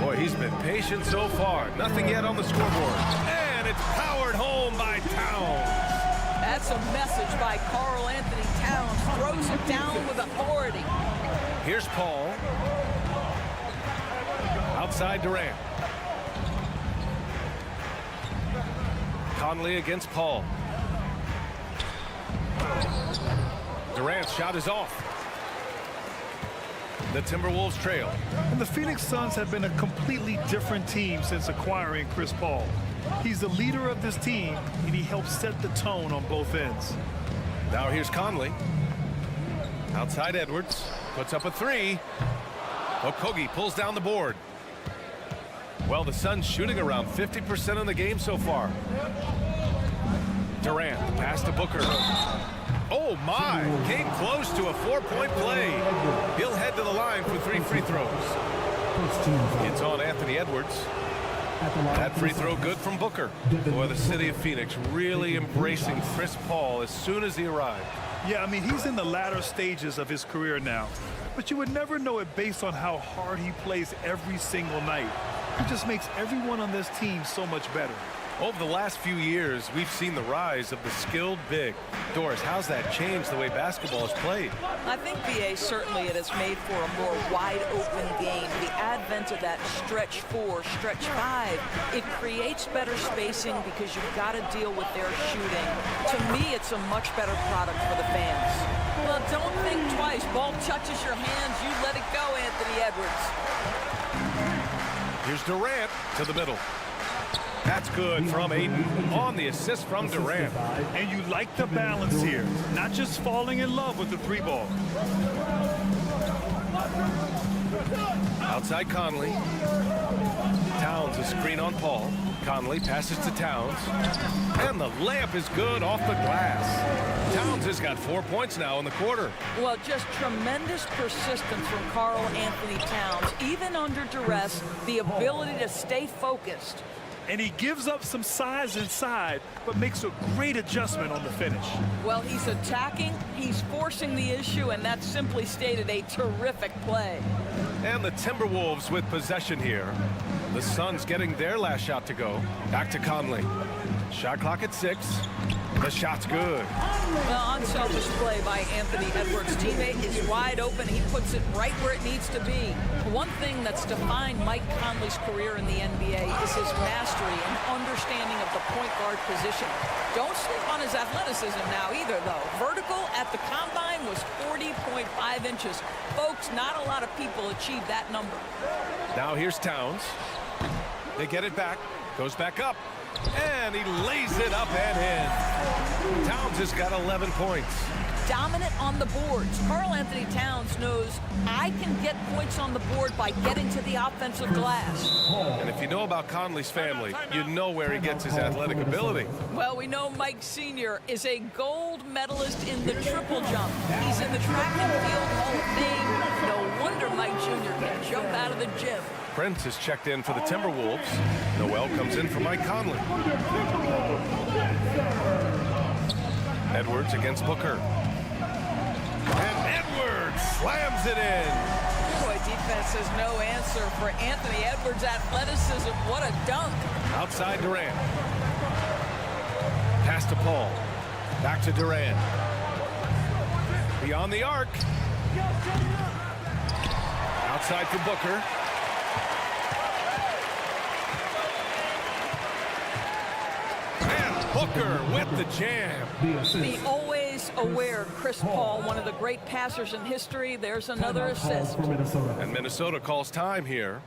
Boy, he's been patient so far. Nothing yet on the scoreboard. And it's powered home by Towns. That's a message by Karl Anthony Towns. Throws it down with authority. Here's Paul. Outside Durant. Conley against Paul. Durant's shot is off. The Timberwolves trail. And the Phoenix Suns have been a completely different team since acquiring Chris Paul. He's the leader of this team, and he helps set the tone on both ends. Now here's Conley. Outside Edwards. Puts up a 3. Okogie pulls down the board. Well, the Suns shooting around 50% in the game so far. Durant, pass to Booker. Oh my, came close to a 4-point play. He'll head to the line for 3 free throws. It's on Anthony Edwards. That free throw good from Booker. Boy, the city of Phoenix really embracing Chris Paul as soon as he arrived. Yeah, I mean, he's in the latter stages of his career now. But you would never know it based on how hard he plays every single night. He just makes everyone on this team so much better. Over the last few years, we've seen the rise of the skilled big. Doris, how's that changed the way basketball is played? I think, BA, certainly it has made for a more wide-open game. The advent of that stretch 4, stretch 5, it creates better spacing because you've got to deal with their shooting. To me, it's a much better product for the fans. Well, don't think twice. Ball touches your hands, you let it go, Anthony Edwards. Here's Durant to the middle. That's good from Ayton on the assist from Durant. And you like the balance here, not just falling in love with the 3-ball. Outside Conley. Towns a screen on Paul. Conley passes to Towns. And the layup is good off the glass. Towns has got 4 points now in the quarter. Well, just tremendous persistence from Karl Anthony Towns. Even under duress, the ability to stay focused. And he gives up some size inside, but makes a great adjustment on the finish. Well, he's attacking, he's forcing the issue, and that's simply stated a terrific play. And the Timberwolves with possession here. The Suns getting their last shot to go. Back to Conley. Shot clock at 6. The shot's good. Well, unselfish play by Anthony Edwards' teammate is wide open. He puts it right where it needs to be. One thing that's defined Mike Conley's career in the NBA is his mastery and understanding of the point guard position. Don't sleep on his athleticism now either, though. Vertical at the combine was 40.5 inches. Folks, not a lot of people achieve that number. Now here's Towns. They get it back. Goes back up. And he lays it up and in. Towns has got 11 points. Dominant on the boards. Karl Anthony Towns knows I can get points on the board by getting to the offensive glass. And if you know about Conley's family, you know where he gets his athletic ability. Well, we know Mike Sr. is a gold medalist in the triple jump. He's in the track and field Hall of Fame. No wonder Mike Jr. can jump out of the gym. Prince is checked in for the Timberwolves. Noel comes in for Mike Conley. Edwards against Booker. And Edwards slams it in. Boy, defense has no answer for Anthony Edwards' athleticism. What a dunk. Outside Durant. Pass to Paul. Back to Durant. Beyond the arc. Outside for Booker. Booker with the jam. The always aware Chris Paul, one of the great passers in history. There's another assist. And Minnesota calls time here.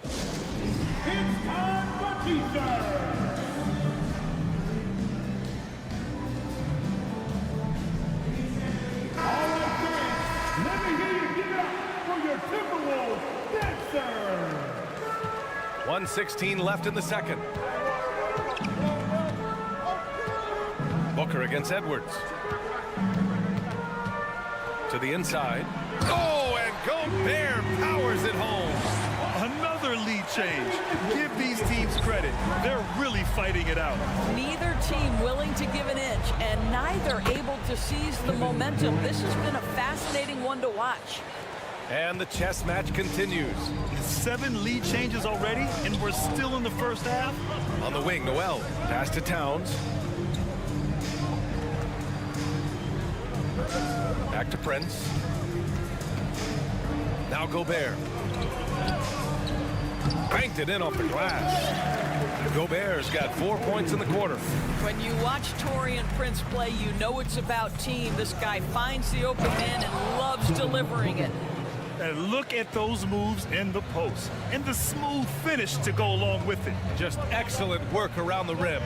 It's time for defense. All right, fans, let me hear you get up for your Timberwolves dancer. 1:16 left in the second. Booker against Edwards. To the inside. Oh, and Gobert powers it home. Another lead change. Give these teams credit. They're really fighting it out. Neither team willing to give an inch, and neither able to seize the momentum. This has been a fascinating one to watch. And the chess match continues. 7 lead changes already, and we're still in the first half. On the wing, Noel. Pass to Towns. Back to Prince. Now Gobert. Banked it in off the glass. Gobert's got 4 points in the quarter. When you watch Taurean Prince play, you know it's about team. This guy finds the open man and loves delivering it. And look at those moves in the post and the smooth finish to go along with it. Just excellent work around the rim.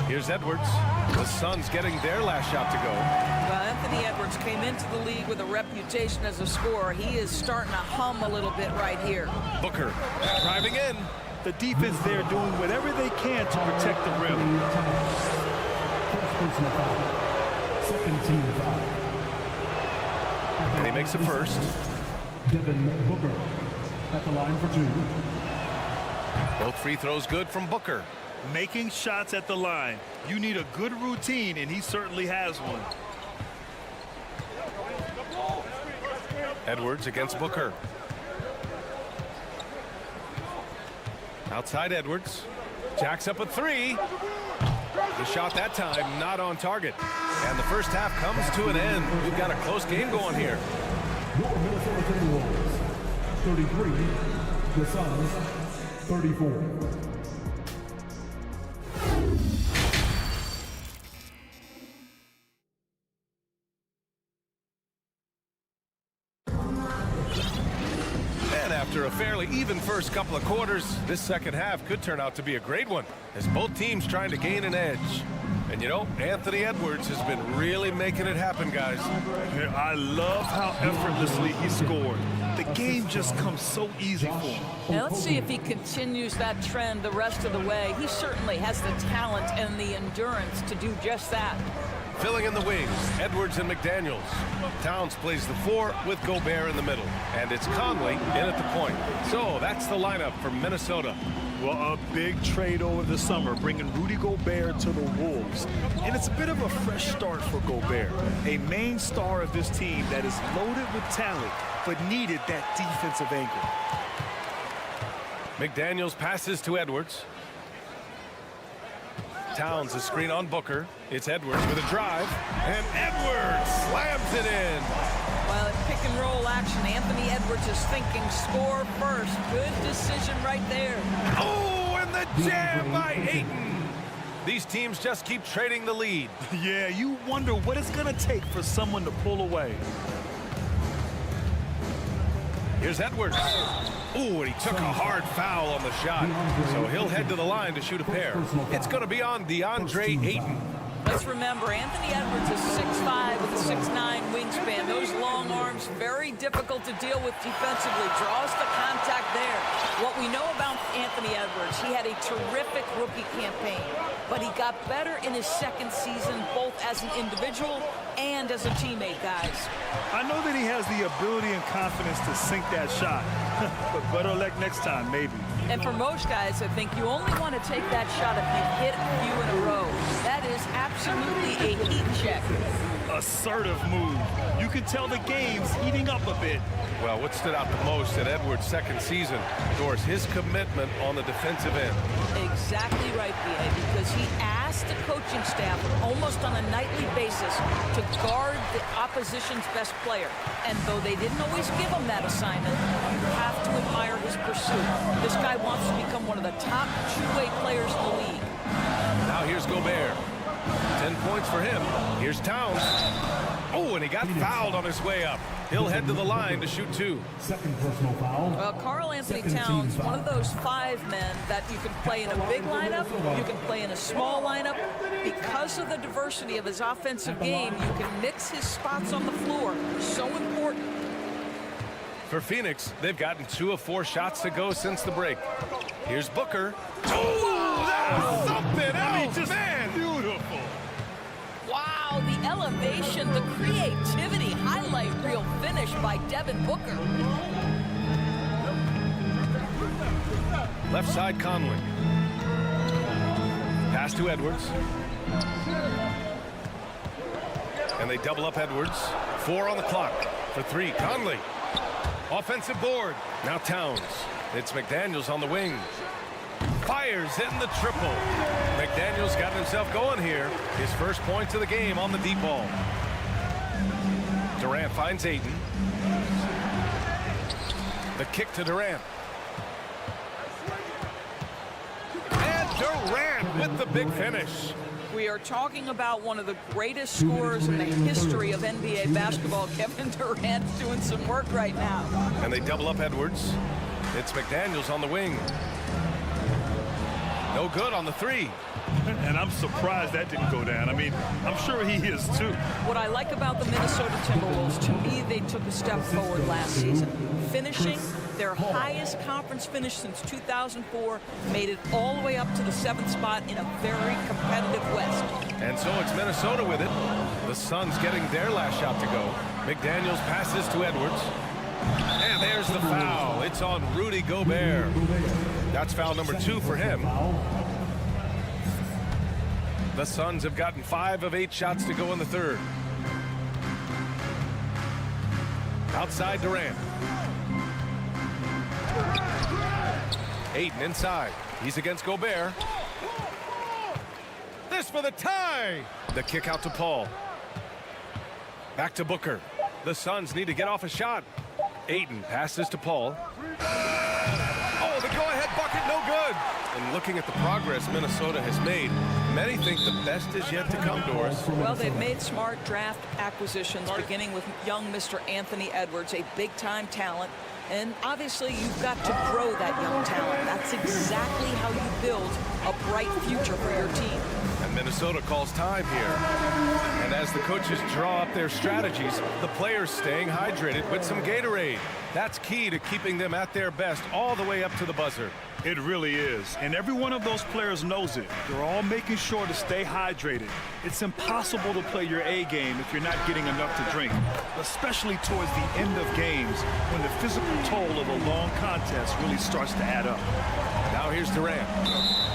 Here's Edwards. The Suns getting their last shot to go. Well, Anthony Edwards came into the league with a reputation as a scorer. He is starting to hum a little bit right here. Booker driving in. The defense there doing whatever they can to protect the rim. Second team foul. And he makes a first. Devin Booker at the line for 2. Both free throws good from Booker. Making shots at the line. You need a good routine, and he certainly has one. Edwards against Booker. Outside Edwards. Jacks up a 3. The shot that time not on target. And the first half comes to an end. We've got a close game going here. Your Minnesota Timberwolves 33, the Suns 34. And after a fairly even first couple of quarters, this second half could turn out to be a great one as both teams trying to gain an edge. And you know, Anthony Edwards has been really making it happen, guys. I love how effortlessly he scored. The game just comes so easy for him. Now let's see if he continues that trend the rest of the way. He certainly has the talent and the endurance to do just that. Filling in the wings, Edwards and McDaniels. Towns plays the 4 with Gobert in the middle. And it's Conley in at the point. So that's the lineup for Minnesota. Well, a big trade over the summer, bringing Rudy Gobert to the Wolves. And it's a bit of a fresh start for Gobert, a main star of this team that is loaded with talent, but needed that defensive angle. McDaniels passes to Edwards. Towns a screen on Booker. It's Edwards with a drive. And Edwards slams it in. Well, at pick and roll action, Anthony Edwards is thinking score first. Good decision right there. Oh, and the jam by Ayton. These teams just keep trading the lead. Yeah, you wonder what it's going to take for someone to pull away. Here's Edwards. Ooh, and he took a hard foul on the shot. So he'll head to the line to shoot a pair. It's going to be on DeAndre Ayton. Let's remember, Anthony Edwards is 6'5" with a 6'9" wingspan. Those long arms, very difficult to deal with defensively. Draws the contact there. What we know about Anthony Edwards, he had a terrific rookie campaign, but he got better in his second season, both as an individual and as a teammate, guys. I know that he has the ability and confidence to sink that shot, but better luck next time, maybe. And for most guys, I think you only want to take that shot if you've hit a few in a row. That is absolutely a heat check. Assertive move. You can tell the game's heating up a bit. Well, what stood out the most in Edwards' second season, Doris, his commitment on the defensive end. Exactly right, B.A., because he asked the coaching staff almost on a nightly basis to guard the opposition's best player. And though they didn't always give him that assignment, you have to admire his pursuit. This guy wants to become one of the top two-way players in the league. Now here's Gobert. 10 points for him. Here's Towns. Oh, and he got fouled on his way up. He'll head to the line to shoot 2. Second personal foul. Well, Karl Anthony Towns, one of those 5 men that you can play in a big lineup, you can play in a small lineup. Because of the diversity of his offensive game, you can mix his spots on the floor. So important. For Phoenix, they've gotten 2 of 4 shots to go since the break. Here's Booker. Oh, that's something else, man. Beautiful. Wow, the elevation, the creativity, highlight reel finish by Devin Booker. Left side, Conley. Pass to Edwards. And they double up Edwards. 4 on the clock for 3. Conley. Offensive board. Now Towns. It's McDaniels on the wing. Fires in the triple. McDaniels got himself going here. His first points of the game on the deep ball. Durant finds Ayton. The kick to Durant. And Durant with the big finish. We are talking about one of the greatest scorers in the history of NBA basketball. Kevin Durant's doing some work right now. And they double up Edwards. It's McDaniels on the wing. No good on the 3. And I'm surprised that didn't go down. I mean, I'm sure he is too. What I like about the Minnesota Timberwolves, to me, they took a step forward last season, finishing their highest conference finish since 2004, made it all the way up to the 7th spot in a very competitive West. And so it's Minnesota with it. The Suns getting their last shot to go. McDaniels passes to Edwards. And there's the foul. It's on Rudy Gobert. That's foul number 2 for him. The Suns have gotten 5 of 8 shots to go in the third. Outside Durant. Ayton inside. He's against Gobert. This for the tie. The kick out to Paul. Back to Booker. The Suns need to get off a shot. Ayton passes to Paul. Oh, the go-ahead bucket, no good. And looking at the progress Minnesota has made, many think the best is yet to come, Doris. Well, they've made smart draft acquisitions, beginning with young Mr. Anthony Edwards, a big-time talent. And obviously, you've got to grow that young talent. That's exactly how you build a bright future for your team. And Minnesota calls time here. And as the coaches draw up their strategies, the players staying hydrated with some Gatorade. That's key to keeping them at their best all the way up to the buzzer. It really is. And every one of those players knows it. They're all making sure to stay hydrated. It's impossible to play your A game if you're not getting enough to drink, especially towards the end of games when the physical toll of a long contest really starts to add up. Now here's Durant.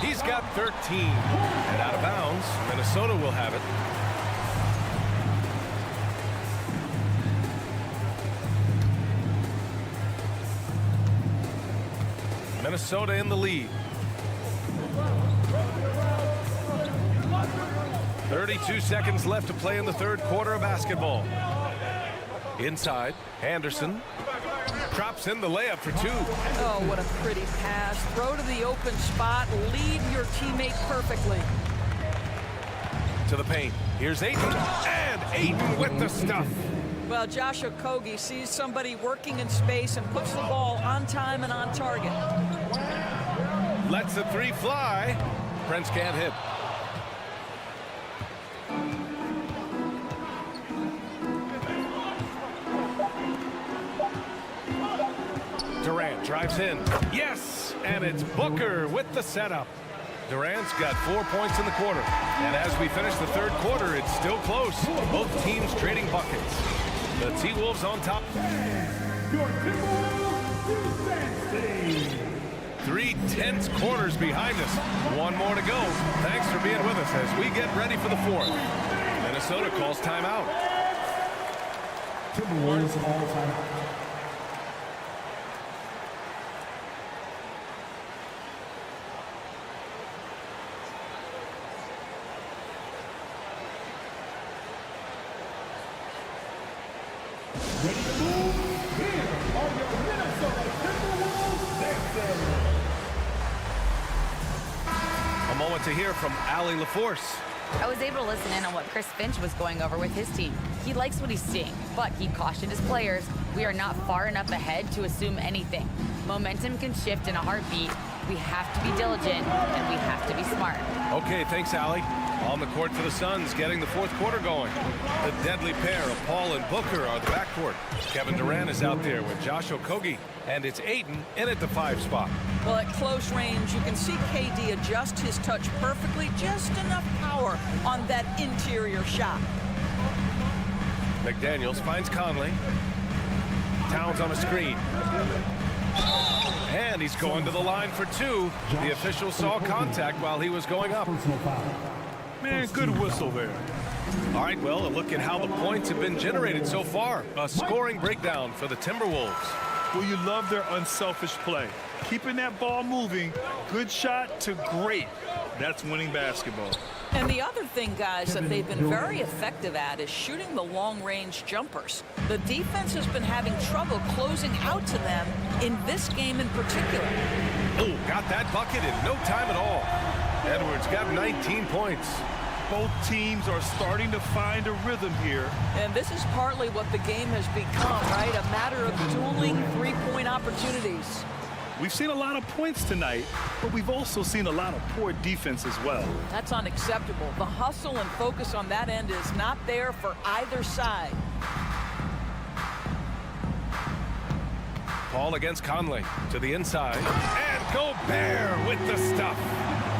He's got 13. And out of bounds, Minnesota will have it. Minnesota in the lead. 32 seconds left to play in the third quarter of basketball. Inside, Anderson drops in the layup for 2. Oh, what a pretty pass. Throw to the open spot. Lead your teammate perfectly. To the paint. Here's Ayton. And Ayton with the stuff. Well, Josh Okogie sees somebody working in space and puts the ball on time and on target. Lets the 3 fly. Prince can't hit. Durant drives in. Yes! And it's Booker with the setup. Durant's got 4 points in the quarter. And as we finish the third quarter, it's still close. Both teams trading buckets. The T-Wolves on top. 3 tense quarters behind us. 1 more to go. Thanks for being with us as we get ready for the 4th. Minnesota calls timeout. Timberwolves all time. Ready to move? Here are your Minnesota Timberwolves Texans. A moment to hear from Allie LaForce. I was able to listen in on what Chris Finch was going over with his team. He likes what he's seeing, but he cautioned his players, we are not far enough ahead to assume anything. Momentum can shift in a heartbeat. We have to be diligent, and we have to be smart. Okay, thanks, Allie. On the court for the Suns, getting the 4th quarter going. The deadly pair of Paul and Booker are the backcourt. Kevin Durant is out there with Josh Okogie, and it's Ayton in at the 5 spot. Well, at close range, you can see KD adjust his touch perfectly, just enough power on that interior shot. McDaniels finds Conley. Towns on a screen. And he's going to the line for 2. The official saw contact while he was going up. Man, good whistle there. All right, well, a look at how the points have been generated so far. A scoring breakdown for the Timberwolves. Well, you love their unselfish play. Keeping that ball moving, good shot to great. That's winning basketball. And the other thing, guys, that they've been very effective at is shooting the long-range jumpers. The defense has been having trouble closing out to them in this game in particular. Oh, got that bucket in no time at all. Edwards got 19 points. Both teams are starting to find a rhythm here. And this is partly what the game has become, right? A matter of dueling 3-point opportunities. We've seen a lot of points tonight, but we've also seen a lot of poor defense as well. That's unacceptable. The hustle and focus on that end is not there for either side. Paul against Conley to the inside. And Gobert with the stuff.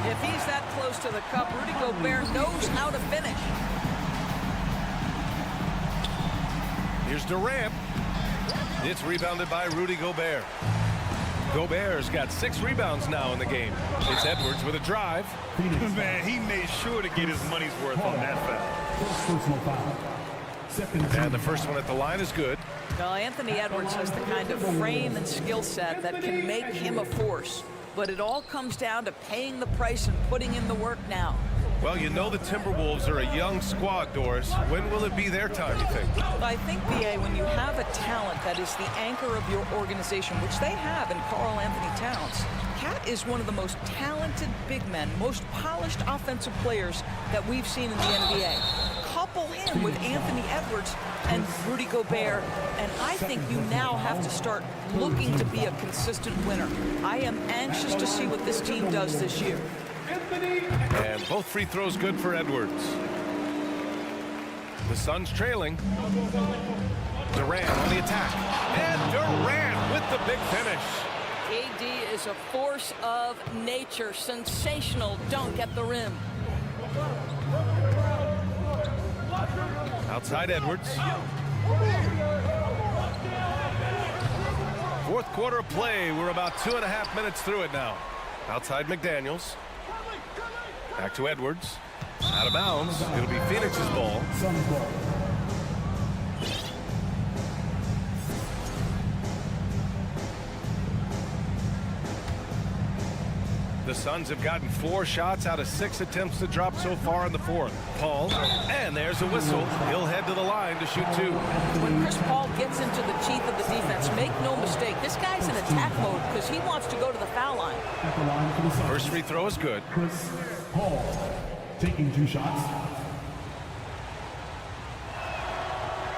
If he's that close to the cup, Rudy Gobert knows how to finish. Here's Durant. It's rebounded by Rudy Gobert. Gobert's got 6 rebounds now in the game. It's Edwards with a drive. Man, he made sure to get his money's worth on that foul. And the first one at the line is good. Well, Anthony Edwards has the kind of frame and skill set that can make him a force. But it all comes down to paying the price and putting in the work now. Well, you know the Timberwolves are a young squad, Doris. When will it be their time, you think? I think, B.A., when you have a talent that is the anchor of your organization, which they have in Karl Anthony Towns, Cat is one of the most talented big men, most polished offensive players that we've seen in the NBA. Couple him with Anthony Edwards and Rudy Gobert, and I think you now have to start looking to be a consistent winner. I am anxious to see what this team does this year. And both free throws good for Edwards. The Suns trailing. Durant on the attack. And Durant with the big finish. KD is a force of nature. Sensational dunk at the rim. Outside Edwards. Fourth quarter of play. We're about 2.5 minutes through it now. Outside McDaniels. Back to Edwards. Out of bounds. It'll be Phoenix's ball. The Suns have gotten 4 shots out of 6 attempts to drop so far in the fourth. Paul, and there's a whistle. He'll head to the line to shoot 2. When Chris Paul gets into the teeth of the defense, make no mistake, this guy's in attack mode because he wants to go to the foul line. First free throw is good. Chris Paul taking 2 shots.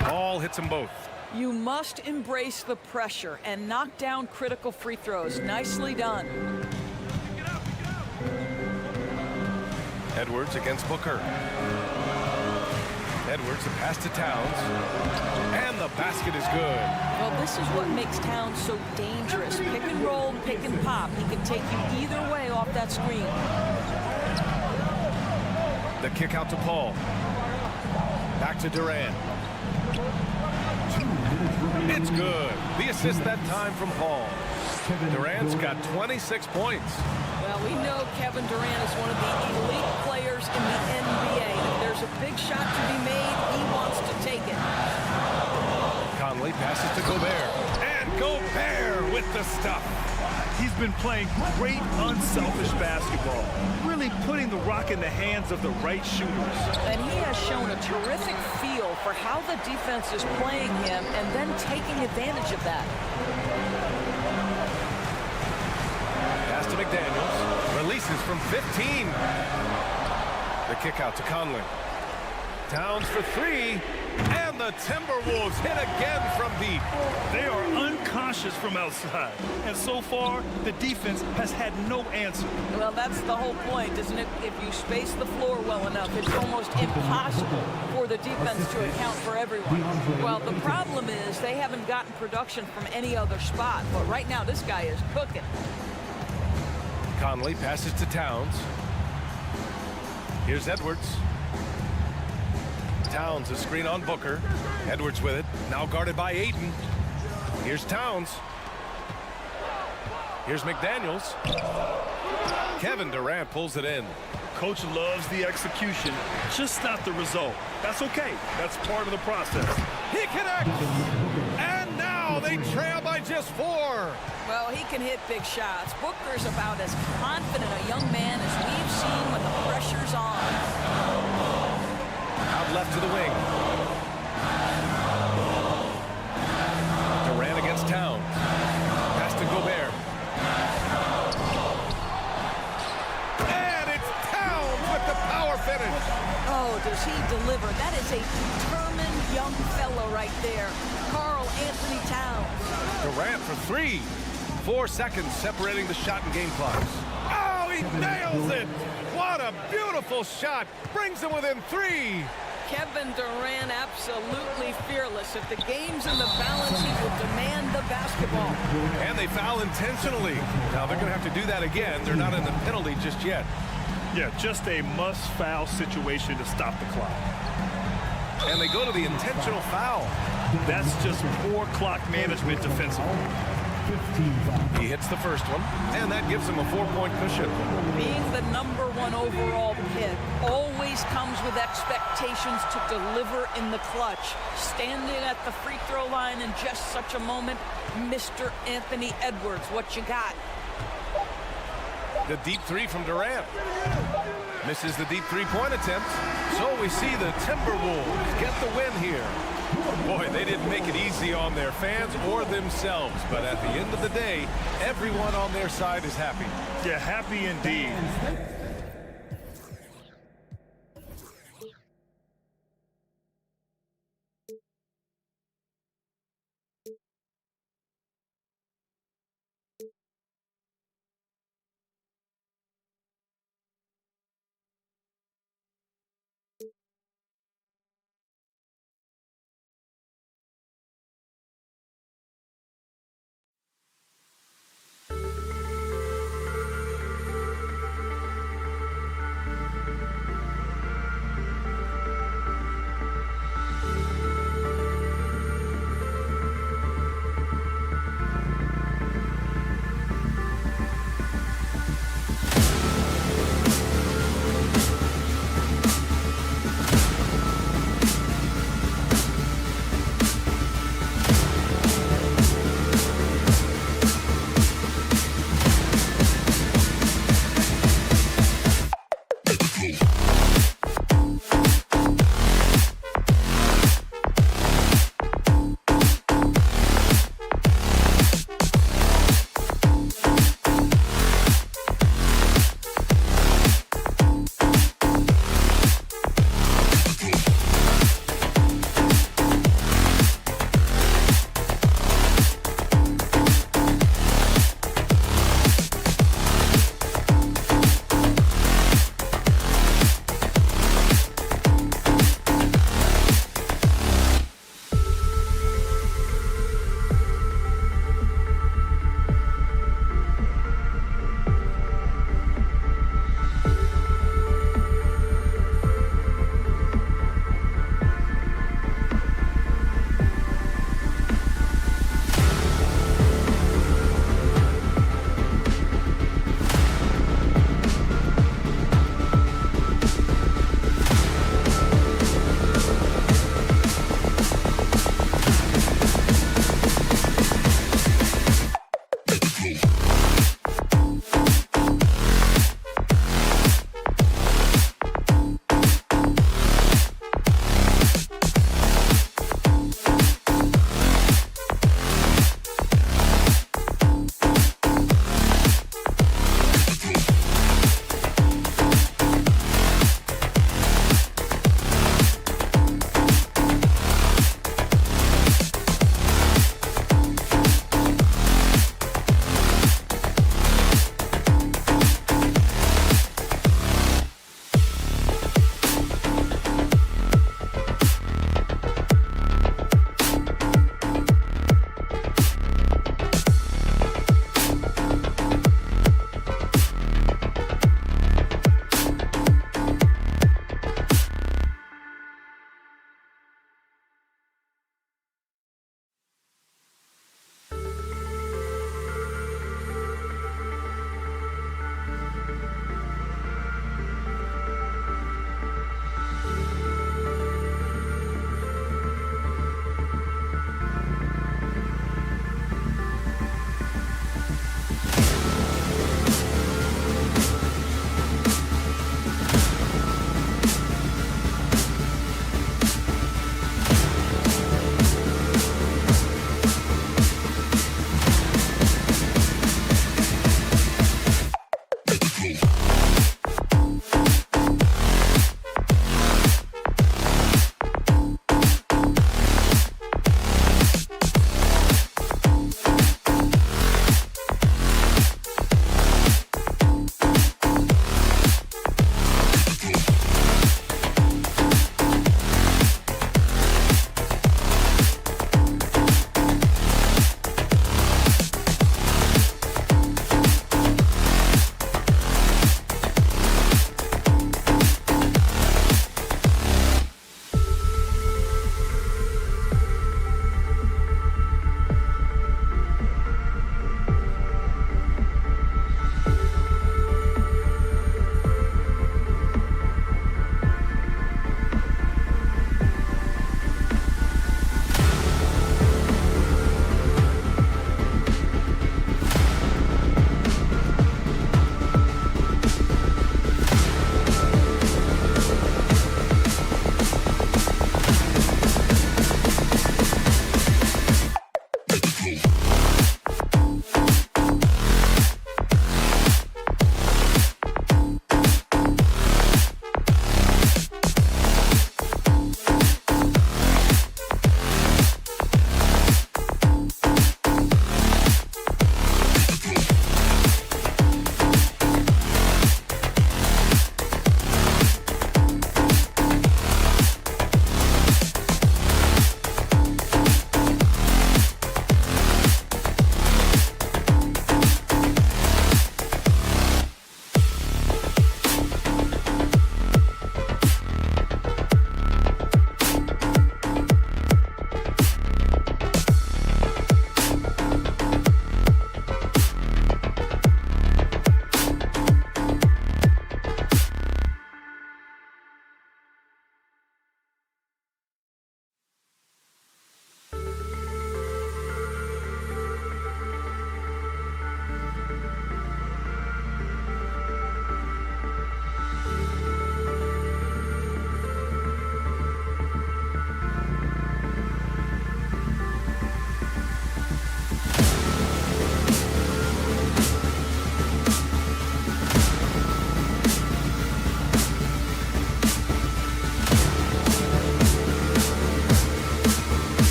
Paul hits them both. You must embrace the pressure and knock down critical free throws. Nicely done. Edwards against Booker. Edwards, the pass to Towns. And the basket is good. Well, this is what makes Towns so dangerous. Pick and roll, pick and pop. He can take you either way off that screen. The kick out to Paul. Back to Durant. It's good. The assist that time from Paul. Durant's got 26 points. Well, we know Kevin Durant is one of the elite players in the NBA. If there's a big shot to be made, he wants to take it. Conley passes to Gobert. And Gobert with the stuff. He's been playing great, unselfish basketball, really putting the rock in the hands of the right shooters. And he has shown a terrific feel for how the defense is playing him and then taking advantage of that. Pass to McDaniels. Releases from 15. The kick out to Conley. Towns for 3. And the Timberwolves hit again from deep. They are unconscious from outside. And so far, the defense has had no answer. Well, that's the whole point, isn't it? If you space the floor well enough, it's almost impossible for the defense to account for everyone. Well, the problem is they haven't gotten production from any other spot. But right now, this guy is cooking. Conley passes to Towns. Here's Edwards. Towns, a screen on Booker. Edwards with it. Now guarded by Ayton. Here's Towns. Here's McDaniels. Kevin Durant pulls it in. Coach loves the execution, just not the result. That's okay. That's part of the process. He connects. And now they trail by just 4. Well, he can hit big shots. Booker's about as confident a young man as we've seen when the pressure's on. Out left to the wing. Durant against Towns. Pass to Gobert. And it's Towns with the power finish. Oh, does he deliver? That is a determined young fella right there. Karl Anthony Towns. Durant for 3. 4 seconds separating the shot and game clocks. Oh, he nails it! What a beautiful shot! Brings him within 3. Kevin Durant absolutely fearless. If the game's in the balance, he will demand the basketball. And they foul intentionally. Now they're going to have to do that again. They're not in the penalty just yet. Yeah, just a must-foul situation to stop the clock. And they go to the intentional foul. That's just poor clock management defensively. He hits the first one, and that gives him a 4-point cushion. Being the #1 overall pick always comes with expectations to deliver in the clutch. Standing at the free throw line in just such a moment, Mr. Anthony Edwards, what you got? The deep 3 from Durant. Misses the deep 3-point attempt. So we see the Timberwolves get the win here. Boy, they didn't make it easy on their fans or themselves, but at the end of the day, everyone on their side is happy. Yeah, happy indeed.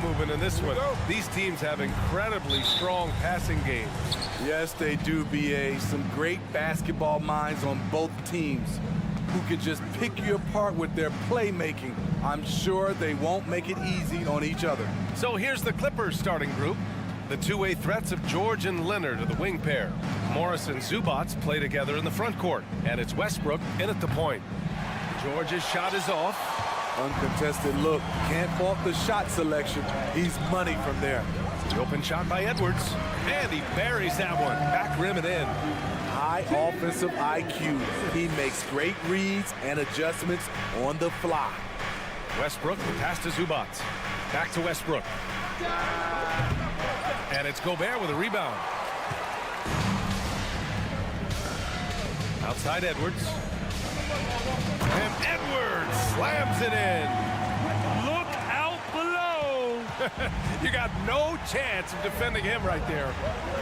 movement in this one. These teams have incredibly strong passing games. Yes, they do, B.A. Some great basketball minds on both teams who could just pick you apart with their playmaking. I'm sure they won't make it easy on each other. So here's the Clippers starting group. The two-way threats of George and Leonard are the wing pair. Morris and Zubats play together in the front court. And it's Westbrook in at the point. George's shot is off. Uncontested look. Can't fault the shot selection. He's money from there. The open shot by Edwards. And he buries that one. Back rim and in. High offensive IQ. He makes great reads and adjustments on the fly. Westbrook, the pass to Zubats. Back to Westbrook. And it's Gobert with a rebound. Outside Edwards. And Edwards slams it in. Look out below. You got no chance of defending him right there.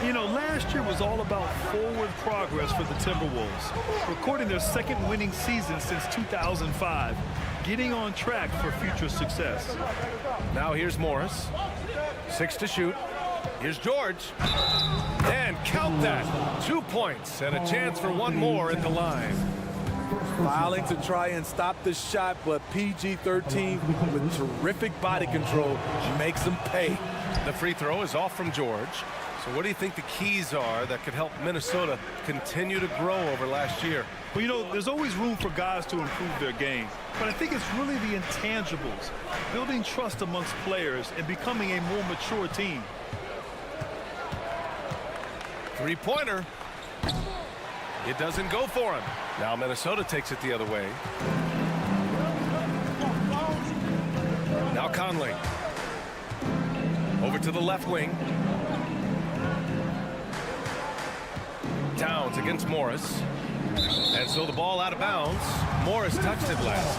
You know, last year was all about forward progress for the Timberwolves, recording their second winning season since 2005, getting on track for future success. Now here's Morris. 6 to shoot. Here's George. And count that. 2 points and a chance for one more at the line. Filing to try and stop the shot, but PG-13 with terrific body control makes him pay. The free throw is off from George. So what do you think the keys are that could help Minnesota continue to grow over last year? Well, you know, there's always room for guys to improve their game. But I think it's really the intangibles, building trust amongst players and becoming a more mature team. Three-pointer. It doesn't go for him. Now Minnesota takes it the other way. Now Conley. Over to the left wing. Towns against Morris. And so the ball out of bounds. Morris touched it last.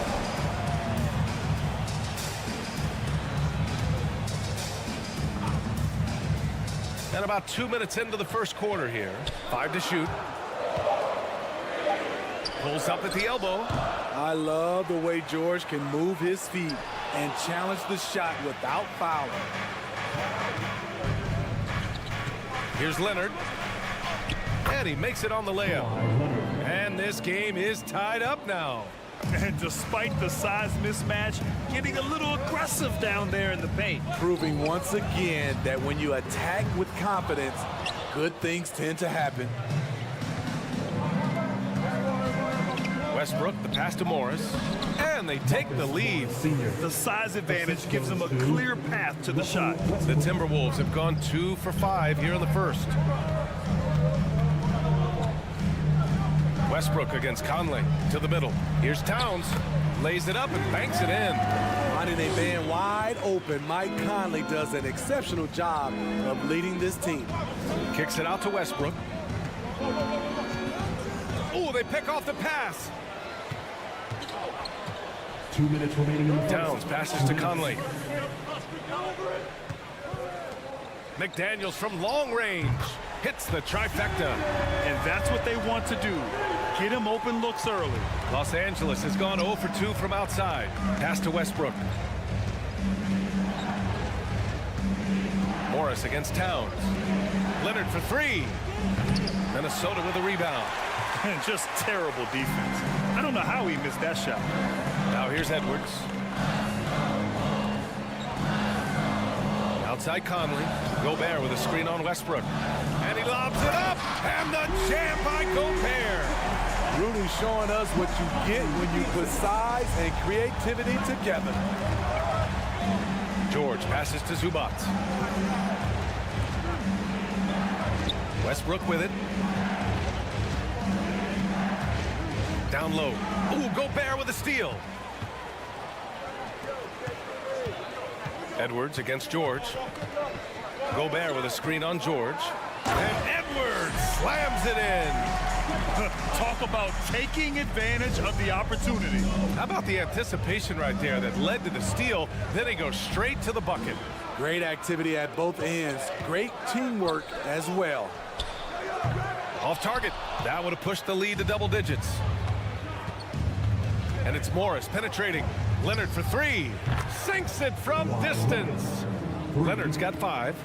And about 2 minutes into the first quarter here. 5 to shoot. Pulls up at the elbow. I love the way George can move his feet and challenge the shot without fouling. Here's Leonard. And he makes it on the layup. And this game is tied up now. And despite the size mismatch, getting a little aggressive down there in the paint. Proving once again that when you attack with confidence, good things tend to happen. Westbrook, the pass to Morris. And they take the lead. The size advantage gives them a clear path to the shot. The Timberwolves have gone 2 for 5 here in the first. Westbrook against Conley to the middle. Here's Towns. Lays it up and banks it in. Finding a man wide open, Mike Conley does an exceptional job of leading this team. Kicks it out to Westbrook. Oh, they pick off the pass. 2 minutes remaining in the Towns passes to Conley. McDaniels from long range hits the trifecta. And that's what they want to do. Get him open looks early. Los Angeles has gone 0 for 2 from outside. Pass to Westbrook. Morris against Towns. Leonard for 3. Minnesota with a rebound. And just terrible defense. I don't know how he missed that shot. Now here's Edwards. Outside Conley. Gobert with a screen on Westbrook. And he lobs it up. And the jam by Gobert. Really showing us what you get when you put size and creativity together. George passes to Zubats. Westbrook with it. Down low. Ooh, Gobert with a steal. Edwards against George. Gobert with a screen on George. And Edwards slams it in. Talk about taking advantage of the opportunity. How about the anticipation right there that led to the steal? Then he goes straight to the bucket. Great activity at both ends. Great teamwork as well. Off target. That would have pushed the lead to double digits. And it's Morris penetrating. Leonard for 3. Sinks it from distance. Leonard's got 5.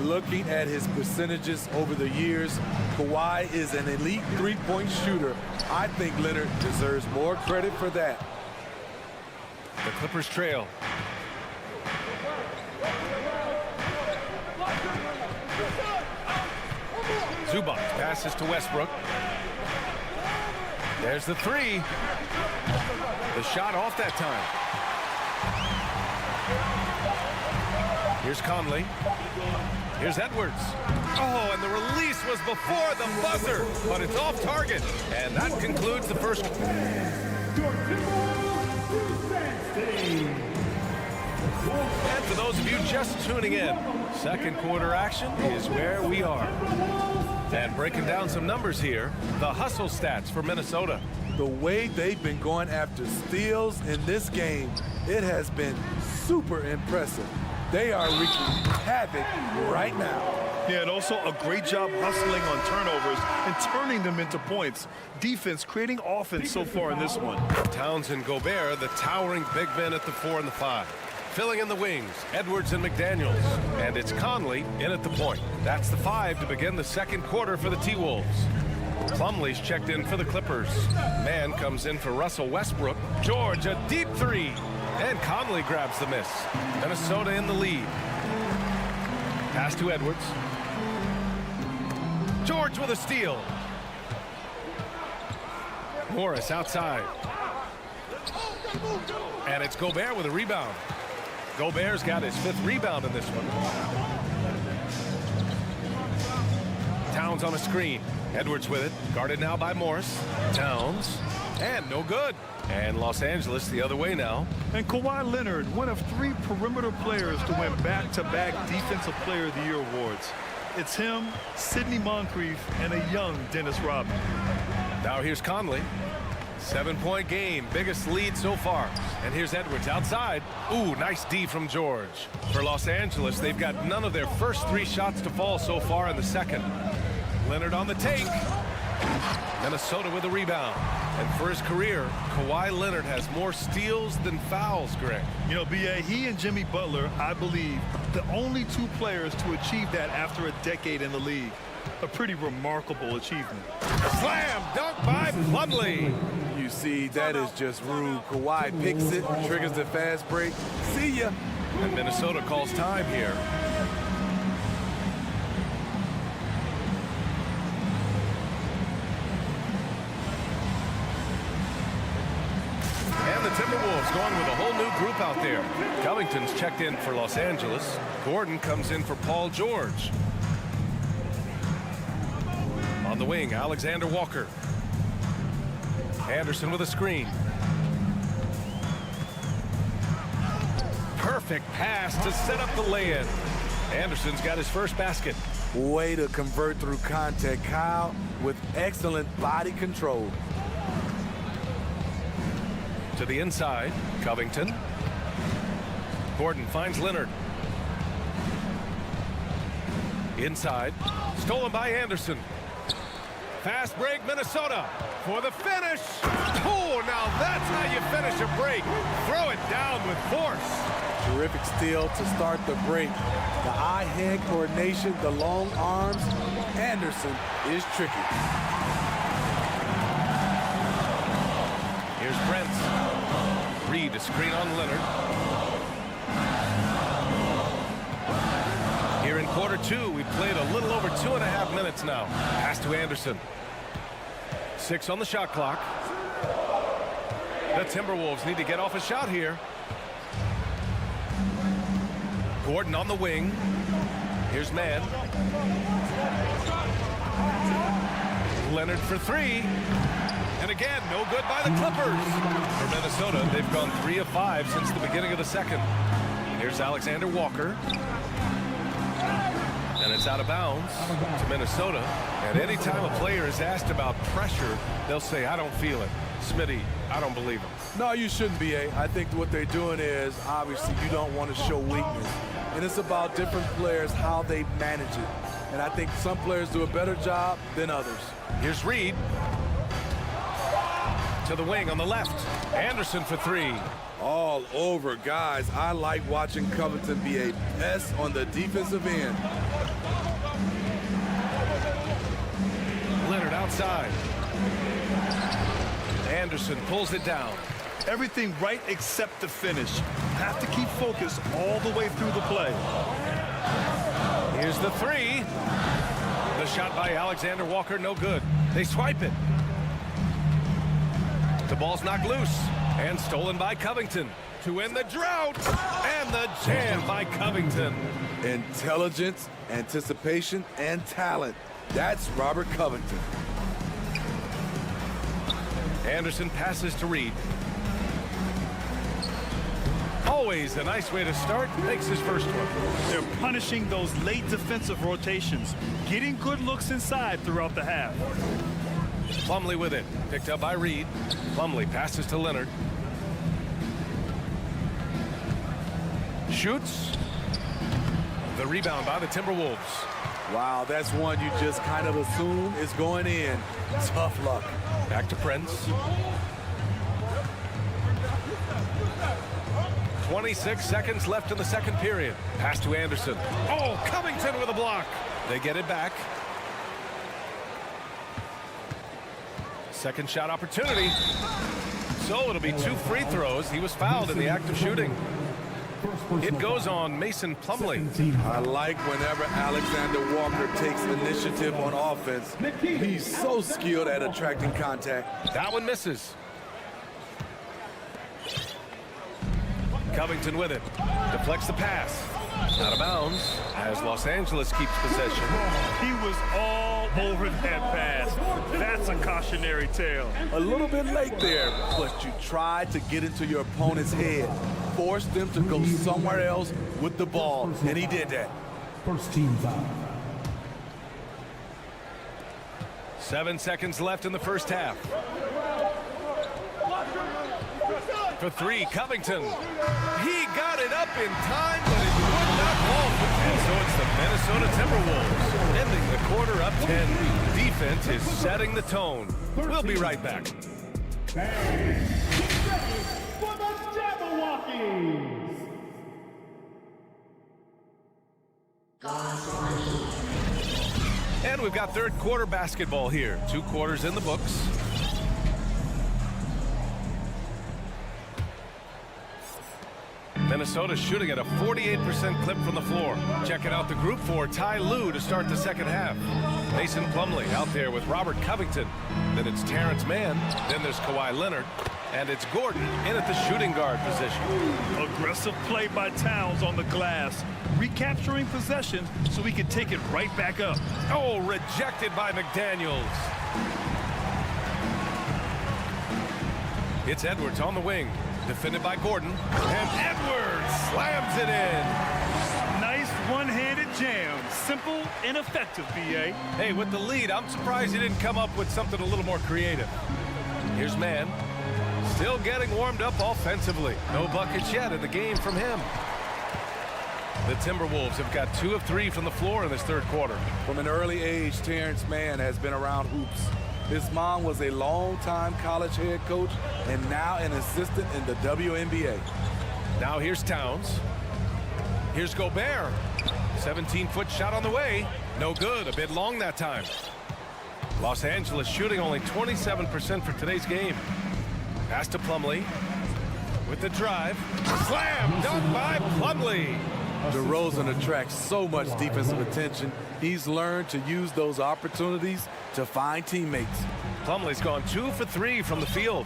Looking at his percentages over the years, Kawhi is an elite three-point shooter. I think Leonard deserves more credit for that. The Clippers trail. Zubac passes to Westbrook. There's the 3. The shot off that time. Here's Conley. Here's Edwards. Oh, and the release was before the buzzer, but it's off target. And that concludes the first. And for those of you just tuning in, second quarter action is where we are. And breaking down some numbers here, the hustle stats for Minnesota. The way they've been going after steals in this game, it has been super impressive. They are wreaking havoc right now. Yeah, and also a great job hustling on turnovers and turning them into points. Defense creating offense so far in this one. Towns and Gobert, the towering big men at the 4 and the 5. Filling in the wings, Edwards and McDaniels. And it's Conley in at the point. That's the 5 to begin the second quarter for the T-Wolves. Plumlee's checked in for the Clippers. Man comes in for Russell Westbrook. George, a deep 3. And Conley grabs the miss. Minnesota in the lead. Pass to Edwards. George with a steal. Morris outside. And it's Gobert with a rebound. Gobert's got his 5th rebound in this one. Towns on a screen. Edwards with it. Guarded now by Morris. Towns. And no good. And Los Angeles the other way now. And Kawhi Leonard, one of 3 perimeter players to win back-to-back Defensive Player of the Year awards. It's him, Sidney Moncrief, and a young Dennis Rodman. Now here's Conley. 7-point game, biggest lead so far. And here's Edwards outside. Ooh, nice D from George. For Los Angeles, they've got none of their first 3 shots to fall so far in the second. Leonard on the take. Minnesota with a rebound. And for his career, Kawhi Leonard has more steals than fouls, Greg. You know, B.A., he and Jimmy Butler, I believe, the only 2 players to achieve that after a decade in the league. A pretty remarkable achievement. Slam dunk by Plumlee. You see, that is just rude. Kawhi picks it, triggers the fast break. See ya. And Minnesota calls time here. And the Timberwolves going with a whole new group out there. Covington's checked in for Los Angeles. Gordon comes in for Paul George. On the wing, Alexander Walker. Anderson with a screen. Perfect pass to set up the lay-in. Anderson's got his first basket. Way to convert through contact, Kyle, with excellent body control. To the inside, Covington. Gordon finds Leonard. Inside, stolen by Anderson. Fast break, Minnesota for the finish. Oh, now that's how you finish a break. Throw it down with force. Terrific steal to start the break. The eye-hand coordination, the long arms. Anderson is tricky. Here's Brent. Reed a screen on Leonard. Here in quarter 2, we played a little over 2.5 minutes now. Pass to Anderson. 6 on the shot clock. The Timberwolves need to get off a shot here. Gordon on the wing. Here's Mann. Leonard for 3. And again, no good by the Clippers. For Minnesota, they've gone 3 of 5 since the beginning of the second. Here's Alexander Walker. And it's out of bounds to Minnesota. And anytime a player is asked about pressure, they'll say, I don't feel it. Smitty, I don't believe him. No, you shouldn't be, A. I think what they're doing is, obviously, you don't want to show weakness. And it's about different players, how they manage it. And I think some players do a better job than others. Here's Reed. To the wing on the left. Anderson for 3. All over, guys. I like watching Covington be a pest on the defensive end. Leonard outside. Anderson pulls it down. Everything right except the finish. Have to keep focused all the way through the play. Here's the three. The shot by Alexander Walker, no good. They swipe it. The ball's knocked loose and stolen by Covington to end the drought. And the jam by Covington. Intelligence, anticipation, and talent. That's Robert Covington. Anderson passes to Reed. Always a nice way to start. Makes his first one. They're punishing those late defensive rotations, getting good looks inside throughout the half. Plumlee with it. Picked up by Reed. Plumlee passes to Leonard. Shoots. The rebound by the Timberwolves. Wow, that's one you just kind of assume is going in. Tough luck. Back to Prince. 26 seconds left in the second period. Pass to Anderson. Oh, Covington with a block. They get it back. Second shot opportunity. So it'll be 2 free throws. He was fouled in the act of shooting. It goes on Mason Plumlee. I like whenever Alexander Walker takes initiative on offense. He's so skilled at attracting contact. That one misses. Covington with it. Deflects the pass. Out of bounds as Los Angeles keeps possession. He was all over that pass. That's a cautionary tale. A little bit late there, but you tried to get into your opponent's head. Force them to go somewhere else with the ball, and he did that. First team foul. 7 seconds left in the first half. For three, Covington. He got it up in time, but it would not fall. And so it's the Minnesota Timberwolves ending the quarter up 10. Defense is setting the tone. We'll be right back. And we've got third quarter basketball here. 2 quarters in the books. Minnesota shooting at a 48% clip from the floor. Checking out the group for Ty Lue to start the second half. Mason Plumlee out there with Robert Covington. Then it's Terrence Mann. Then there's Kawhi Leonard. And it's Gordon in at the shooting guard position. Aggressive play by Towns on the glass. Recapturing possession so he can take it right back up. Oh, rejected by McDaniels. It's Edwards on the wing. Defended by Gordon. And Edwards slams it in. Nice one-handed jam. Simple and effective, B.A. Hey, with the lead, I'm surprised he didn't come up with something a little more creative. Here's Mann. Still getting warmed up offensively. No buckets yet in the game from him. The Timberwolves have got 2 of 3 from the floor in this third quarter. From an early age, Terrence Mann has been around hoops. His mom was a long-time college head coach and now an assistant in the WNBA. Now here's Towns. Here's Gobert. 17-foot shot on the way. No good. A bit long that time. Los Angeles shooting only 27% for today's game. Pass to Plumlee. With the drive. Slam! Dunk by Plumlee. DeRozan attracts so much defensive attention. He's learned to use those opportunities to find teammates. Plumlee's gone 2 for 3 from the field.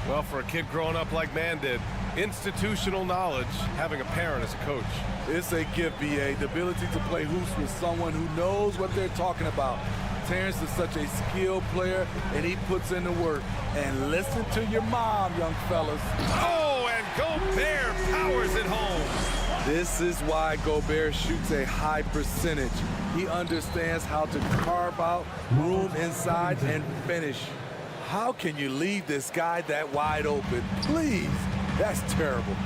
Well, for a kid growing up like Mann did, institutional knowledge, having a parent as a coach. It's a gift, B.A. The ability to play hoops with someone who knows what they're talking about. Terrence is such a skilled player, and he puts in the work. And listen to your mom, young fellas. Oh, and Gobert powers it home. This is why Gobert shoots a high percentage. He understands how to carve out room inside and finish. How can you leave this guy that wide open? Please, that's terrible.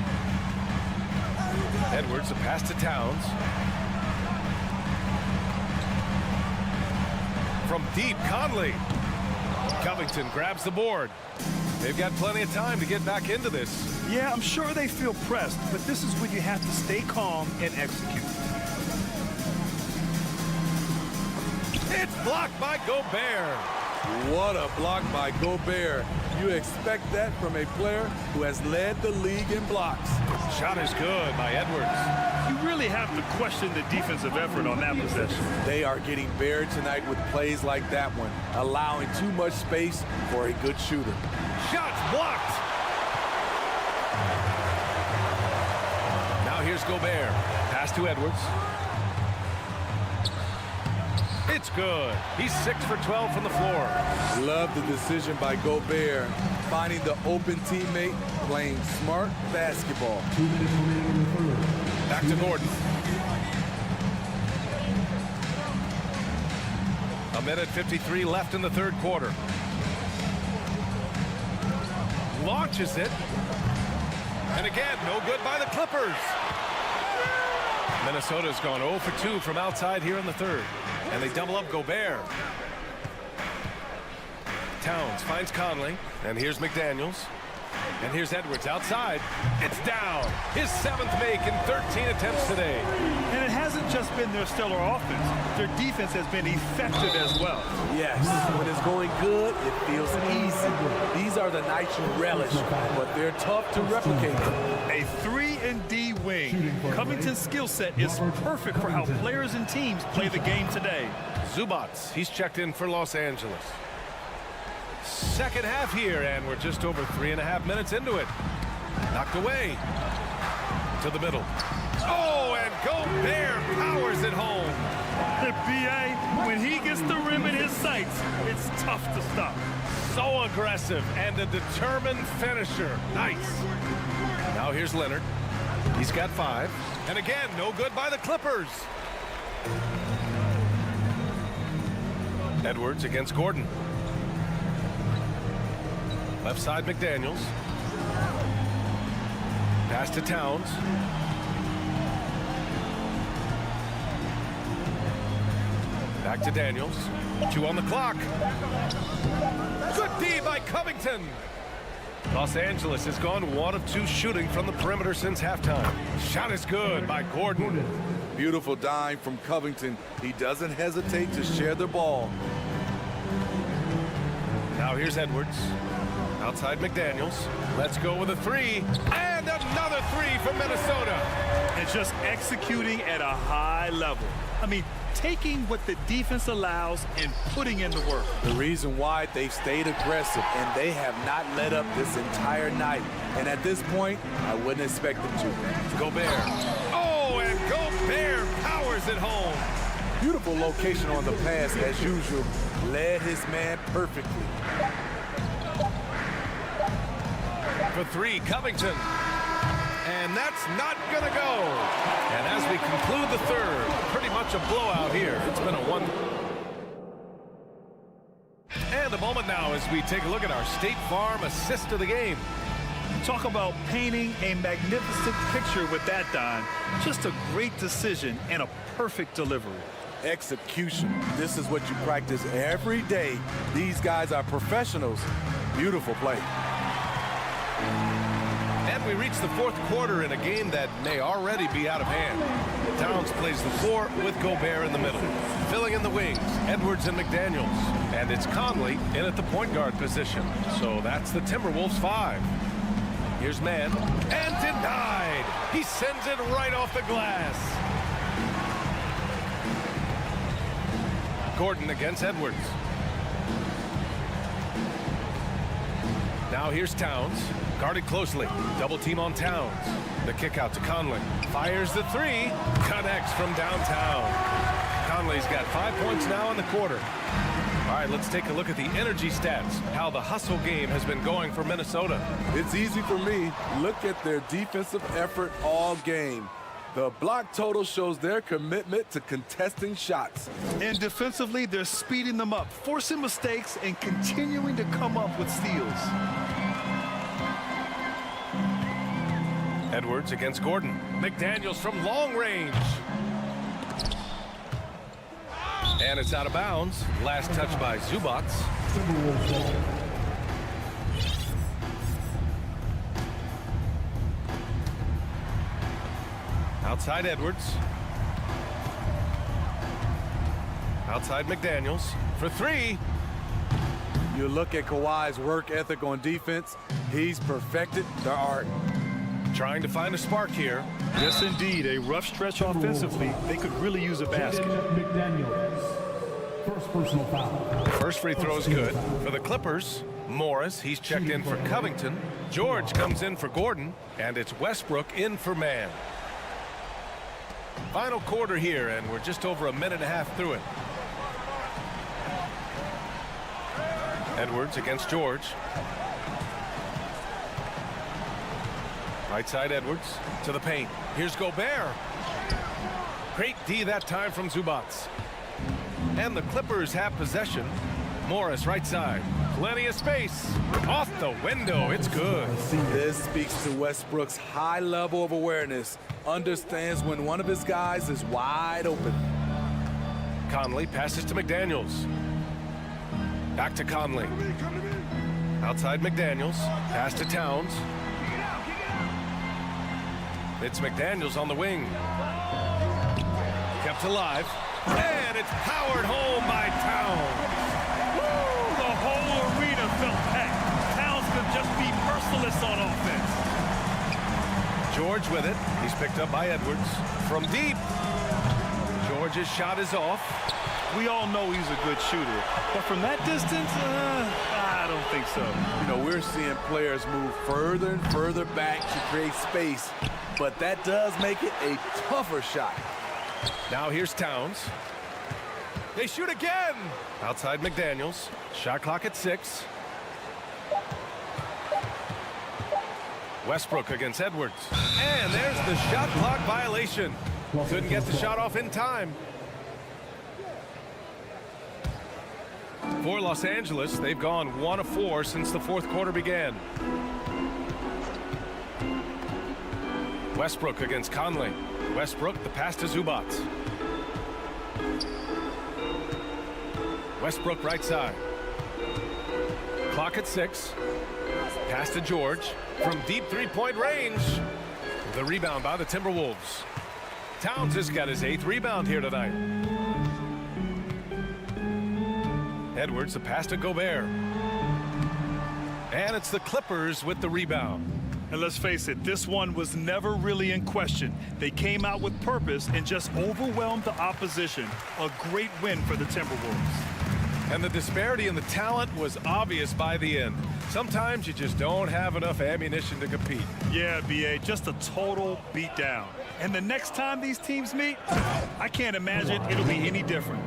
Edwards, a pass to Towns. From deep, Conley. Covington grabs the board. They've got plenty of time to get back into this. Yeah, I'm sure they feel pressed, but this is when you have to stay calm and execute. It's blocked by Gobert. What a block by Gobert. You expect that from a player who has led the league in blocks. Shot is good by Edwards. You really have to question the defensive effort on that possession. They are getting buried tonight with plays like that one, allowing too much space for a good shooter. Shots blocked. Now here's Gobert. Pass to Edwards. It's good. He's 6 for 12 from the floor. Love the decision by Gobert, finding the open teammate, playing smart basketball. 2 minutes remaining in the third. Back to Gordon. A minute 53 left in the third quarter. Launches it. And again, no good by the Clippers. Minnesota's gone 0 for 2 from outside here in the third. And they double up Gobert. Towns finds Conley. And here's McDaniels. And here's Edwards outside. It's down. His 7th make in 13 attempts today. And it hasn't just been their stellar offense. Their defense has been effective as well. Yes, when it's going good, it feels easy. These are the nights you relish, but they're tough to replicate. A 3-and-D wing. Covington's skill set is perfect for how players and teams play the game today. Zubats, he's checked in for Los Angeles. Second half here, and we're just over 3.5 minutes into it. Knocked away. To the middle. Oh, and Gobert powers it home. The BA, when he gets the rim in his sights, it's tough to stop. So aggressive and a determined finisher. Nice. Now here's Leonard. He's got 5. And again, no good by the Clippers. Edwards against Gordon. Left side, McDaniels. Pass to Towns. Back to Daniels. 2 on the clock. Good D by Covington. Los Angeles has gone 1 of 2 shooting from the perimeter since halftime. Shot is good by Gordon. Beautiful dime from Covington. He doesn't hesitate to share the ball. Now here's Edwards. Outside McDaniels. Let's go with a 3. And another 3 from Minnesota. And just executing at a high level. I mean, taking what the defense allows and putting in the work. The reason why they've stayed aggressive and they have not let up this entire night. And at this point, I wouldn't expect them to. Gobert. Oh, and Gobert powers it home. Beautiful location on the pass as usual. Led his man perfectly. For 3, Covington. And that's not gonna go. And as we conclude the third, pretty much a blowout here. It's been a 1. And a moment now as we take a look at our State Farm assist of the game. Talk about painting a magnificent picture with that dime. Just a great decision and a perfect delivery. Execution. This is what you practice every day. These guys are professionals. Beautiful play. And we reach the fourth quarter in a game that may already be out of hand. Towns plays the 4 with Gobert in the middle. Filling in the wings, Edwards and McDaniels. And it's Conley in at the point guard position. So that's the Timberwolves 5. Here's man. And denied. He sends it right off the glass. Gordon against Edwards. Now here's Towns. Guarded closely. Double team on Towns. The kick out to Conley. Fires the 3. Connects from downtown. Conley's got 5 points now in the quarter. All right, let's take a look at the energy stats. How the hustle game has been going for Minnesota. It's easy for me. Look at their defensive effort all game. The block total shows their commitment to contesting shots. And defensively, they're speeding them up, forcing mistakes, and continuing to come up with steals. Edwards against Gordon. McDaniels from long range. And it's out of bounds. Last touch by Zubats. Outside Edwards. Outside McDaniels for three. You look at Kawhi's work ethic on defense, he's perfected the art. Trying to find a spark here. Yes, indeed. A rough stretch offensively. They could really use a basket. First personal foul. First free throw is good for the Clippers. Morris, he's checked in for Covington. George comes in for Gordon, and it's Westbrook in for Mann. Final quarter here, and we're just over a minute and a half through it. Edwards against George. Right side Edwards to the paint. Here's Gobert. Great D that time from Zubats. And the Clippers have possession. Morris right side. Plenty of space. Off the window. It's good. This speaks to Westbrook's high level of awareness. Understands when one of his guys is wide open. Conley passes to McDaniels. Back to Conley. Outside McDaniels. Pass to Towns. It's McDaniels on the wing. Kept alive. And it's powered home by Towns. Woo! The whole arena felt packed. Towns could just be merciless on offense. George with it. He's picked up by Edwards. From deep. George's shot is off. We all know he's a good shooter, but from that distance, I don't think so. You know, we're seeing players move further and further back to create space, but that does make it a tougher shot. Now here's Towns. They shoot again. Outside McDaniels. Shot clock at 6. Westbrook against Edwards. And there's the shot clock violation. Couldn't get the shot off in time. For Los Angeles, they've gone 1 of 4 since the fourth quarter began. Westbrook against Conley. Westbrook, the pass to Zubats. Westbrook right side. Clock at 6. Pass to George from deep three-point range. The rebound by the Timberwolves. Towns has got his 8th rebound here tonight. Edwards, the pass to Gobert. And it's the Clippers with the rebound. And let's face it, this one was never really in question. They came out with purpose and just overwhelmed the opposition. A great win for the Timberwolves. And the disparity in the talent was obvious by the end. Sometimes you just don't have enough ammunition to compete. Yeah, B.A., just a total beatdown. And the next time these teams meet, I can't imagine it'll be any different.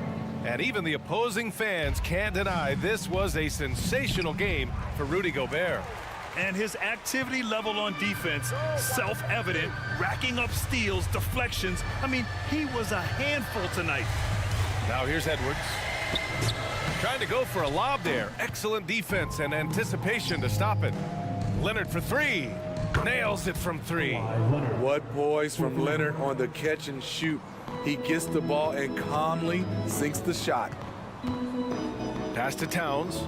And even the opposing fans can't deny this was a sensational game for Rudy Gobert. And his activity level on defense, self-evident, racking up steals, deflections. I mean, he was a handful tonight. Now here's Edwards. Trying to go for a lob there. Excellent defense and anticipation to stop it. Leonard for 3. Nails it from 3. What poise from Leonard on the catch and shoot. He gets the ball and calmly sinks the shot. Pass to Towns.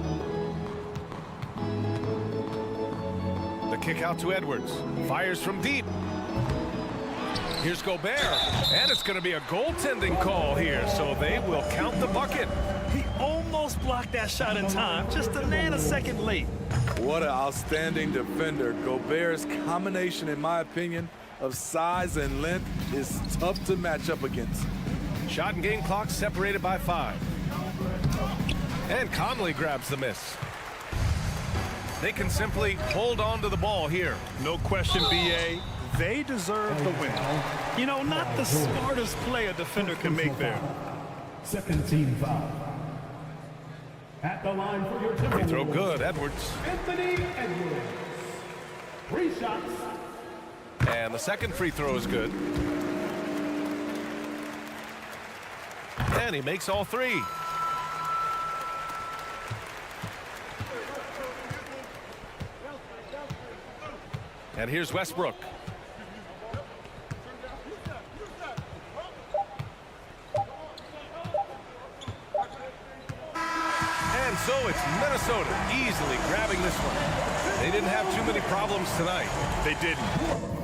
The kick out to Edwards. Fires from deep. Here's Gobert. And it's going to be a goaltending call here, so they will count the bucket. He almost blocked that shot in time, just a nanosecond late. What an outstanding defender. Gobert's combination, in my opinion, of size and length is tough to match up against. Shot and game clock separated by 5. And Conley grabs the miss. They can simply hold on to the ball here. No question, B.A. They deserve the win. You know, not the smartest play a defender can make there. Second team foul. At the line for your Timberwolves. Throw good, Edwards. Anthony Edwards. 3 shots. And the second free throw is good. And he makes all 3. And here's Westbrook. And so it's Minnesota easily grabbing this one. They didn't have too many problems tonight. They didn't.